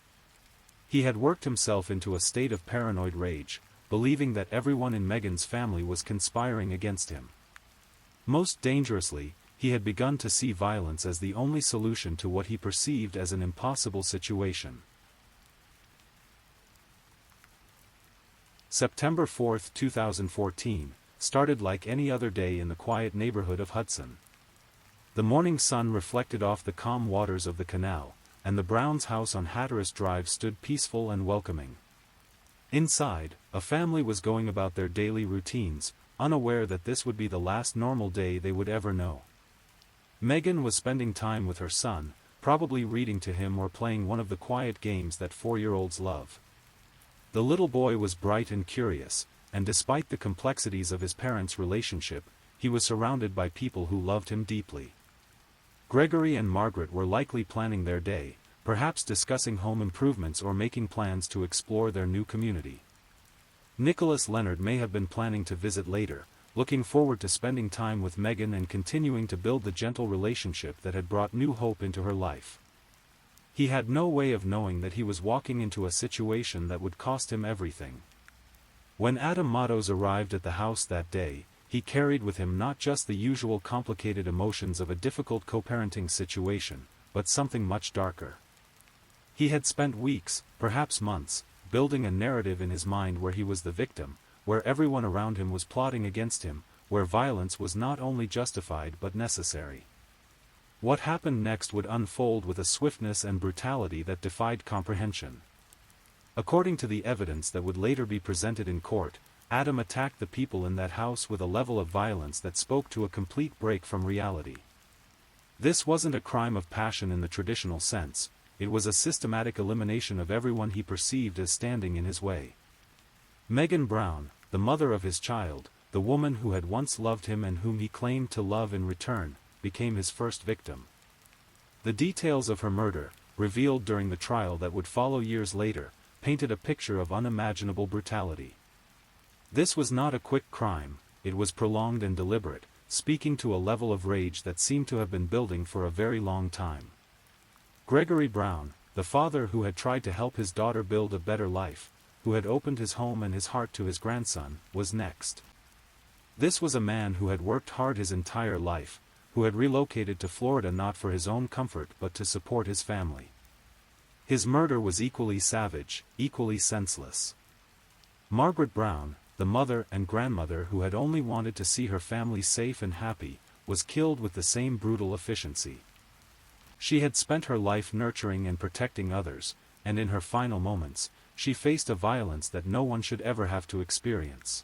He had worked himself into a state of paranoid rage, believing that everyone in Megan's family was conspiring against him. Most dangerously, he had begun to see violence as the only solution to what he perceived as an impossible situation. September 4, 2014, started like any other day in the quiet neighborhood of Hudson. The morning sun reflected off the calm waters of the canal, and the Browns' house on Hatteras Drive stood peaceful and welcoming. Inside, a family was going about their daily routines, unaware that this would be the last normal day they would ever know. Megan was spending time with her son, probably reading to him or playing one of the quiet games that 4-year-olds love. The little boy was bright and curious, and despite the complexities of his parents' relationship, he was surrounded by people who loved him deeply. Gregory and Margaret were likely planning their day, perhaps discussing home improvements or making plans to explore their new community. Nicholas Leonard may have been planning to visit later, looking forward to spending time with Megan and continuing to build the gentle relationship that had brought new hope into her life. He had no way of knowing that he was walking into a situation that would cost him everything. When Adam Matos arrived at the house that day, he carried with him not just the usual complicated emotions of a difficult co-parenting situation, but something much darker. He had spent weeks, perhaps months, building a narrative in his mind where he was the victim, where everyone around him was plotting against him, where violence was not only justified but necessary. What happened next would unfold with a swiftness and brutality that defied comprehension. According to the evidence that would later be presented in court, Adam attacked the people in that house with a level of violence that spoke to a complete break from reality. This wasn't a crime of passion in the traditional sense, it was a systematic elimination of everyone he perceived as standing in his way. Megan Brown, the mother of his child, the woman who had once loved him and whom he claimed to love in return, became his first victim. The details of her murder, revealed during the trial that would follow years later, painted a picture of unimaginable brutality. This was not a quick crime, it was prolonged and deliberate, speaking to a level of rage that seemed to have been building for a very long time. Gregory Brown, the father who had tried to help his daughter build a better life, who had opened his home and his heart to his grandson, was next. This was a man who had worked hard his entire life, who had relocated to Florida not for his own comfort but to support his family. His murder was equally savage, equally senseless. Margaret Brown, the mother and grandmother who had only wanted to see her family safe and happy, was killed with the same brutal efficiency. She had spent her life nurturing and protecting others, and in her final moments, she faced a violence that no one should ever have to experience.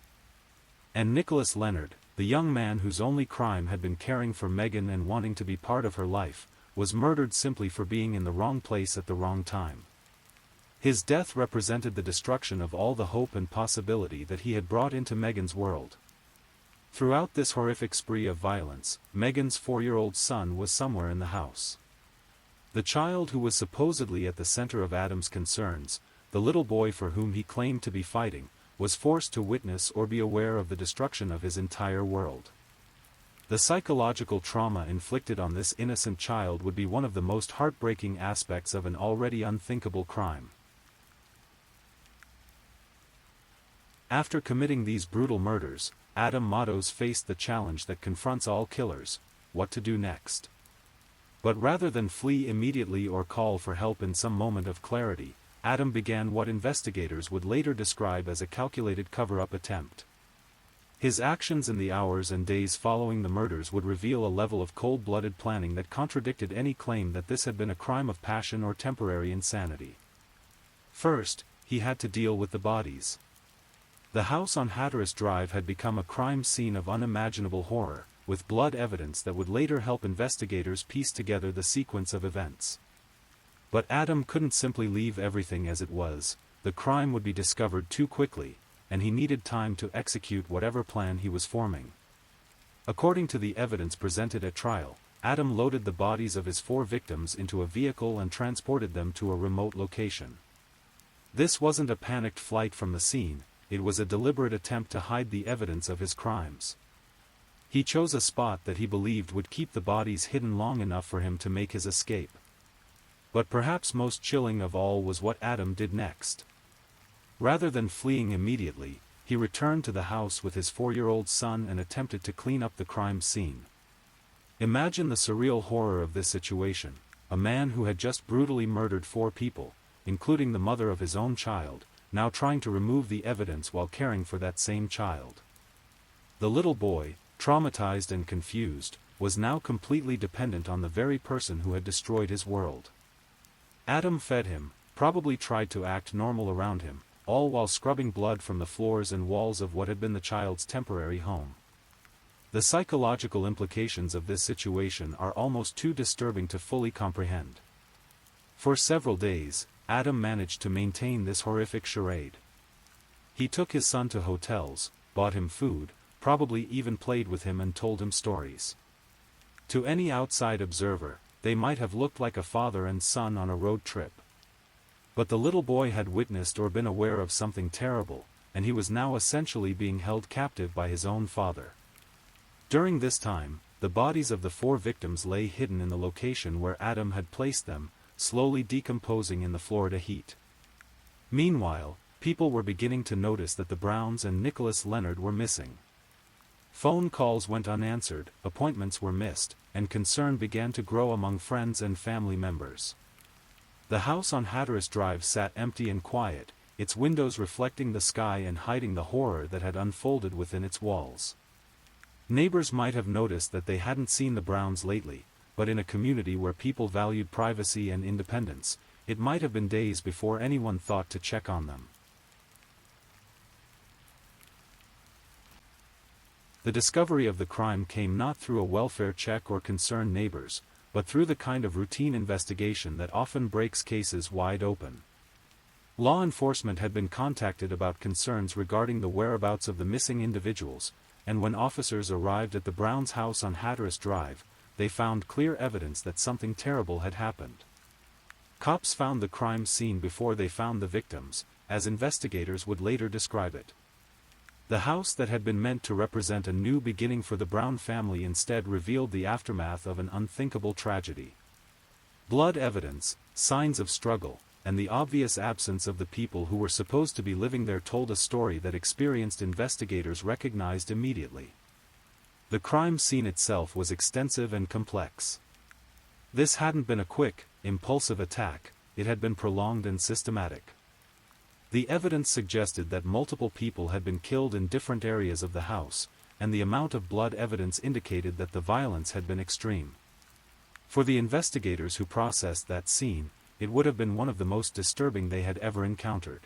And Nicholas Leonard, the young man whose only crime had been caring for Megan and wanting to be part of her life, was murdered simply for being in the wrong place at the wrong time. His death represented the destruction of all the hope and possibility that he had brought into Megan's world. Throughout this horrific spree of violence, Megan's 4-year-old son was somewhere in the house. The child who was supposedly at the center of Adam's concerns, the little boy for whom he claimed to be fighting, was forced to witness or be aware of the destruction of his entire world. The psychological trauma inflicted on this innocent child would be one of the most heartbreaking aspects of an already unthinkable crime. After committing these brutal murders, Adam Matos faced the challenge that confronts all killers: what to do next. But rather than flee immediately or call for help in some moment of clarity, Adam began what investigators would later describe as a calculated cover-up attempt. His actions in the hours and days following the murders would reveal a level of cold-blooded planning that contradicted any claim that this had been a crime of passion or temporary insanity. First, he had to deal with the bodies. The house on Hatteras Drive had become a crime scene of unimaginable horror, with blood evidence that would later help investigators piece together the sequence of events. But Adam couldn't simply leave everything as it was. The crime would be discovered too quickly, and he needed time to execute whatever plan he was forming. According to the evidence presented at trial, Adam loaded the bodies of his 4 victims into a vehicle and transported them to a remote location. This wasn't a panicked flight from the scene, it was a deliberate attempt to hide the evidence of his crimes. He chose a spot that he believed would keep the bodies hidden long enough for him to make his escape. But perhaps most chilling of all was what Adam did next. Rather than fleeing immediately, he returned to the house with his 4-year-old son and attempted to clean up the crime scene. Imagine the surreal horror of this situation: a man who had just brutally murdered 4 people, including the mother of his own child, now trying to remove the evidence while caring for that same child. The little boy, traumatized and confused, was now completely dependent on the very person who had destroyed his world. Adam fed him, probably tried to act normal around him, all while scrubbing blood from the floors and walls of what had been the child's temporary home. The psychological implications of this situation are almost too disturbing to fully comprehend. For several days, Adam managed to maintain this horrific charade. He took his son to hotels, bought him food, probably even played with him and told him stories. To any outside observer, they might have looked like a father and son on a road trip. But the little boy had witnessed or been aware of something terrible, and he was now essentially being held captive by his own father. During this time, the bodies of the 4 victims lay hidden in the location where Adam had placed them, slowly decomposing in the Florida heat. Meanwhile, people were beginning to notice that the Browns and Nicholas Leonard were missing. Phone calls went unanswered, appointments were missed, and concern began to grow among friends and family members. The house on Hatteras Drive sat empty and quiet, its windows reflecting the sky and hiding the horror that had unfolded within its walls. Neighbors might have noticed that they hadn't seen the Browns lately, but in a community where people valued privacy and independence, it might have been days before anyone thought to check on them. The discovery of the crime came not through a welfare check or concerned neighbors, but through the kind of routine investigation that often breaks cases wide open. Law enforcement had been contacted about concerns regarding the whereabouts of the missing individuals, and when officers arrived at the Browns' house on Hatteras Drive, they found clear evidence that something terrible had happened. Cops found the crime scene before they found the victims, as investigators would later describe it. The house that had been meant to represent a new beginning for the Brown family instead revealed the aftermath of an unthinkable tragedy. Blood evidence, signs of struggle, and the obvious absence of the people who were supposed to be living there told a story that experienced investigators recognized immediately. The crime scene itself was extensive and complex. This hadn't been a quick, impulsive attack, it had been prolonged and systematic. The evidence suggested that multiple people had been killed in different areas of the house, and the amount of blood evidence indicated that the violence had been extreme. For the investigators who processed that scene, it would have been one of the most disturbing they had ever encountered.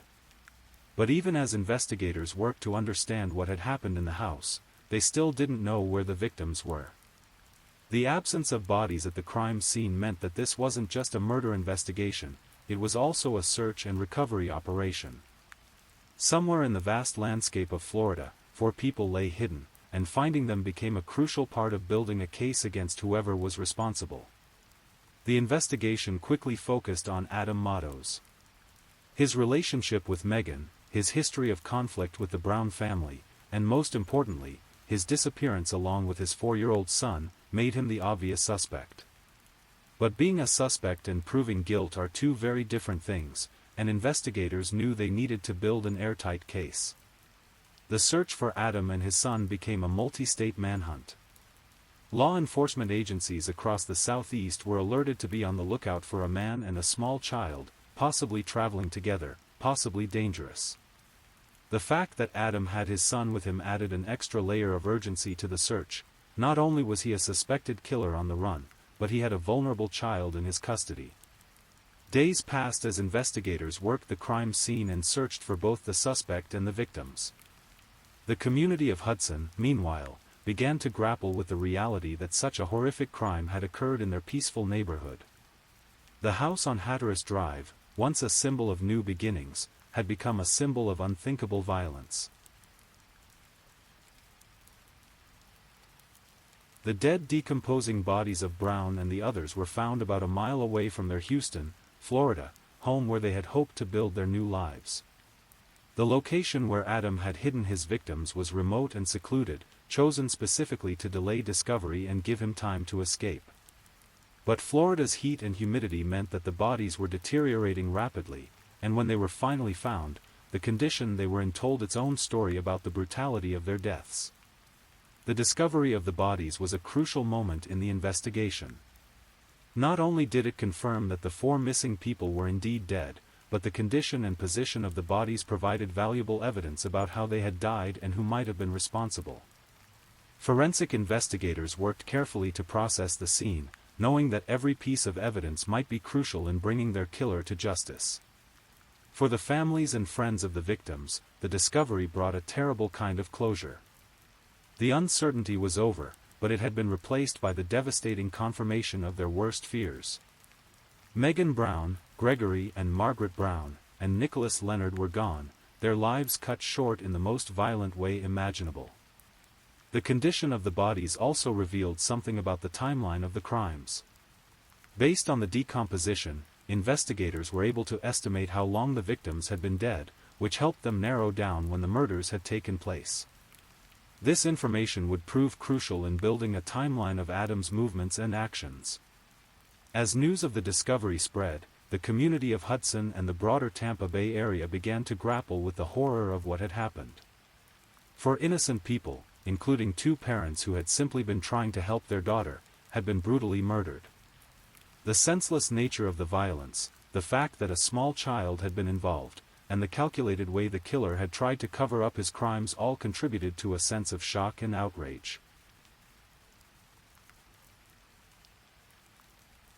But even as investigators worked to understand what had happened in the house, they still didn't know where the victims were. The absence of bodies at the crime scene meant that this wasn't just a murder investigation, it was also a search and recovery operation. Somewhere in the vast landscape of Florida, 4 people lay hidden, and finding them became a crucial part of building a case against whoever was responsible. The investigation quickly focused on Adam Matos. His relationship with Megan, his history of conflict with the Brown family, and most importantly, his disappearance along with his 4-year-old son, made him the obvious suspect. But being a suspect and proving guilt are two very different things, and investigators knew they needed to build an airtight case. The search for Adam and his son became a multi-state manhunt. Law enforcement agencies across the Southeast were alerted to be on the lookout for a man and a small child, possibly traveling together, possibly dangerous. The fact that Adam had his son with him added an extra layer of urgency to the search. Not only was he a suspected killer on the run, but he had a vulnerable child in his custody. Days passed as investigators worked the crime scene and searched for both the suspect and the victims. The community of Hudson, meanwhile, began to grapple with the reality that such a horrific crime had occurred in their peaceful neighborhood. The house on Hatteras Drive, once a symbol of new beginnings, had become a symbol of unthinkable violence. The dead, decomposing bodies of Brown and the others were found about a mile away from their Houston, Florida, home where they had hoped to build their new lives. The location where Adam had hidden his victims was remote and secluded, chosen specifically to delay discovery and give him time to escape. But Florida's heat and humidity meant that the bodies were deteriorating rapidly, and when they were finally found, the condition they were in told its own story about the brutality of their deaths. The discovery of the bodies was a crucial moment in the investigation. Not only did it confirm that the 4 missing people were indeed dead, but the condition and position of the bodies provided valuable evidence about how they had died and who might have been responsible. Forensic investigators worked carefully to process the scene, knowing that every piece of evidence might be crucial in bringing their killer to justice. For the families and friends of the victims, the discovery brought a terrible kind of closure. The uncertainty was over, but it had been replaced by the devastating confirmation of their worst fears. Megan Brown, Gregory and Margaret Brown, and Nicholas Leonard were gone, their lives cut short in the most violent way imaginable. The condition of the bodies also revealed something about the timeline of the crimes. Based on the decomposition, investigators were able to estimate how long the victims had been dead, which helped them narrow down when the murders had taken place. This information would prove crucial in building a timeline of Adam's movements and actions. As news of the discovery spread, the community of Hudson and the broader Tampa Bay area began to grapple with the horror of what had happened. For innocent people, including 2 parents who had simply been trying to help their daughter, had been brutally murdered. The senseless nature of the violence, the fact that a small child had been involved, and the calculated way the killer had tried to cover up his crimes all contributed to a sense of shock and outrage.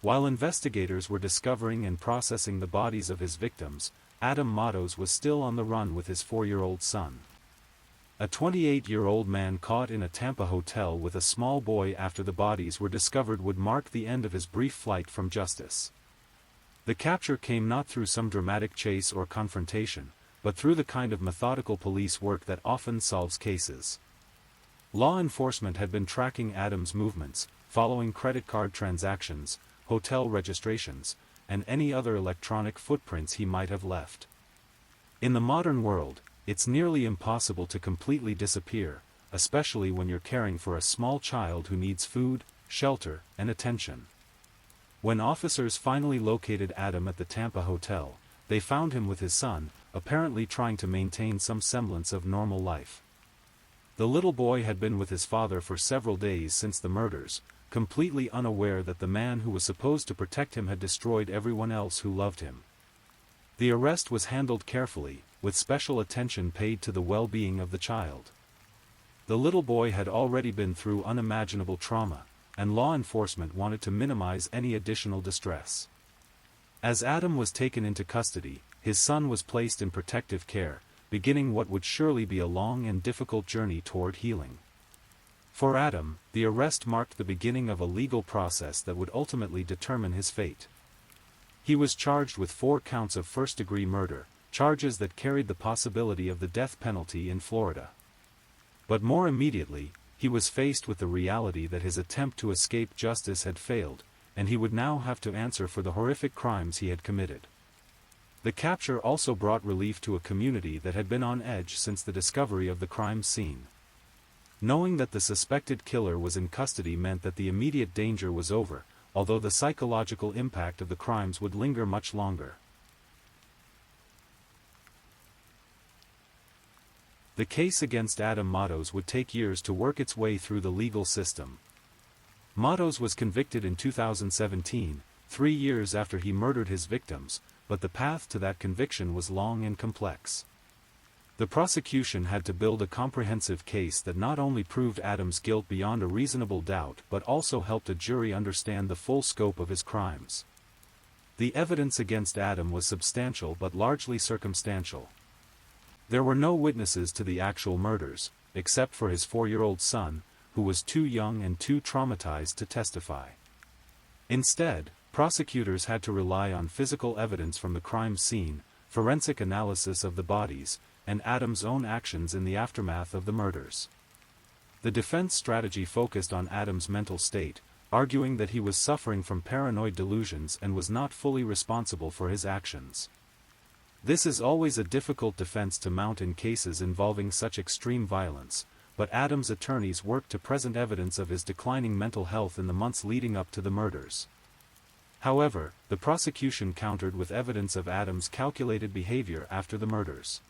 While investigators were discovering and processing the bodies of his victims, Adam Matos was still on the run with his 4-year-old son. A 28-year-old man caught in a Tampa hotel with a small boy after the bodies were discovered would mark the end of his brief flight from justice. The capture came not through some dramatic chase or confrontation, but through the kind of methodical police work that often solves cases. Law enforcement had been tracking Adam's movements, following credit card transactions, hotel registrations, and any other electronic footprints he might have left. In the modern world, it's nearly impossible to completely disappear, especially when you're caring for a small child who needs food, shelter, and attention. When officers finally located Adam at the Tampa hotel, they found him with his son, apparently trying to maintain some semblance of normal life. The little boy had been with his father for several days since the murders, completely unaware that the man who was supposed to protect him had destroyed everyone else who loved him. The arrest was handled carefully, with special attention paid to the well-being of the child. The little boy had already been through unimaginable trauma, and law enforcement wanted to minimize any additional distress. As Adam was taken into custody, his son was placed in protective care, beginning what would surely be a long and difficult journey toward healing. For Adam, the arrest marked the beginning of a legal process that would ultimately determine his fate. He was charged with 4 counts of first-degree murder, charges that carried the possibility of the death penalty in Florida. But more immediately, he was faced with the reality that his attempt to escape justice had failed, and he would now have to answer for the horrific crimes he had committed. The capture also brought relief to a community that had been on edge since the discovery of the crime scene. Knowing that the suspected killer was in custody meant that the immediate danger was over, although the psychological impact of the crimes would linger much longer. The case against Adam Matos would take years to work its way through the legal system. Matos was convicted in 2017, 3 years after he murdered his victims, but the path to that conviction was long and complex. The prosecution had to build a comprehensive case that not only proved Adam's guilt beyond a reasonable doubt but also helped a jury understand the full scope of his crimes. The evidence against Adam was substantial but largely circumstantial. There were no witnesses to the actual murders, except for his 4-year-old son, who was too young and too traumatized to testify. Instead, prosecutors had to rely on physical evidence from the crime scene, forensic analysis of the bodies, and Adam's own actions in the aftermath of the murders. The defense strategy focused on Adam's mental state, arguing that he was suffering from paranoid delusions and was not fully responsible for his actions. This is always a difficult defense to mount in cases involving such extreme violence, but Adam's attorneys worked to present evidence of his declining mental health in the months leading up to the murders. However, the prosecution countered with evidence of Adam's calculated behavior after the murders.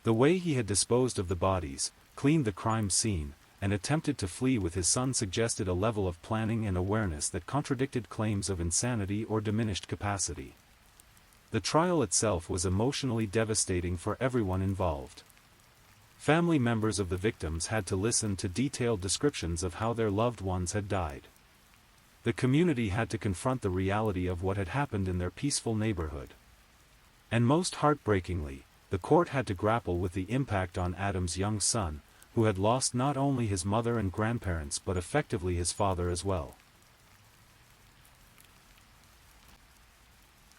The way he had disposed of the bodies, cleaned the crime scene, and attempted to flee with his son suggested a level of planning and awareness that contradicted claims of insanity or diminished capacity. The trial itself was emotionally devastating for everyone involved. Family members of the victims had to listen to detailed descriptions of how their loved ones had died. The community had to confront the reality of what had happened in their peaceful neighborhood. And most heartbreakingly, the court had to grapple with the impact on Adam's young son, who had lost not only his mother and grandparents but effectively his father as well.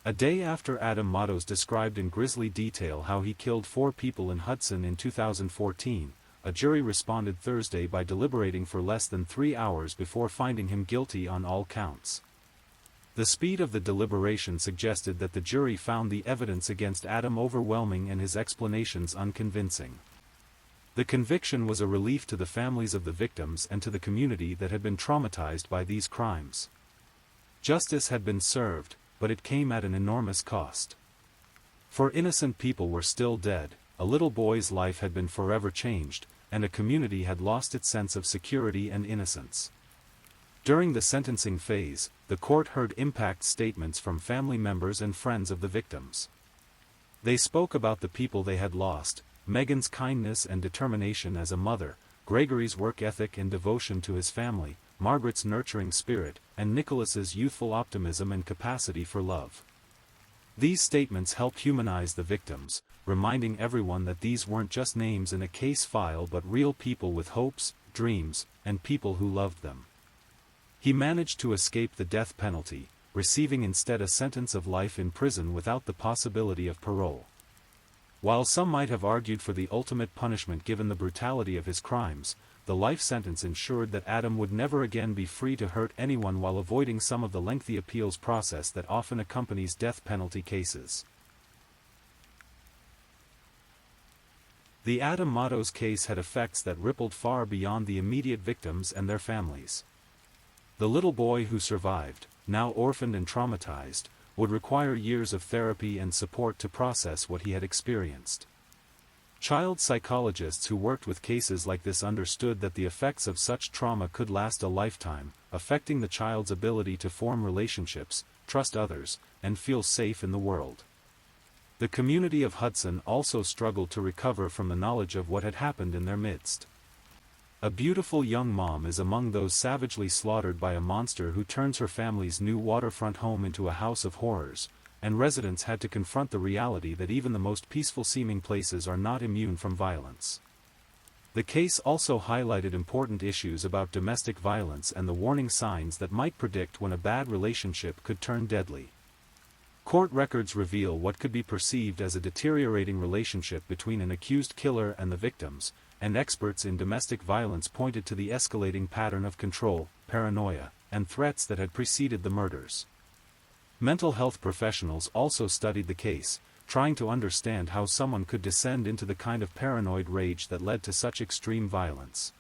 A day after Adam Matos described in grisly detail how he killed 4 people in Hudson in 2014, a jury responded Thursday by deliberating for less than 3 hours before finding him guilty on all counts. The speed of the deliberation suggested that the jury found the evidence against Adam overwhelming and his explanations unconvincing. The conviction was a relief to the families of the victims and to the community that had been traumatized by these crimes. Justice had been served, but it came at an enormous cost. 4 innocent people were still dead, a little boy's life had been forever changed, and a community had lost its sense of security and innocence. During the sentencing phase, the court heard impact statements from family members and friends of the victims. They spoke about the people they had lost, Megan's kindness and determination as a mother, Gregory's work ethic and devotion to his family, Margaret's nurturing spirit, and Nicholas's youthful optimism and capacity for love. These statements helped humanize the victims, reminding everyone that these weren't just names in a case file but real people with hopes, dreams, and people who loved them. He managed to escape the death penalty, receiving instead a sentence of life in prison without the possibility of parole. While some might have argued for the ultimate punishment given the brutality of his crimes, the life sentence ensured that Adam would never again be free to hurt anyone while avoiding some of the lengthy appeals process that often accompanies death penalty cases. The Adam Matos case had effects that rippled far beyond the immediate victims and their families. The little boy who survived, now orphaned and traumatized, would require years of therapy and support to process what he had experienced. Child psychologists who worked with cases like this understood that the effects of such trauma could last a lifetime, affecting the child's ability to form relationships, trust others, and feel safe in the world. The community of Hudson also struggled to recover from the knowledge of what had happened in their midst. A beautiful young mom is among those savagely slaughtered by a monster who turns her family's new waterfront home into a house of horrors, and residents had to confront the reality that even the most peaceful-seeming places are not immune from violence. The case also highlighted important issues about domestic violence and the warning signs that might predict when a bad relationship could turn deadly. Court records reveal what could be perceived as a deteriorating relationship between an accused killer and the victims, and experts in domestic violence pointed to the escalating pattern of control, paranoia, and threats that had preceded the murders. Mental health professionals also studied the case, trying to understand how someone could descend into the kind of paranoid rage that led to such extreme violence.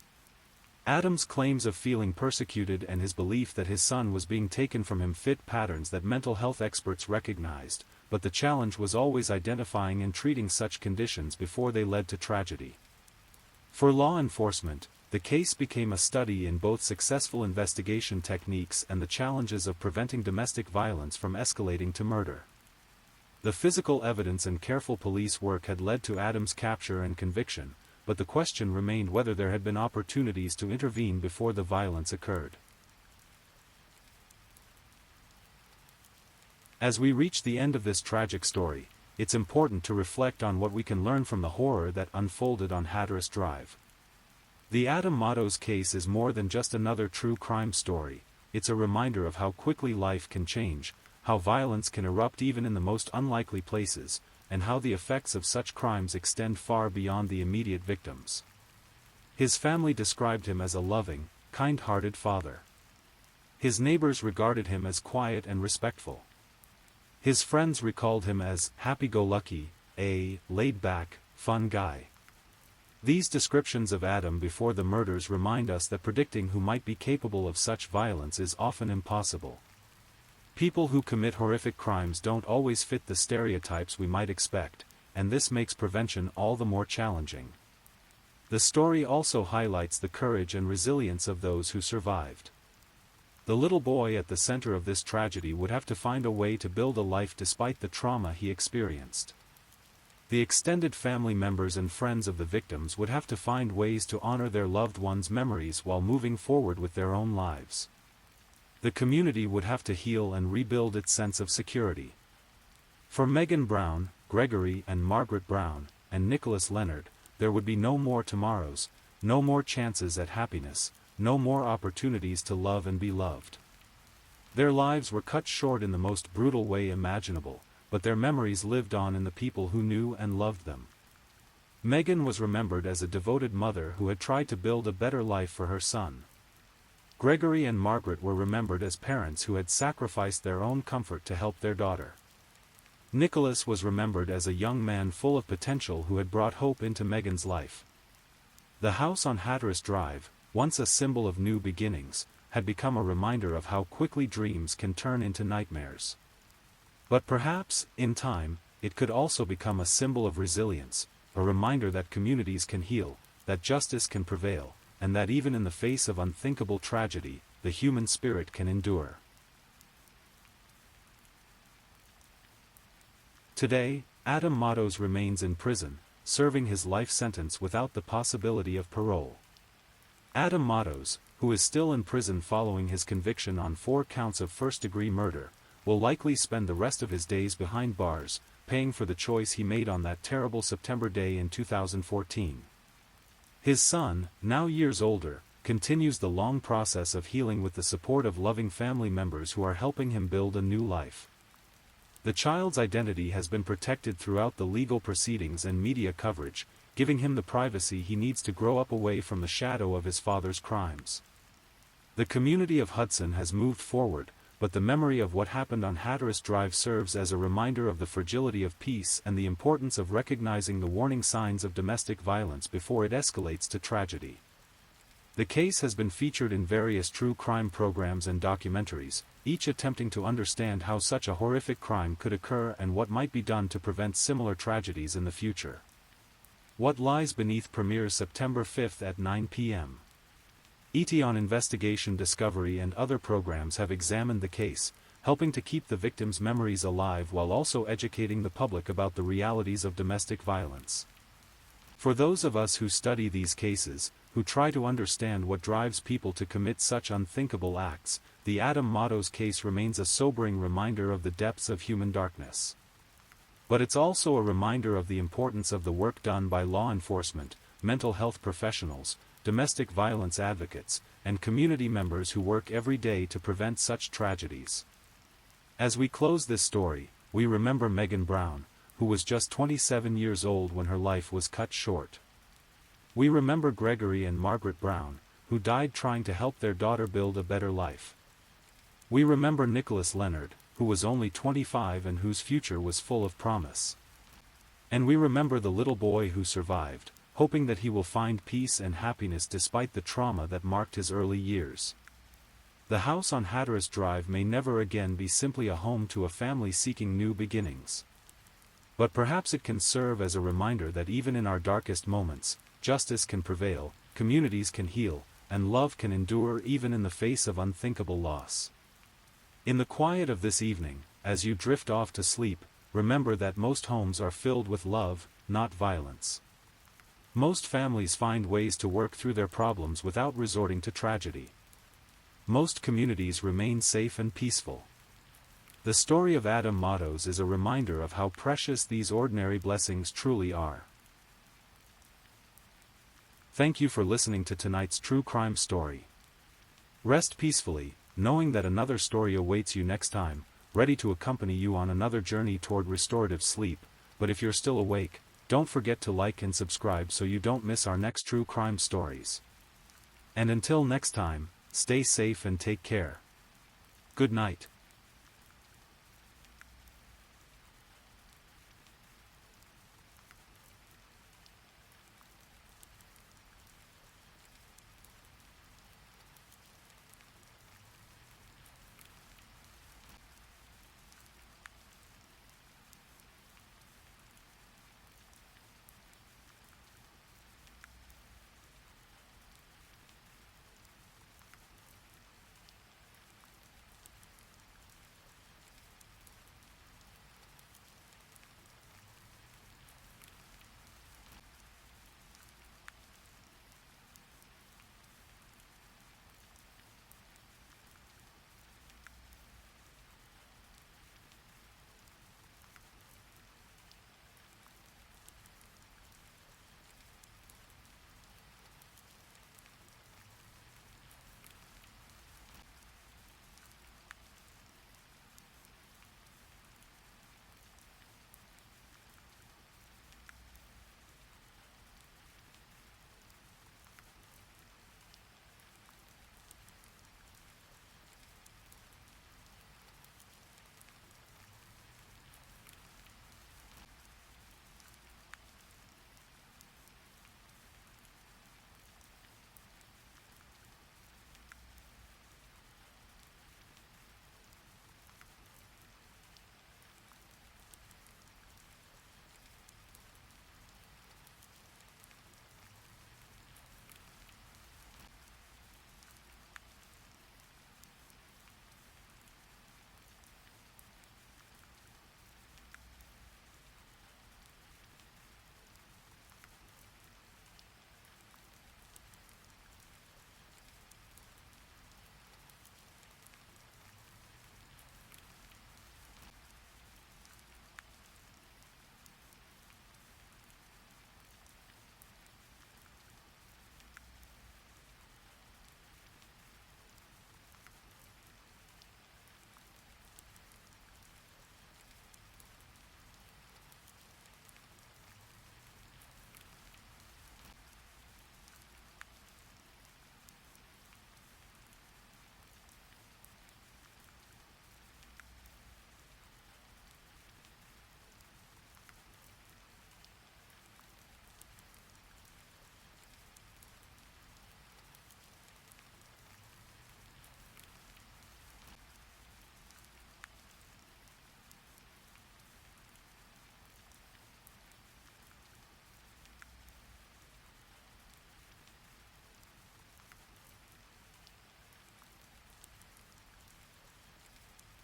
Adam's claims of feeling persecuted and his belief that his son was being taken from him fit patterns that mental health experts recognized, but the challenge was always identifying and treating such conditions before they led to tragedy. For law enforcement, the case became a study in both successful investigation techniques and the challenges of preventing domestic violence from escalating to murder. The physical evidence and careful police work had led to Adam's capture and conviction, but the question remained whether there had been opportunities to intervene before the violence occurred. As we reach the end of this tragic story, it's important to reflect on what we can learn from the horror that unfolded on Hatteras Drive. The Adam Matos case is more than just another true crime story, it's a reminder of how quickly life can change, how violence can erupt even in the most unlikely places, and how the effects of such crimes extend far beyond the immediate victims. His family described him as a loving, kind-hearted father. His neighbors regarded him as quiet and respectful. His friends recalled him as happy-go-lucky, a laid-back, fun guy. These descriptions of Adam before the murders remind us that predicting who might be capable of such violence is often impossible. People who commit horrific crimes don't always fit the stereotypes we might expect, and this makes prevention all the more challenging. The story also highlights the courage and resilience of those who survived. The little boy at the center of this tragedy would have to find a way to build a life despite the trauma he experienced. The extended family members and friends of the victims would have to find ways to honor their loved ones' memories while moving forward with their own lives. The community would have to heal and rebuild its sense of security. For Megan Brown, Gregory and Margaret Brown, and Nicholas Leonard, there would be no more tomorrows, no more chances at happiness, no more opportunities to love and be loved. Their lives were cut short in the most brutal way imaginable, but their memories lived on in the people who knew and loved them. Megan was remembered as a devoted mother who had tried to build a better life for her son. Gregory and Margaret were remembered as parents who had sacrificed their own comfort to help their daughter. Nicholas was remembered as a young man full of potential who had brought hope into Megan's life. The house on Hatteras Drive, once a symbol of new beginnings, had become a reminder of how quickly dreams can turn into nightmares. But perhaps, in time, it could also become a symbol of resilience, a reminder that communities can heal, that justice can prevail, and that even in the face of unthinkable tragedy, the human spirit can endure. Today, Adam Matos remains in prison, serving his life sentence without the possibility of parole. Adam Matos, who is still in prison following his conviction on 4 counts of first-degree murder, will likely spend the rest of his days behind bars, paying for the choice he made on that terrible September day in 2014. His son, now years older, continues the long process of healing with the support of loving family members who are helping him build a new life. The child's identity has been protected throughout the legal proceedings and media coverage, giving him the privacy he needs to grow up away from the shadow of his father's crimes. The community of Hudson has moved forward, but the memory of what happened on Hatteras Drive serves as a reminder of the fragility of peace and the importance of recognizing the warning signs of domestic violence before it escalates to tragedy. The case has been featured in various true crime programs and documentaries, each attempting to understand how such a horrific crime could occur and what might be done to prevent similar tragedies in the future. What Lies Beneath premieres September 5 at 9 p.m. ET on Investigation Discovery and other programs have examined the case, helping to keep the victims' memories alive while also educating the public about the realities of domestic violence. For those of us who study these cases, who try to understand what drives people to commit such unthinkable acts, the Adam Matos case remains a sobering reminder of the depths of human darkness. But it's also a reminder of the importance of the work done by law enforcement, mental health professionals, domestic violence advocates, and community members who work every day to prevent such tragedies. As we close this story, we remember Megan Brown, who was just 27 years old when her life was cut short. We remember Gregory and Margaret Brown, who died trying to help their daughter build a better life. We remember Nicholas Leonard, who was only 25 and whose future was full of promise. And we remember the little boy who survived, hoping that he will find peace and happiness despite the trauma that marked his early years. The house on Hatteras Drive may never again be simply a home to a family seeking new beginnings. But perhaps it can serve as a reminder that even in our darkest moments, justice can prevail, communities can heal, and love can endure even in the face of unthinkable loss. In the quiet of this evening, as you drift off to sleep, remember that most homes are filled with love, not violence. Most families find ways to work through their problems without resorting to tragedy. Most communities remain safe and peaceful. The story of Adam Matos is a reminder of how precious these ordinary blessings truly are. Thank you for listening to tonight's true crime story. Rest peacefully, knowing that another story awaits you next time, ready to accompany you on another journey toward restorative sleep. But if you're still awake, don't forget to like and subscribe so you don't miss our next true crime stories. And until next time, stay safe and take care. Good night.